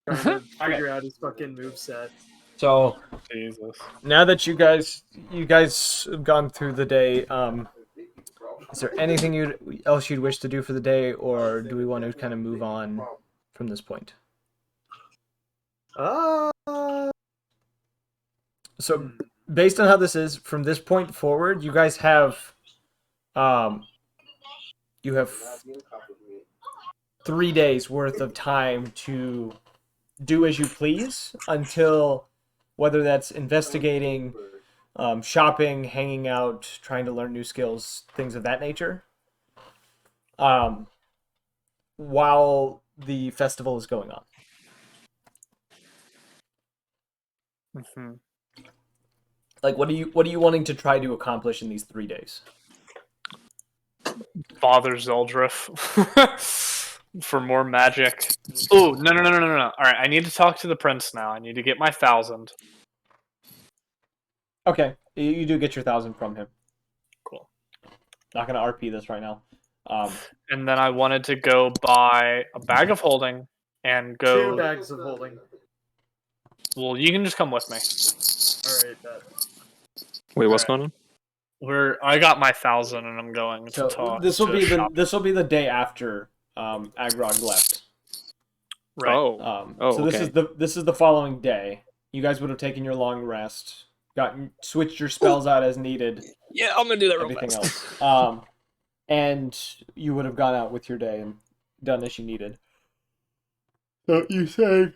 trying to figure out his fucking moveset. So, Jesus. Now that you guys have gone through the day, is there anything else you'd wish to do for the day, or do we want to kind of move on from this point? So, based on how this is, from this point forward, you guys have, 3 days worth of time to do as you please until, whether that's investigating, shopping, hanging out, trying to learn new skills, things of that nature, while the festival is going on. Mm-hmm. Like, what are you wanting to try to accomplish in these 3 days? Father Zeldrif for more magic. Oh, no. All right, I need to talk to the prince now. I need to get my 1,000. Okay, you do get your 1,000 from him. Cool. Not gonna RP this right now. And then I wanted to go buy a bag of holding and go 2 bags of holding. Well, you can just come with me. All right. Wait, what's Alright. going on? I got my 1,000, and I'm going to So talk. this will to be shop. this will be the day after Agrog left. Right. So this is the following day. You guys would have taken your long rest, switched your spells out as needed. Yeah, I'm gonna do that real Everything fast. else. And you would have gone out with your day and done as you needed. So you say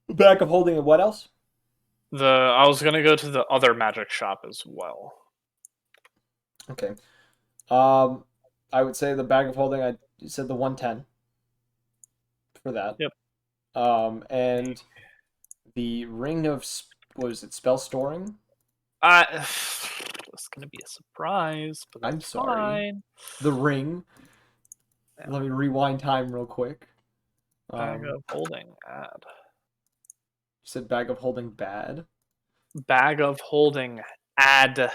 back of holding, and what else? I was gonna go to the other magic shop as well. Okay. I would say the bag of holding. I said the 110 for that. Yep. And the ring of what was it? Spell storing. It's gonna be a surprise, but I'm that's sorry. fine. The ring. Yeah. Let me rewind time real quick. Bag of holding ad. You said bag of holding bad. Bag of holding ad.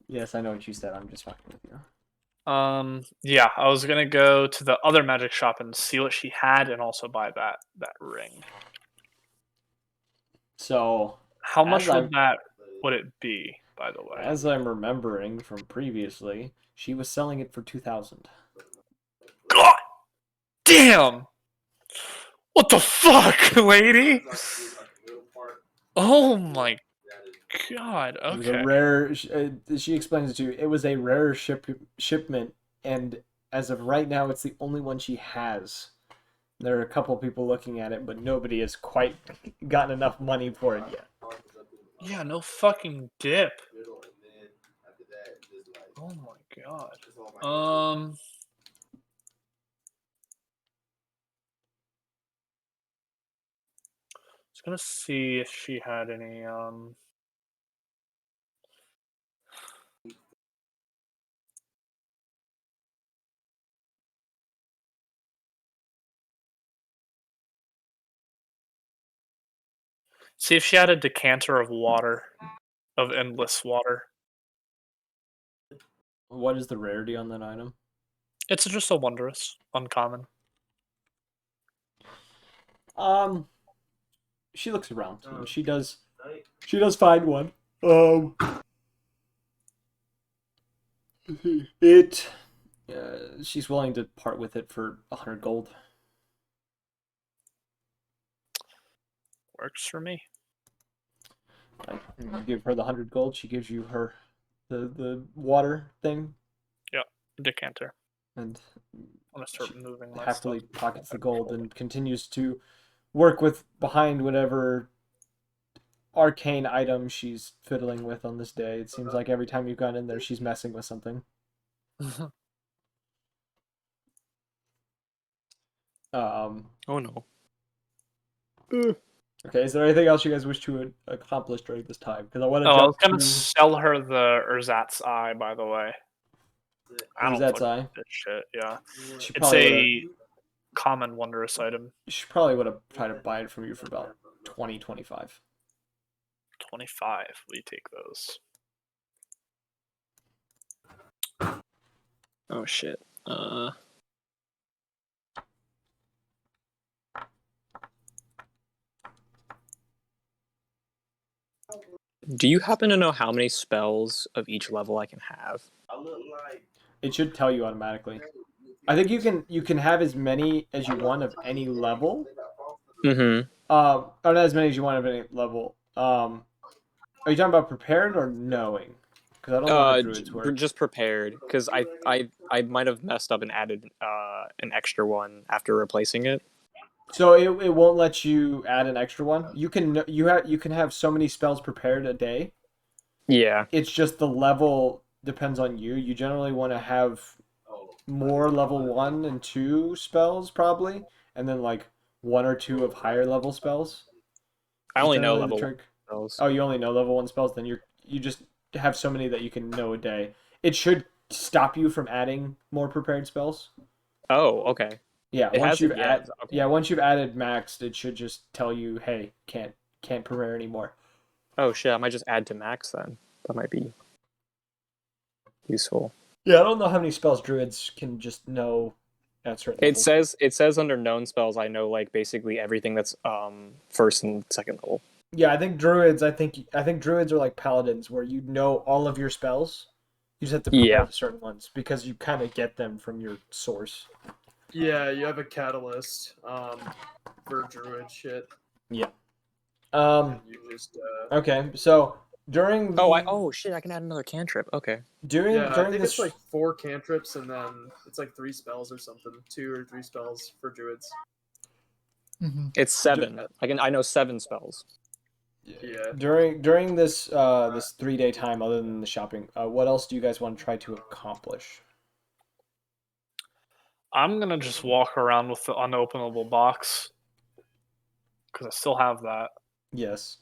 Yes, I know what you said. I'm just fucking with you. Yeah, I was gonna go to the other magic shop and see what she had, and also buy that ring. So, how much would it be, by the way? As I'm remembering from previously, she was selling it for 2,000. God damn! What the fuck, lady? Oh my god! Okay. It was a rare. She explains it to you. It was a rare shipment, and as of right now, it's the only one she has. There are a couple people looking at it, but nobody has quite gotten enough money for it yet. Yeah, no fucking dip. Oh my god. I was gonna see if she had any see if she had a decanter of water, of endless water. What is the rarity on that item? It's just a wondrous, uncommon. She looks around. And she does find one. She's willing to part with it for 100 gold. Works for me. You give her the 100 gold. She gives you her the water thing. Yeah, decanter. And I'm gonna start moving my happily stuff. pockets the gold and continues to work behind whatever arcane item she's fiddling with on this day. It seems like every time you've gone in there, she's messing with something. Oh no. Okay, is there anything else you guys wish to accomplish during this time? Because I want to I was jump gonna to sell her the Erzatz eye, by the way. I don't Erzatz fucking eye. this shit, yeah. She It's probably a common wondrous item. She probably would have tried to buy it from you for about 20, 25. 25. We take those. Oh shit. Do you happen to know how many spells of each level I can have? It should tell you automatically. I think you can have as many as you want of any level. Mm-hmm. Or not as many as you want of any level. Are you talking about prepared or knowing? Because I don't know how druids work. Just prepared, because I might have messed up and added an extra one after replacing it. So it won't let you add an extra one. You can have so many spells prepared a day. Yeah. It's just the level depends on you. You generally want to have more level 1 and 2 spells probably, and then like 1 or 2 of higher level spells. I only know level 1 spells. Oh, you only know level 1 spells? Then you just have so many that you can know a day. It should stop you from adding more prepared spells. Oh, okay. Yeah, once you've added maxed, it should just tell you, hey, can't prepare anymore. Oh shit, I might just add to max then. That might be useful. Yeah, I don't know how many spells druids can just know at certain levels. It says under known spells I know like basically everything that's first and second level. Yeah, I think druids. I think druids are like paladins, where you know all of your spells. You just have to prepare Yeah. for certain ones because you kind of get them from your source. Yeah, you have a catalyst for druid shit. Yeah. You just Okay. So during the Oh shit! I can add another cantrip. Okay. during yeah, I think this it's like 4 cantrips and then it's like 3 spells or something. 2 or 3 spells for druids. It's 7. I know 7 spells. Yeah. during this this 3-day time, other than the shopping, what else do you guys want to try to accomplish? I'm gonna just walk around with the unopenable box because I still have that. Yes.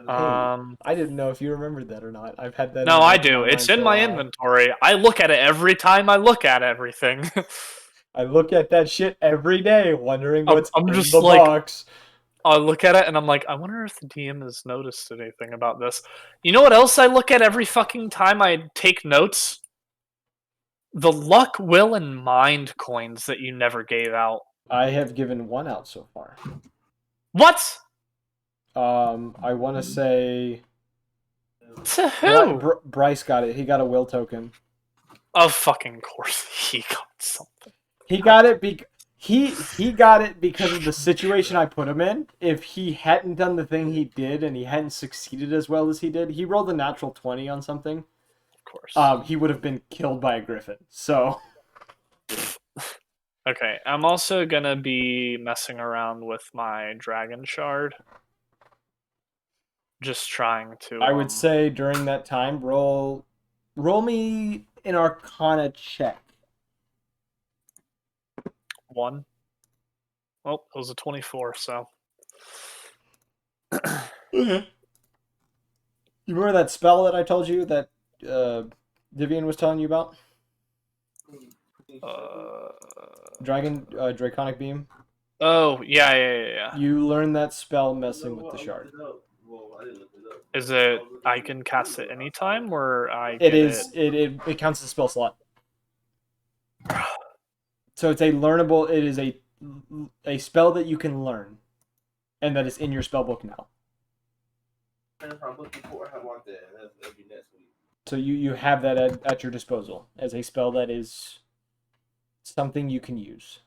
Um, I didn't know if you remembered that or not. I've had that in no, the I back of do. my It's mind for in a my while. inventory. I look at it every time I look at everything. I look at that shit every day, wondering I'm, what's I'm in just the like, box. I look at it and I'm like, I wonder if the DM has noticed anything about this. You know what else I look at every fucking time I take notes? The luck, will, and mind coins that you never gave out. I have given one out so far. What? I want to say To who? Bryce got it. He got a will token. Of fucking course he got something. He got it he got it because of the situation I put him in. If he hadn't done the thing he did and he hadn't succeeded as well as he did, he rolled a natural 20 on something. Of course. He would have been killed by a griffin. So Okay, I'm also gonna be messing around with my dragon shard. Just trying to. I would say during that time, roll me an Arcana check. 1. Well, it was a 24, so. Okay. You remember that spell that I told you that Vivian was telling you about? Draconic Beam. Oh, yeah. You learn that spell messing with the shard. Is it I can cast it anytime, or I It get is. It counts as a spell slot. So it's a learnable. It is a spell that you can learn, and that is in your spellbook now. So you have that at your disposal as a spell that is something you can use.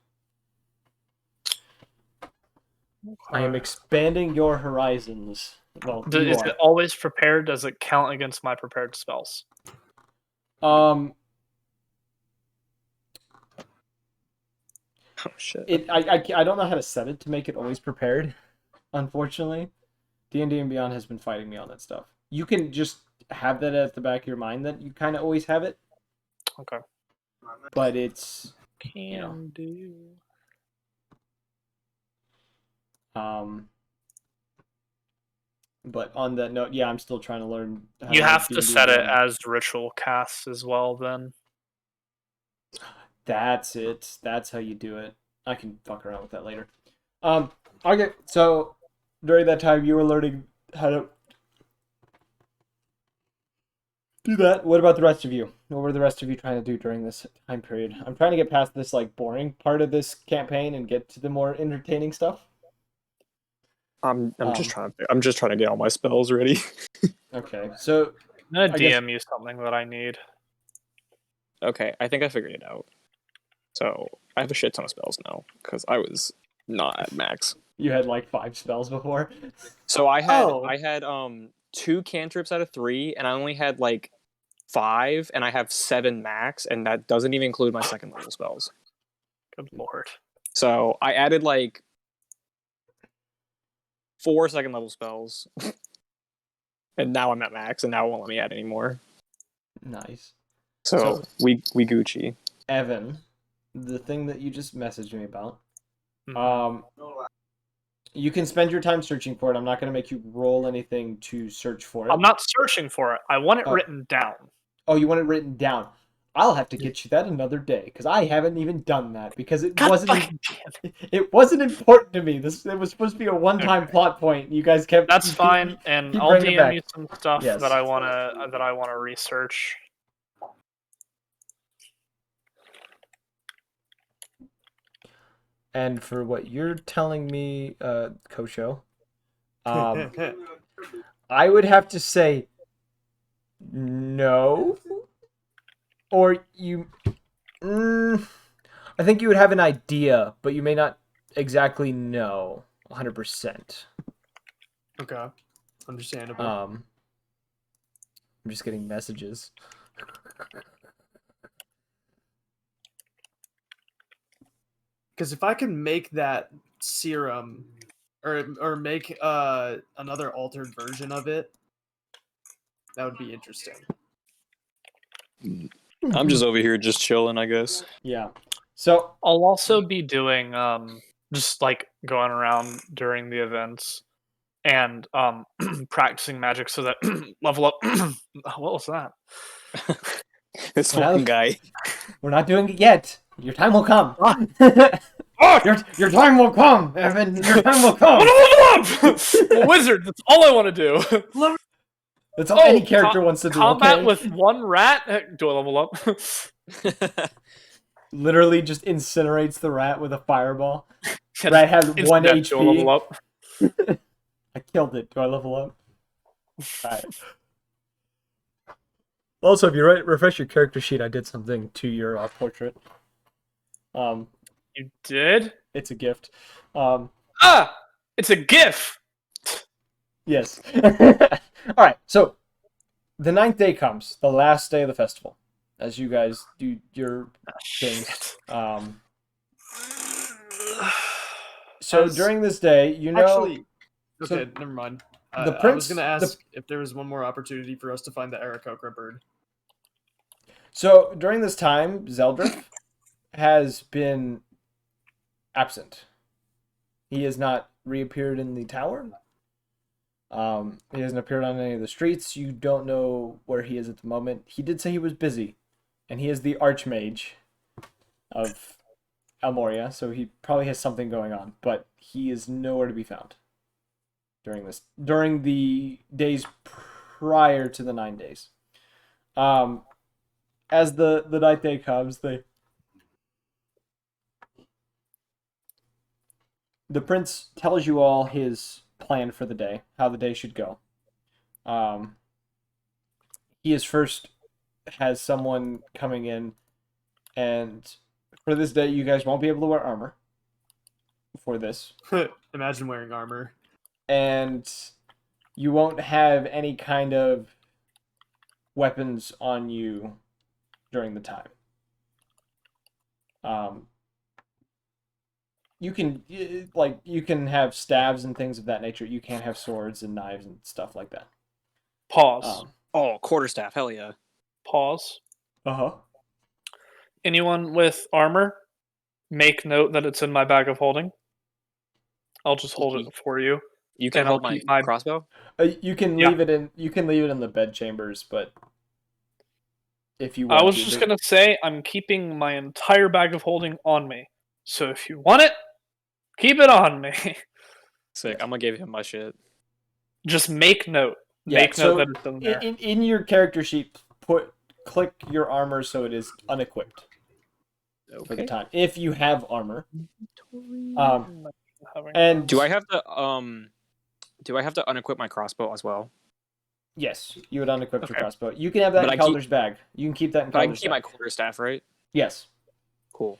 I am expanding your horizons. Well, Is it always prepared? Does it count against my prepared spells? Oh shit. I don't know how to set it to make it always prepared. Unfortunately, D&D and Beyond has been fighting me on that stuff. You can just have that at the back of your mind that you kind of always have it. Okay. But it's Can do. But on that note, yeah, I'm still trying to learn. You have to set it as ritual casts as well. Then. That's it. That's how you do it. I can fuck around with that later. Okay. So during that time, you were learning how to do that. What about the rest of you? What were the rest of you trying to do during this time period? I'm trying to get past this like boring part of this campaign and get to the more entertaining stuff. I'm just trying to get all my spells ready. Okay, so I'm gonna DM you something that I need. Okay, I think I figured it out. So I have a shit ton of spells now because I was not at max. You had like 5 spells before. So I had 2 cantrips out of 3, and I only had like 5, and I have 7 max, and that doesn't even include my second level spells. Good lord. So I added like 4 second level spells, and now I'm at max, and now it won't let me add any more. Nice. So we Gucci. Evan, the thing that you just messaged me about. You can spend your time searching for it. I'm not going to make you roll anything to search for it. I'm not searching for it. I want it written down. Oh, you want it written down? I'll have to get you that another day because I haven't even done that because it wasn't important to me. It was supposed to be a one-time plot point. You guys kept. That's fine, and I'll DM you some stuff that I wanna research. And for what you're telling me, Kosho, I would have to say no. Or you... I think you would have an idea, but you may not exactly know 100%. Okay. Understandable. I'm just getting messages. Because if I can make that serum, or make another altered version of it, that would be interesting. I'm just over here just chilling, I guess. Yeah. So I'll also be doing just like going around during the events and practicing magic so that level up. What was that? This Well, fucking guy. we're not doing it yet. Your time will come. Oh, your time will come, Evan. Your time will come. level up! Wizard. That's all I want to do. That's all any character wants to do. Combat okay? with one rat. Heck, do I level up? Literally just incinerates the rat with a fireball. Rat has 1 HP. Do I level up? I killed it. Do I level up? Alright. Also, if you refresh your character sheet, I did something to your portrait. You did? It's a gift. It's a GIF. Yes. Alright, so the 9th day comes, the last day of the festival. As you guys do your things. So during this day, you know... Actually, okay, so never mind. the I prince, was going to ask if there was one more opportunity for us to find the Aarakocra bird. So during this time, Zeldriff has been absent. He has not reappeared in the tower. He hasn't appeared on any of the streets. You don't know where he is at the moment. He did say he was busy, and he is the Archmage of Almoria, so he probably has something going on, but he is nowhere to be found during the days prior to the 9 days. As the 9th day comes, the prince tells you all his plan for the day, how the day should go. He is first has someone coming in, and for this day, you guys won't be able to wear armor for this. Imagine wearing armor. And you won't have any kind of weapons on you during the time. You can have staves and things of that nature. You can't have swords and knives and stuff like that. Pause. Quarterstaff, hell yeah. Pause. Uh-huh. Anyone with armor, make note that it's in my bag of holding. I'll just hold it for you. You can hold my crossbow? You can leave it in the bed chambers, but if you want I was just gonna say I'm keeping my entire bag of holding on me. So if you want it, keep it on me. Sick. I'm gonna give him my shit. Just make note. Make note that it's in there. In your character sheet, click your armor so it is unequipped for the time. If you have armor. And do I have to unequip my crossbow as well? Yes, you would unequip your crossbow. You can have that in Calder's bag. You can keep that in Calder's bag. But I can keep my quarterstaff, right? Yes. Cool.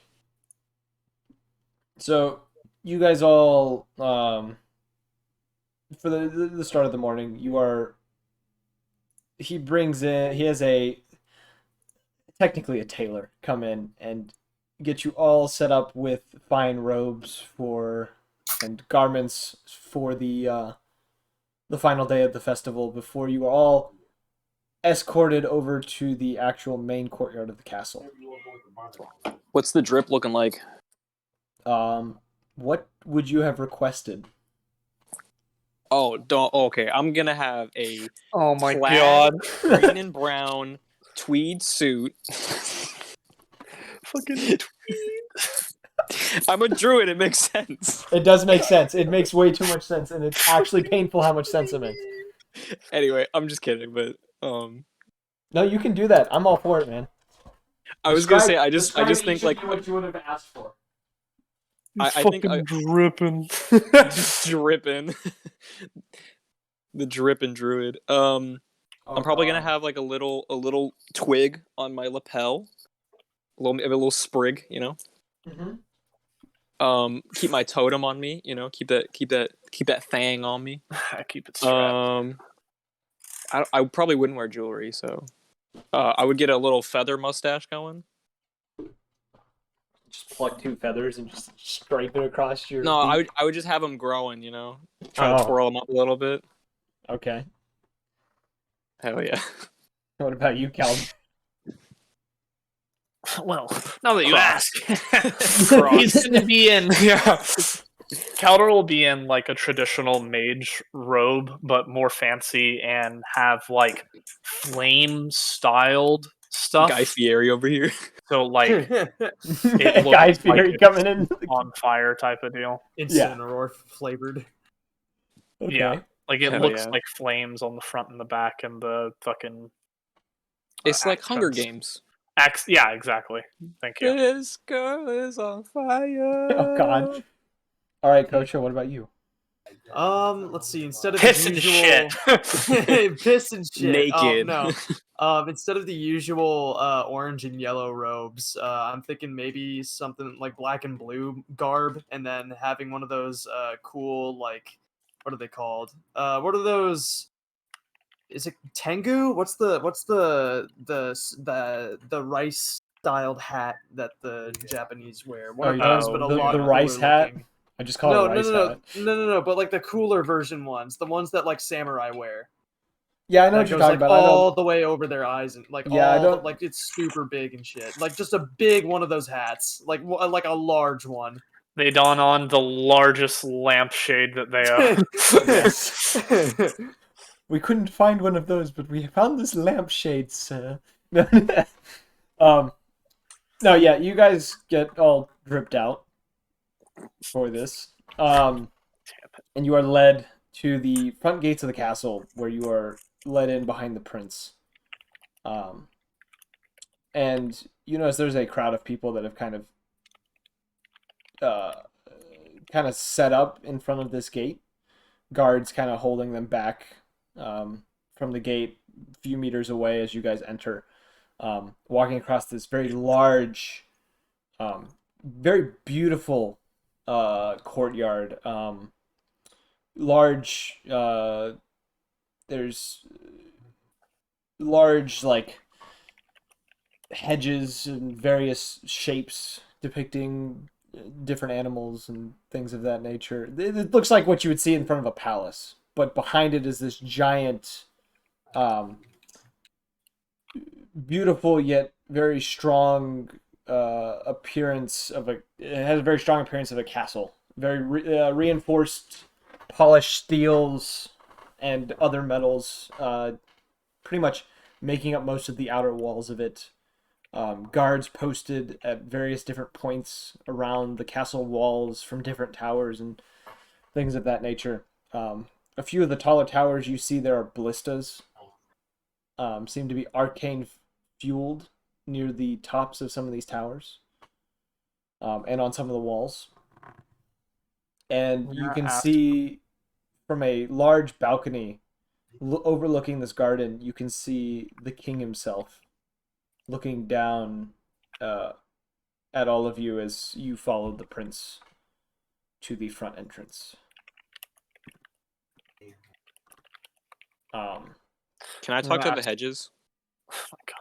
So you guys all for the start of the morning, he has technically a tailor come in and get you all set up with fine robes and garments for the final day of the festival before you are all escorted over to the actual main courtyard of the castle. What's the drip looking like? What would you have requested? Okay. I'm gonna have a oh my god, green and brown tweed suit. Fucking tweed. I'm a druid. It makes sense. It does make sense. It makes way too much sense, and it's actually painful how much sense it makes. Anyway, I'm just kidding, but no, you can do that. I'm all for it, man. I was gonna say I just think like what you would have asked for. I think dripping. just dripping. The dripping druid. I'm probably gonna have like a little twig on my lapel, a little sprig, you know. Keep my totem on me, you know. Keep that thing on me. I keep it strapped. I probably wouldn't wear jewelry, so I would get a little feather mustache going. Just pluck 2 feathers and just stripe it across your. No, beak? I would just have them growing, you know. Try to twirl them up a little bit. Okay. Hell yeah. What about you, Cal? Well, now that you ask, he's going to be in. Yeah, Caldor will be in like a traditional mage robe, but more fancy, and have like flame-styled stuff. Guy Fieri over here. So like, it looks Guy Fieri like coming in on fire type of deal. Incineroar flavored. Okay. Yeah, like it Hell looks yeah. like flames on the front and the back, and the fucking. It's like Hunger accents. Games. Yeah, exactly. Thank you. This girl is on fire. Oh God. All right, Coach. What about you? Let's see. Instead of Piss the and usual shit. piss and shit. Naked. No. Instead of the usual orange and yellow robes, I'm thinking maybe something like black and blue garb, and then having one of those cool, like, what are they called? What are those? Is it Tengu? What's the rice styled hat that the Japanese wear? One of those, but a lot the cooler rice hat. looking. I just call it rice hat. No, but like the cooler version ones, the ones that like samurai wear. Yeah, I know That what you're goes talking like about. all the way over their eyes and like Yeah, I all don't- like it's super big and shit. Like just a big one of those hats, like a large one. They don on the largest lampshade that they own. We couldn't find one of those, but we found this lampshade, sir. No, yeah, you guys get all dripped out for this. And you are led to the front gates of the castle, where you are led in behind the prince. And you notice there's a crowd of people that have kind of set up in front of this gate. Guards kind of holding them back from the gate a few meters away as you guys enter. Walking across this very large, very beautiful courtyard. There's large, like, hedges in various shapes depicting different animals and things of that nature. It looks like what you would see in front of a palace, but behind it is this giant, beautiful yet very strong appearance of it has a very strong appearance of a castle. Very reinforced, polished steels and other metals, pretty much making up most of the outer walls of it. Guards posted at various different points around the castle walls from different towers and things of that nature. A few of the taller towers you see there are ballistas. Seem to be arcane fueled near the tops of some of these towers. And on some of the walls. And you can see from a large balcony overlooking this garden, you can see the king himself looking down at all of you as you follow the prince to the front entrance. Can I talk to the hedges? Oh my god.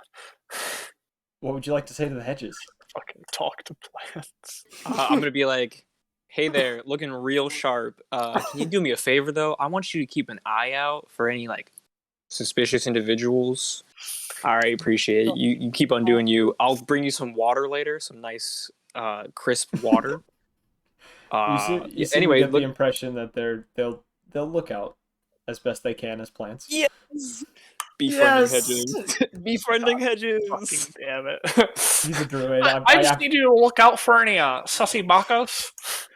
What would you like to say to the hedges? Fucking talk to plants. I'm gonna be like, hey there, looking real sharp. Can you do me a favor though? I want you to keep an eye out for any like suspicious individuals. I already appreciate it. You keep on doing you. I'll bring you some water later, some nice crisp water. You seem anyway, to get the impression that they'll look out as best they can as plants. Yes. Befriending hedges. Befriending hedges. Fucking damn it. He's a druid. I just need you to look out for any sussy buckos.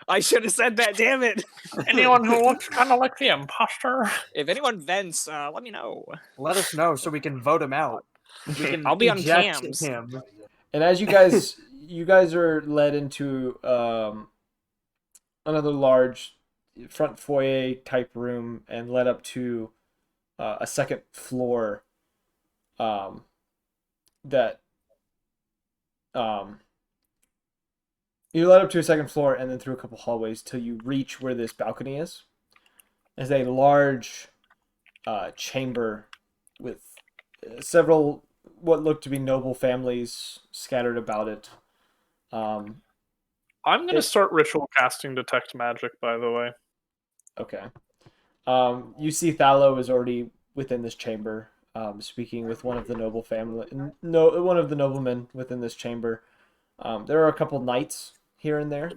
I should have said that, damn it. Anyone who looks kind of like the imposter. If anyone vents, let me know. Let us know so we can vote him out. I'll be on eject cams. him. And as you guys are led into another large front foyer type room and led up to a second floor um, that you led up to a second floor and then through a couple hallways till you reach where this balcony is. There's a large chamber with several what look to be noble families scattered about it. I'm gonna start ritual casting detect magic. By the way. Okay. You see Thallo is already within this chamber, speaking with one of the noble family, no, one of the noblemen within this chamber. There are a couple knights here and there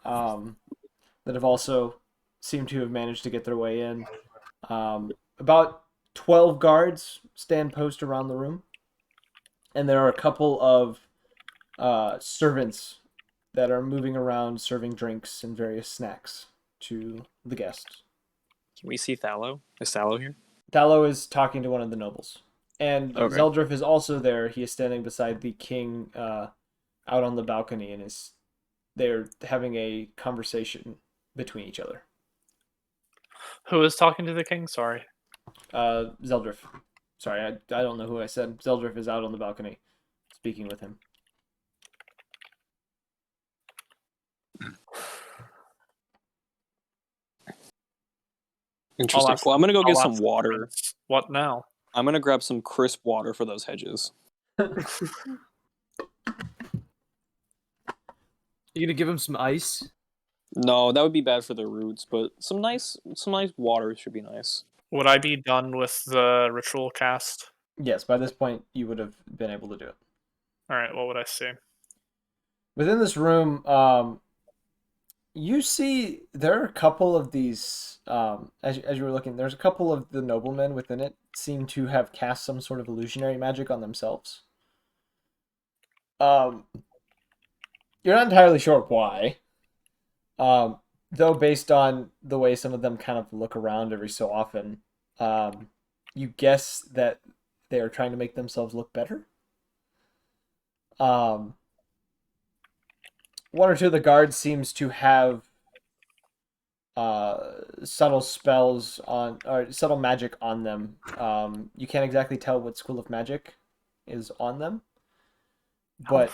that have also seemed to have managed to get their way in. About 12 guards stand post around the room, and there are a couple of servants that are moving around serving drinks and various snacks to the guests. Can we see Thallo? Is Thallo here? Thallo is talking to one of the nobles. And Okay. Zeldrif is also there. He is standing beside the king out on the balcony and they're having a conversation between each other. Who is talking to the king? Sorry. Zeldrif. Sorry, I don't know who I said. Zeldrif is out on the balcony speaking with him. Interesting. Well, I'm gonna go get some water. Prince, what now? I'm gonna grab some crisp water for those hedges. You gonna give him some ice? No, that would be bad for the roots, but some nice water should be nice. Would I be done with the ritual cast? Yes, by this point you would have been able to do it. All right. What would I see? Within this room, you see there are a couple of these. As you were looking, there's a couple of the noblemen within it seem to have cast some sort of illusionary magic on themselves. You're not entirely sure why. Though based on the way some of them kind of look around every so often, you guess that they are trying to make themselves look better. One or two of the guards seems to have subtle spells on or subtle magic on them. You can't exactly tell what school of magic is on them, but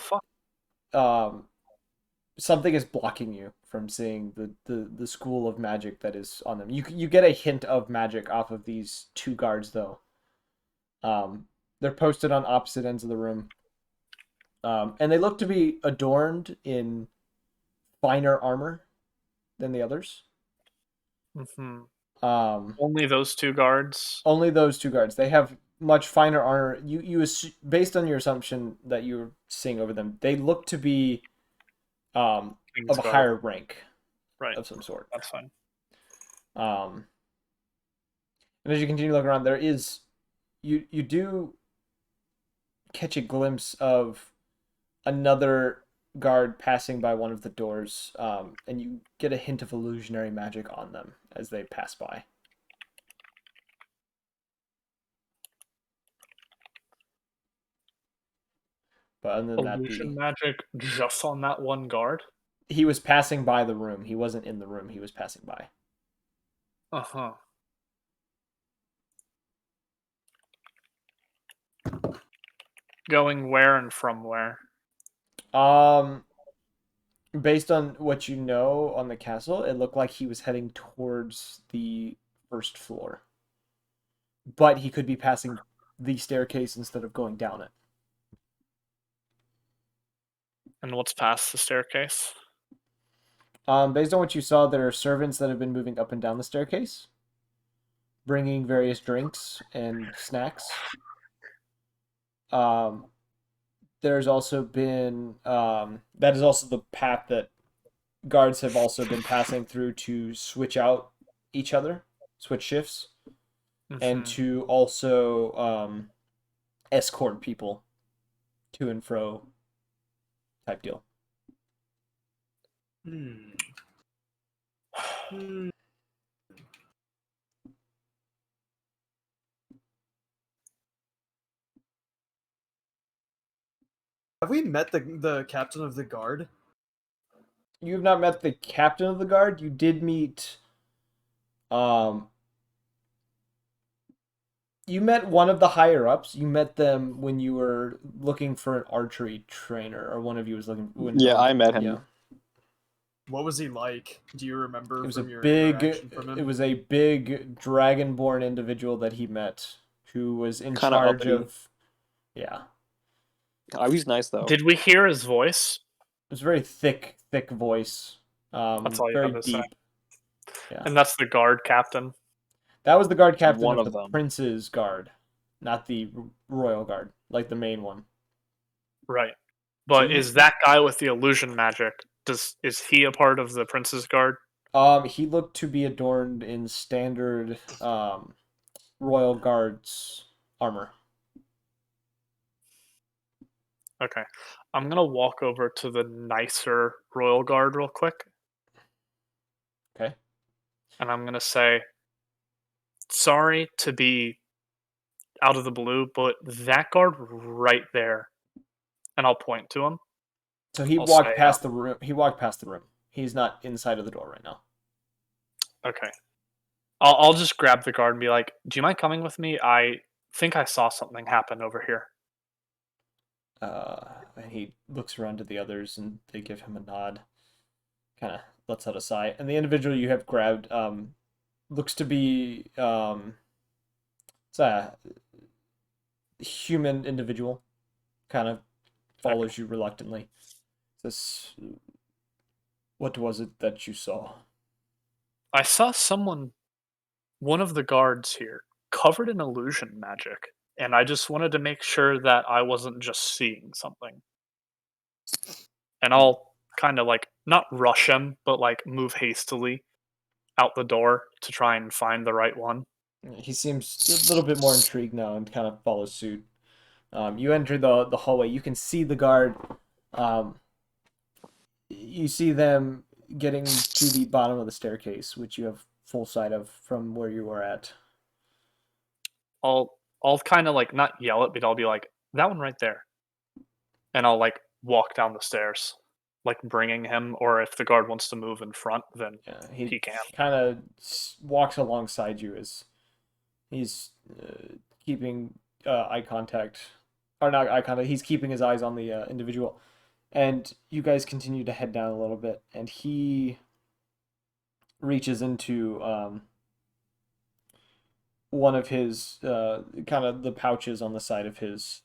something is blocking you from seeing the school of magic that is on them. You get a hint of magic off of these two guards though. They're posted on opposite ends of the room, and they look to be adorned in finer armor than the others. Mm-hmm. Only those two guards. Only those two guards. They have much finer armor. You based on your assumption that you were seeing over them, they look to be of a higher rank, right, of some sort. That's fine. And as you continue to look around, there is you do catch a glimpse of another guard passing by one of the doors, and you get a hint of illusionary magic on them as they pass by. But other than illusion magic just on that one guard? He was passing by the room. He wasn't in the room. He was passing by. Uh-huh. Going where and from where? Based on what you know on the castle, it looked like he was heading towards the first floor. But he could be passing the staircase instead of going down it. And what's past the staircase? Based on what you saw, there are servants that have been moving up and down the staircase, bringing various drinks and snacks. There's also been that is also the path that guards have also been passing through to switch out each other, switch shifts, and to also escort people to and fro type deal. Have we met the captain of the guard? You have not met the captain of the guard. You did meet. You met one of the higher ups. You met them when you were looking for an archery trainer, or one of you was looking. Yeah, I met him. Yeah. What was he like? Do you remember It was from a your big. interaction from him? It was a big dragonborn individual that he met, who was in Kinda charge uppity. of. Yeah, Oh, he's nice though. Did we hear his voice? it was a very thick voice. That's all you Very have to say. deep. Yeah, And that's the guard captain. that was the guard captain One of of the them. prince's guard, not the royal guard, like the main one. Right. So But is that guy with the illusion magic, is he a part of the prince's guard? he looked to be adorned in standard royal guards armor. Okay. I'm gonna walk over to the nicer royal guard real quick, Okay. and I'm gonna say, sorry to be out of the blue, but that guard right there, and I'll point to him. So he I'll walked say, past the room. He walked past the room. He's not inside of the door right now. okay. I'll just grab the guard and be like, do you mind coming with me? I think I saw something happen over here. And he looks around to the others, and they give him a nod. Kind of lets out a sigh. And the individual you have grabbed looks to be it's a human individual. Kind of follows you reluctantly. Says, what was it that you saw? I saw one of the guards here, covered in illusion magic, and I just wanted to make sure that I wasn't just seeing something. And I'll kind of like not rush him, but like move hastily out the door to try and find the right one. He seems a little bit more intrigued now and kind of follows suit. You enter the hallway. You can see the guard. You see them getting to the bottom of the staircase, which you have full sight of from where you were at. I'll kind of like not yell it, but I'll be like, that one right there, and I'll like walk down the stairs, like bringing him. Or if the guard wants to move in front, then Yeah, he can. kind of walks alongside you as he's keeping eye contact, or not eye contact. He's keeping his eyes on the individual, and you guys continue to head down a little bit, and he reaches into one of his kind of the pouches on the side of his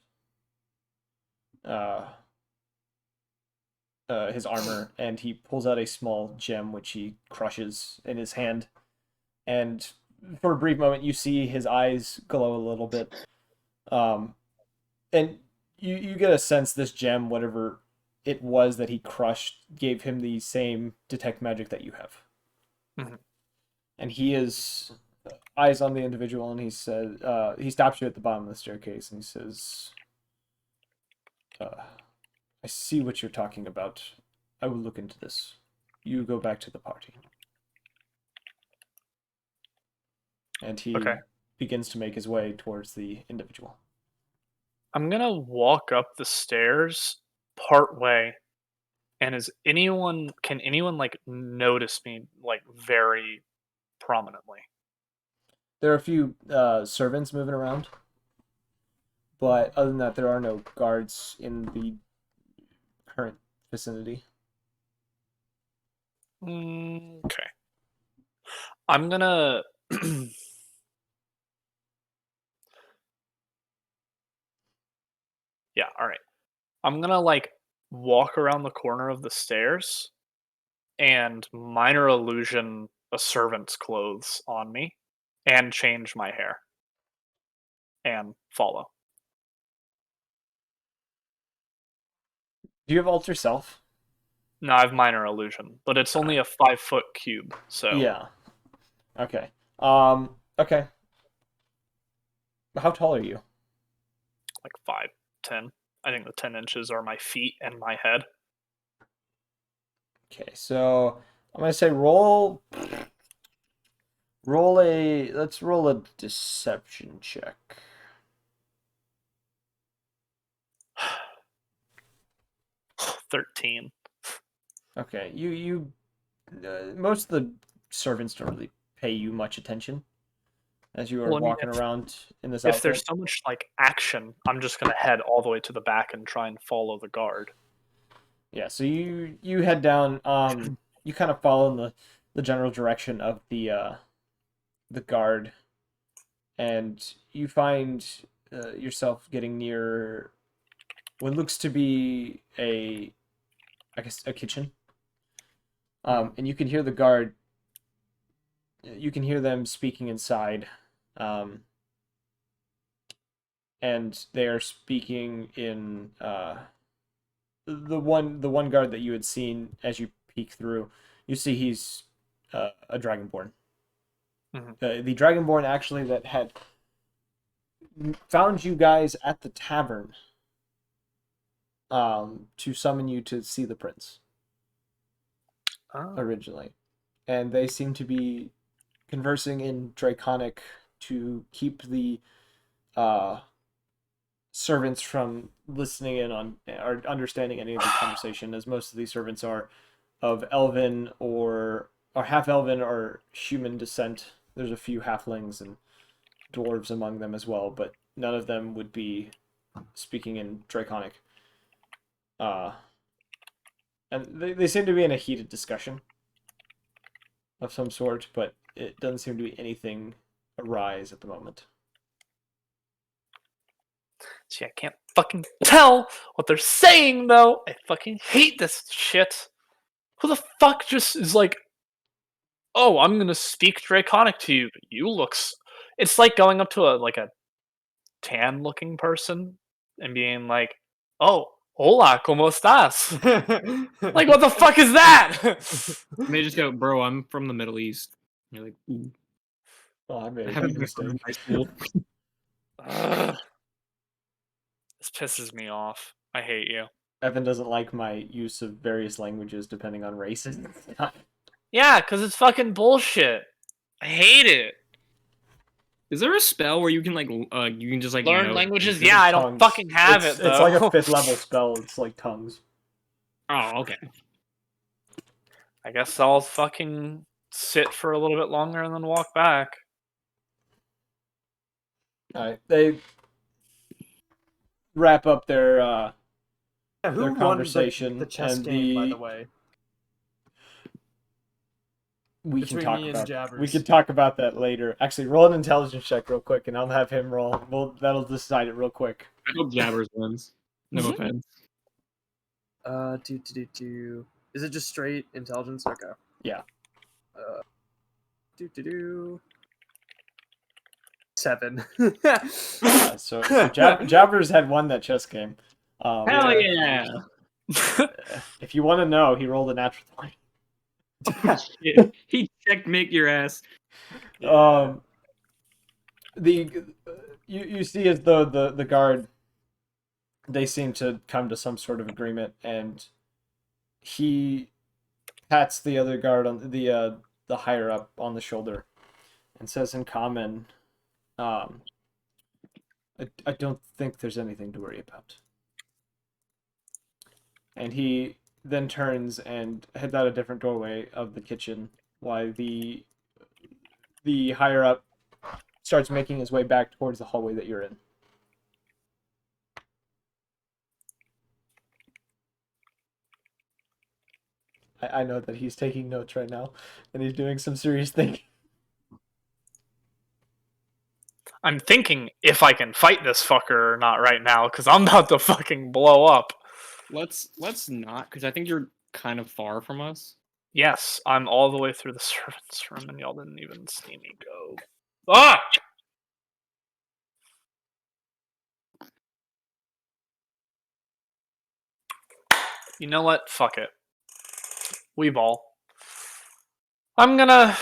armor, and he pulls out a small gem which he crushes in his hand, and for a brief moment you see his eyes glow a little bit, and you get a sense this gem, whatever it was that he crushed, gave him the same detect magic that you have. Mm-hmm. And he is eyes on the individual, and he says, he stops you at the bottom of the staircase, and he says, I see what you're talking about. I will look into this. You go back to the party. And he begins to make his way towards the individual. I'm gonna walk up the stairs part way, and can anyone like notice me like very prominently? There are a few servants moving around, but other than that, there are no guards in the current vicinity. Okay. I'm gonna yeah, all right. I'm gonna like walk around the corner of the stairs and minor illusion a servant's clothes on me and change my hair and follow. Do you have alter self? No, I have minor illusion, but it's only a 5-foot cube, so Yeah. Okay. Okay. How tall are you? like 5'10". I think the 10 inches are my feet and my head. Okay, so I'm gonna say let's roll a deception check. 13. Okay, most of the servants don't really pay you much attention as you are walking around in this outfit. If there's so much like action, I'm just gonna head all the way to the back and try and follow the guard. Yeah, so you head down. You kind of follow in the general direction of the guard, and you find yourself getting near what looks to be I guess a kitchen. And you can hear the guard. You can hear them speaking inside, and they are speaking in the one guard that you had seen as you peek through. You see he's a dragonborn. The dragonborn actually that had found you guys at the tavern to summon you to see the prince. Originally, and they seem to be conversing in Draconic to keep the servants from listening in on or understanding any of the conversation, as most of these servants are of elven or half elven or human descent. There's a few halflings and dwarves among them as well, but none of them would be speaking in Draconic. And they seem to be in a heated discussion of some sort, but it doesn't seem to be anything arise at the moment. See, I can't fucking tell what they're saying, though. I fucking hate this shit. Who the fuck just is like, oh, I'm gonna speak Draconic to you, but you looks... It's like going up to a tan-looking person and being like, oh, hola, ¿cómo estás? Like, what the fuck is that? And they just go, bro, I'm from the Middle East. And you're like, ooh. Oh, I made a haven't big mistake. high school. This pisses me off. I hate you. Evan doesn't like my use of various languages depending on races. Yeah, because it's fucking bullshit. I hate it. Is there a spell where you can you can just like learn know languages? Yeah, I don't fucking have it though. It's like a 5th level spell. It's like tongues. Oh, okay. I guess I'll fucking sit for a little bit longer and then walk back. Alright, they wrap up their who conversation won the chess and game, by the way? We Between can talk me and about Jabbers. we can talk about that later. Actually, roll an intelligence check real quick, and I'll have him roll. Well, that'll decide it real quick. I hope Jabbers wins. No offense. Is it just straight intelligence? Okay. Yeah. 7. So Jabbers had won that chess game. Hell yeah! If you want to know, he rolled a natural 20. Shit. He checkmate your ass. You see as though the guard, they seem to come to some sort of agreement, and he pats the other guard on the higher up on the shoulder and says in common, I don't think there's anything to worry about. And he then turns and heads out a different doorway of the kitchen, while the higher up starts making his way back towards the hallway that you're in. I know that he's taking notes right now, and he's doing some serious thinking. I'm thinking if I can fight this fucker or not right now, because I'm about to fucking blow up. Let's not, because I think you're kind of far from us. Yes, I'm all the way through the servants' room, and y'all didn't even see me go. Ah! You know what? Fuck it. We ball. I'm gonna...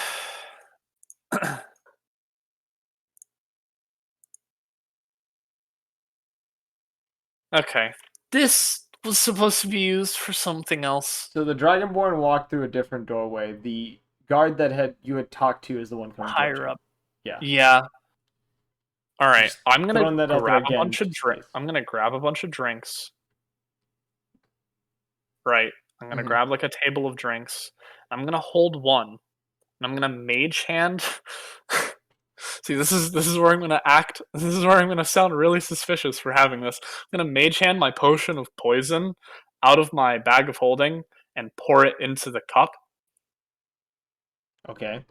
Okay. This was supposed to be used for something else. So the Dragonborn walked through a different doorway. The guard that you had talked to is the one coming higher up. Yeah. Yeah. All right. Just I'm gonna throwing that out there grab a again, bunch of just in case. I'm gonna grab a bunch of drinks. Right. I'm gonna grab like a table of drinks. I'm gonna hold one, and I'm gonna mage hand. See, this is where I'm gonna act. This is where I'm gonna sound really suspicious for having this. I'm gonna mage hand my potion of poison out of my bag of holding and pour it into the cup. Okay.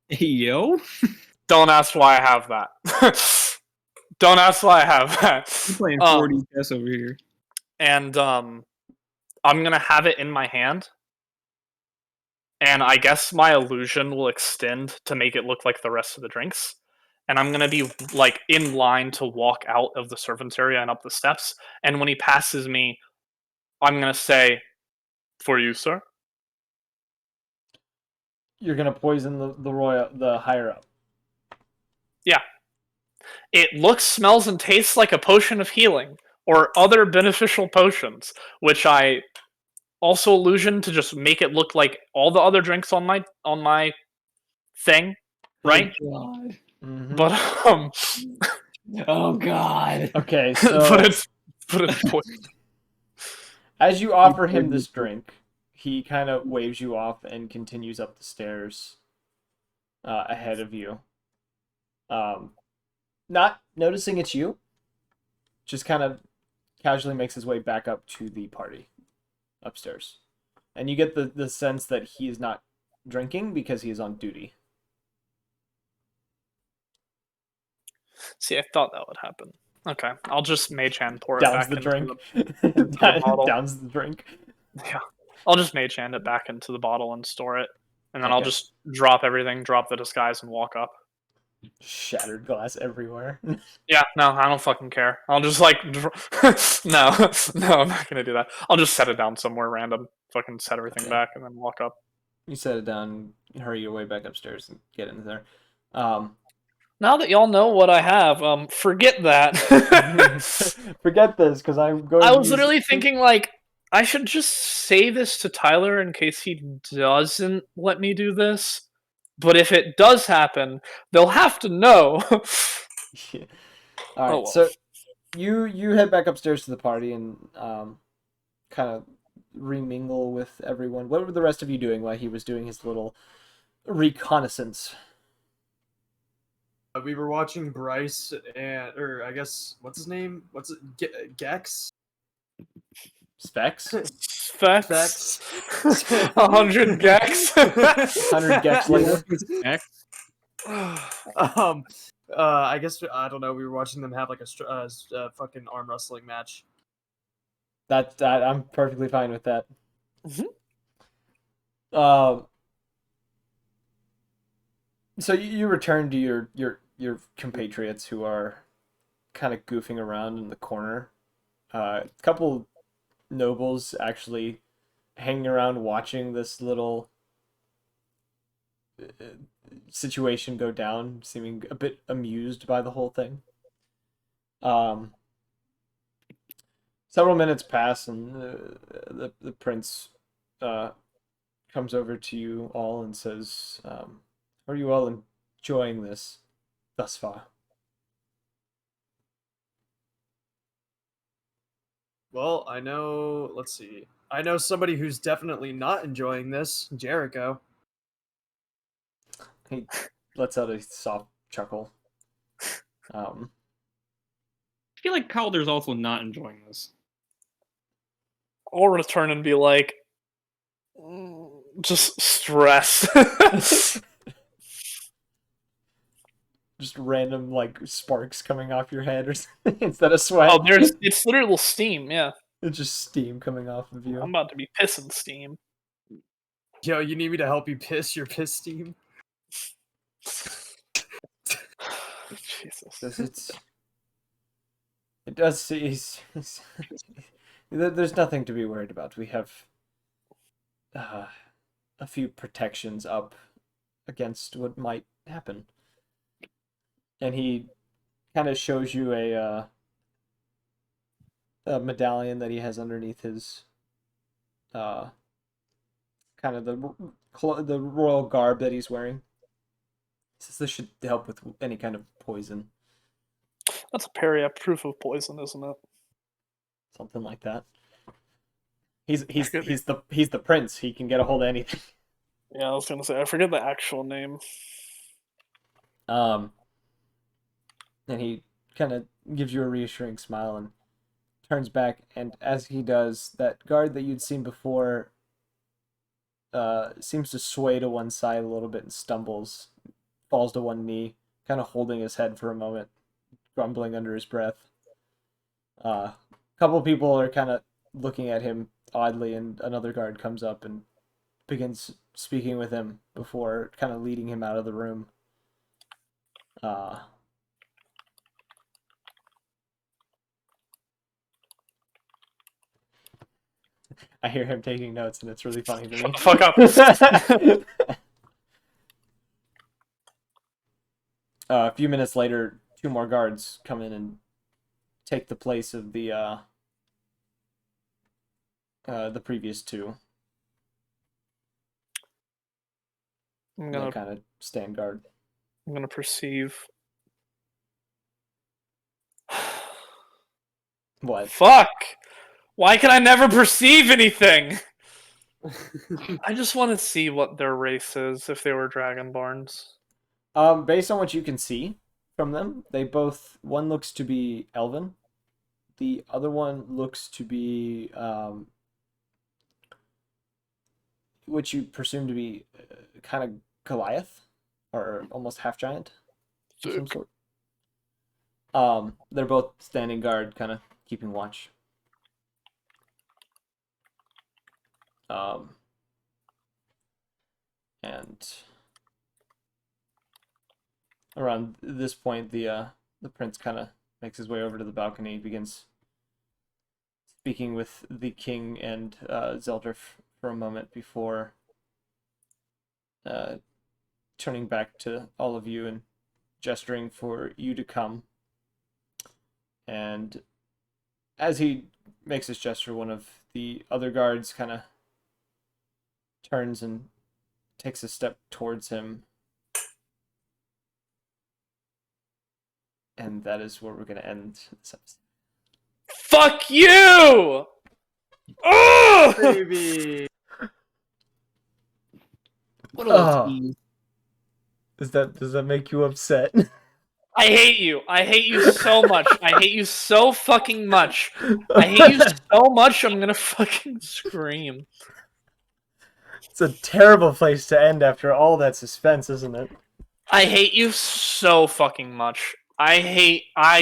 Yo, Don't ask why I have that. Don't ask why I have that. I'm playing 4D chess over here. And I'm gonna have it in my hand, and I guess my illusion will extend to make it look like the rest of the drinks. And I'm gonna be like in line to walk out of the servants area and up the steps. And when he passes me, I'm gonna say, "For you, sir." You're gonna poison the higher up. Yeah. It looks, smells, and tastes like a potion of healing or other beneficial potions, which I also illusion to just make it look like all the other drinks on my thing, right? Oh god. Mm-hmm. But Oh god. Okay, so but it's poison. as you offer him this drink, he kind of waves you off and continues up the stairs ahead of you. Not noticing it's you, just kind of casually makes his way back up to the party upstairs. And you get the sense that he is not drinking because he is on duty. See, I thought that would happen. Okay, I'll just mage hand pour it Downs back the into drink. the bottle. Downs the drink. Yeah, I'll just mage hand it back into the bottle and store it, and then I'll Okay. just drop everything, drop the disguise, and walk up. Shattered glass everywhere. Yeah, no, I don't fucking care. I'll just like, no, I'm not gonna do that. I'll just set it down somewhere random, fucking set everything Okay. back, and then walk up. You set it down, hurry your way back upstairs and get in there. Now that y'all know what I have, forget that. Forget this, because I'm going. I was literally thinking like I should just say this to Tyler in case he doesn't let me do this. But if it does happen, they'll have to know. Yeah. All right, well. so you head back upstairs to the party and kind of remingle with everyone. What were the rest of you doing while he was doing his little reconnaissance? We were watching Bryce or I guess what's his name? What's it? Gex? Specs? Specs. 100 gex. 100 gex later. I guess I don't know. We were watching them have like a fucking arm wrestling match. That I'm perfectly fine with that. Mm-hmm. So you return to your compatriots who are kind of goofing around in the corner. A couple nobles actually hanging around watching this little situation go down, seeming a bit amused by the whole thing. Several minutes pass, and the prince comes over to you all and says, "Are you all enjoying this thus far?" Well, I know. Let's see. I know somebody who's definitely not enjoying this. Jericho. He lets out a soft chuckle. I feel like Calder's also not enjoying this. I'll return and be like, just stress. Just random like sparks coming off your head or something instead of sweat. Oh, it's literal steam. Yeah, It's just steam coming off of you. I'm about to be pissing steam. Yo, you need me to help you piss your piss steam? Jesus. It does. There's nothing to be worried about. We have a few protections up against what might happen. And he kind of shows you a medallion that he has underneath his kind of the royal garb that he's wearing. Says this should help with any kind of poison. That's a Paria proof of poison, isn't it? Something like that. He's the prince. He can get a hold of anything. Yeah, I was gonna say I forget the actual name. And he kind of gives you a reassuring smile and turns back. And as he does, that guard that you'd seen before seems to sway to one side a little bit and stumbles, falls to one knee, kind of holding his head for a moment, grumbling under his breath. A couple of people are kind of looking at him oddly, and another guard comes up and begins speaking with him before kind of leading him out of the room. I hear him taking notes, and it's really funny to me. Shut the fuck up. A few minutes later, 2 more guards come in and take the place of the previous 2. I'm They gonna kind of stand guard. I'm gonna perceive. What? Fuck! Why can I never perceive anything? I just want to see what their race is if they were Dragonborns. Based on what you can see from them, one looks to be Elven, the other one looks to be which you presume to be kind of Goliath or almost half giant of some sort. They're both standing guard, kind of keeping watch. And around this point, the prince kind of makes his way over to the balcony, begins speaking with the king and Zeldrif for a moment before turning back to all of you and gesturing for you to come. And as he makes this gesture, one of the other guards kind of turns and takes a step towards him. And that is where we're going to end this episode. Fuck you! Oh! Baby. What a tease. Does that make you upset? I hate you. I hate you so much. I hate you so fucking much. I hate you so much, I'm gonna fucking scream. It's a terrible place to end after all that suspense, isn't it? I hate you so fucking much. I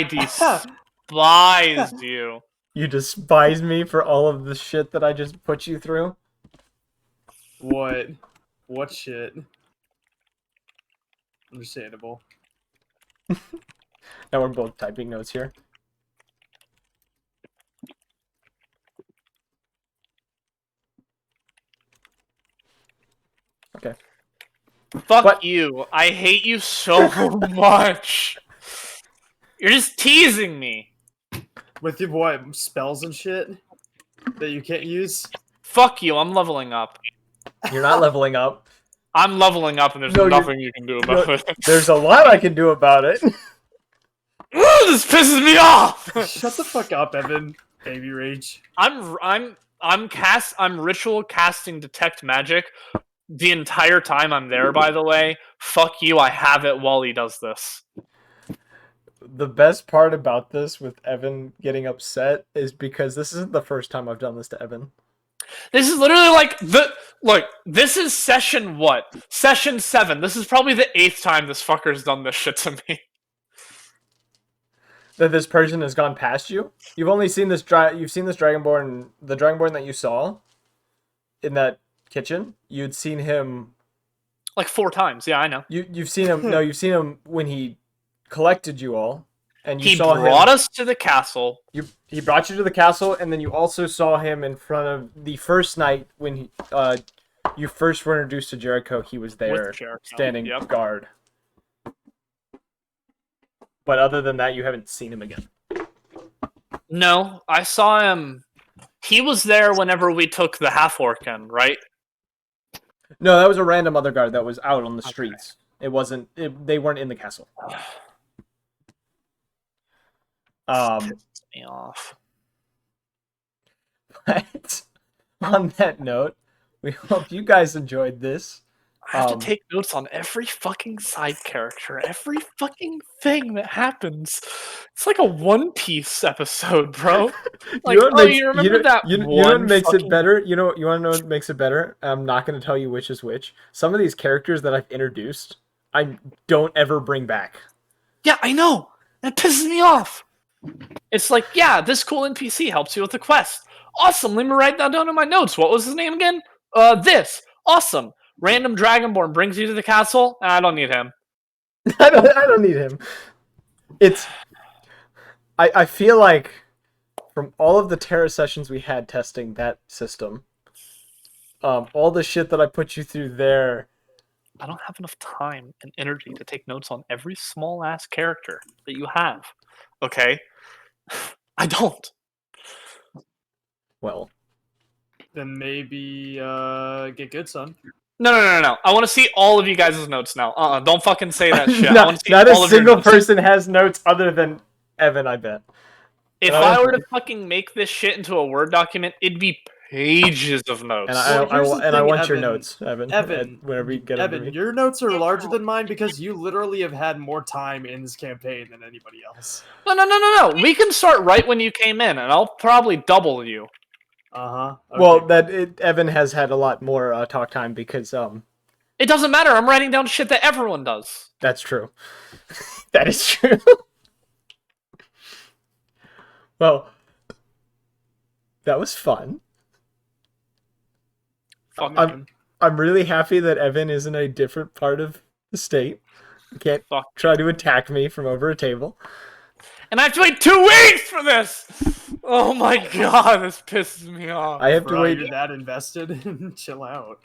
despise you. You despise me for all of the shit that I just put you through? What? What shit? Understandable. Now we're both typing notes here. Okay. Fuck you. I hate you so much. You're just teasing me. With your what? Spells and shit that you can't use? Fuck you. I'm leveling up. You're not leveling up. I'm leveling up and there's nothing you can do about it. There's a lot I can do about it. Ooh, this pisses me off! Shut the fuck up, Evan. Baby rage. I'm ritual casting detect magic the entire time I'm there, by the way. Fuck you, I have it while he does this. The best part about this with Evan getting upset is because this isn't the first time I've done this to Evan. This is literally this is session what? Session 7. This is probably the 8th time this fucker's done this shit to me. That this person has gone past you? You've only seen this Dragonborn, the Dragonborn that you saw in that kitchen. You'd seen him like 4 times. Yeah, I know. You've seen him. No, you've seen him when he collected you all, and he brought us to the castle. He brought you to the castle, and then you also saw him in front of the first night when you first were introduced to Jericho. He was there, standing guard. But other than that, you haven't seen him again. No, I saw him. He was there whenever we took the half-orc in, right? No, that was a random other guard that was out on the streets. It wasn't. They weren't in the castle. Pisses me off. But on that note, we hope you guys enjoyed this. I have to take notes on every fucking side character, every fucking thing that happens. It's like a One Piece episode, bro. Like, you remember that you know one what makes it fucking... better? You want to know what makes it better? I'm not going to tell you which is which. Some of these characters that I've introduced, I don't ever bring back. Yeah, I know. That pisses me off. It's like, yeah, this cool NPC helps you with the quest. Awesome. Let me write that down in my notes. What was his name again? This. Awesome. Random Dragonborn brings you to the castle. I don't need him. I don't need him. I feel like from all of the Terra sessions we had testing that system, all the shit that I put you through there, I don't have enough time and energy to take notes on every small ass character that you have. Okay? I don't. well, Then maybe get good, son. No. I want to see all of you guys' notes now. Don't fucking say that shit. I want to see not all a of your single notes. person has notes other than Evan, I bet. If I were to fucking make this shit into a Word document, it'd be pages of notes. And I want your notes, Evan. Evan, whenever you get them to me. your notes are larger than mine because you literally have had more time in this campaign than anybody else. No. We can start right when you came in, and I'll probably double you. Okay. Well, Evan has had a lot more talk time because It doesn't matter. I'm writing down shit that everyone does. That's true. That is true. Well, that was fun. I'm really happy that Evan is in a different part of the state. You can't try to attack me from over a table. And I have to wait 2 weeks for this! Oh my god, this pisses me off. I have to wait. You're that invested? Chill out.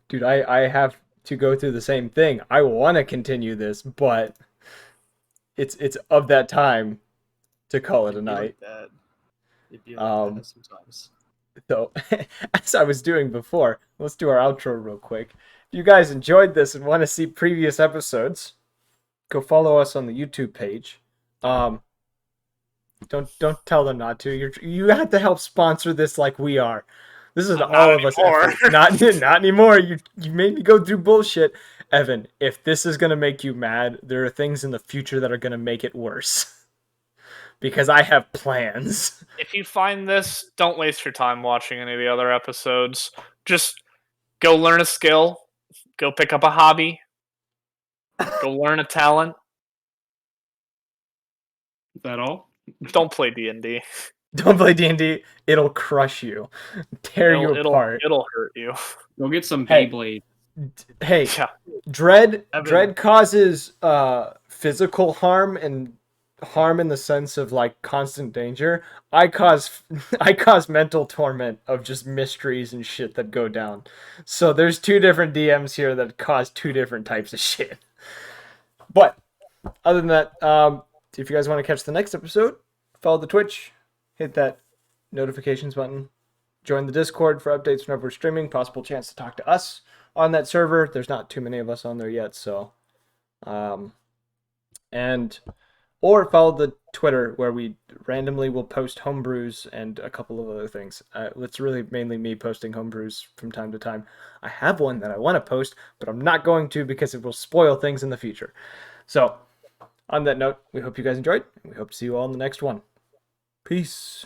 Dude, I have to go through the same thing. I want to continue this, but it's of that time to call it a night. It'd be like that sometimes. So, as I was doing before, let's do our outro real quick. If you guys enjoyed this and want to see previous episodes, go follow us on the YouTube page. Don't tell them not to. You have to help sponsor this like we are. This is all of us effort. Not anymore. You made me go through bullshit. Evan, if this is gonna make you mad, there are things in the future that are gonna make it worse. Because I have plans. If you find this, don't waste your time watching any of the other episodes. Just go learn a skill. Go pick up a hobby. Go learn a talent. Is that all? Don't play D&D. Don't play D&D. It'll crush you. Tear you apart. It'll hurt you. Go get some Beyblade. Hey, yeah. Dread causes physical harm and harm in the sense of like constant danger. I cause mental torment of just mysteries and shit that go down. So there's 2 different DMs here that cause 2 different types of shit. But other than that, if you guys want to catch the next episode, follow the Twitch, hit that notifications button, join the Discord for updates whenever we're streaming, possible chance to talk to us on that server. There's not too many of us on there yet, so or follow the Twitter where we randomly will post homebrews and a couple of other things. It's really mainly me posting homebrews from time to time. I have one that I want to post, but I'm not going to because it will spoil things in the future. So, on that note, we hope you guys enjoyed, and we hope to see you all in the next one. Peace.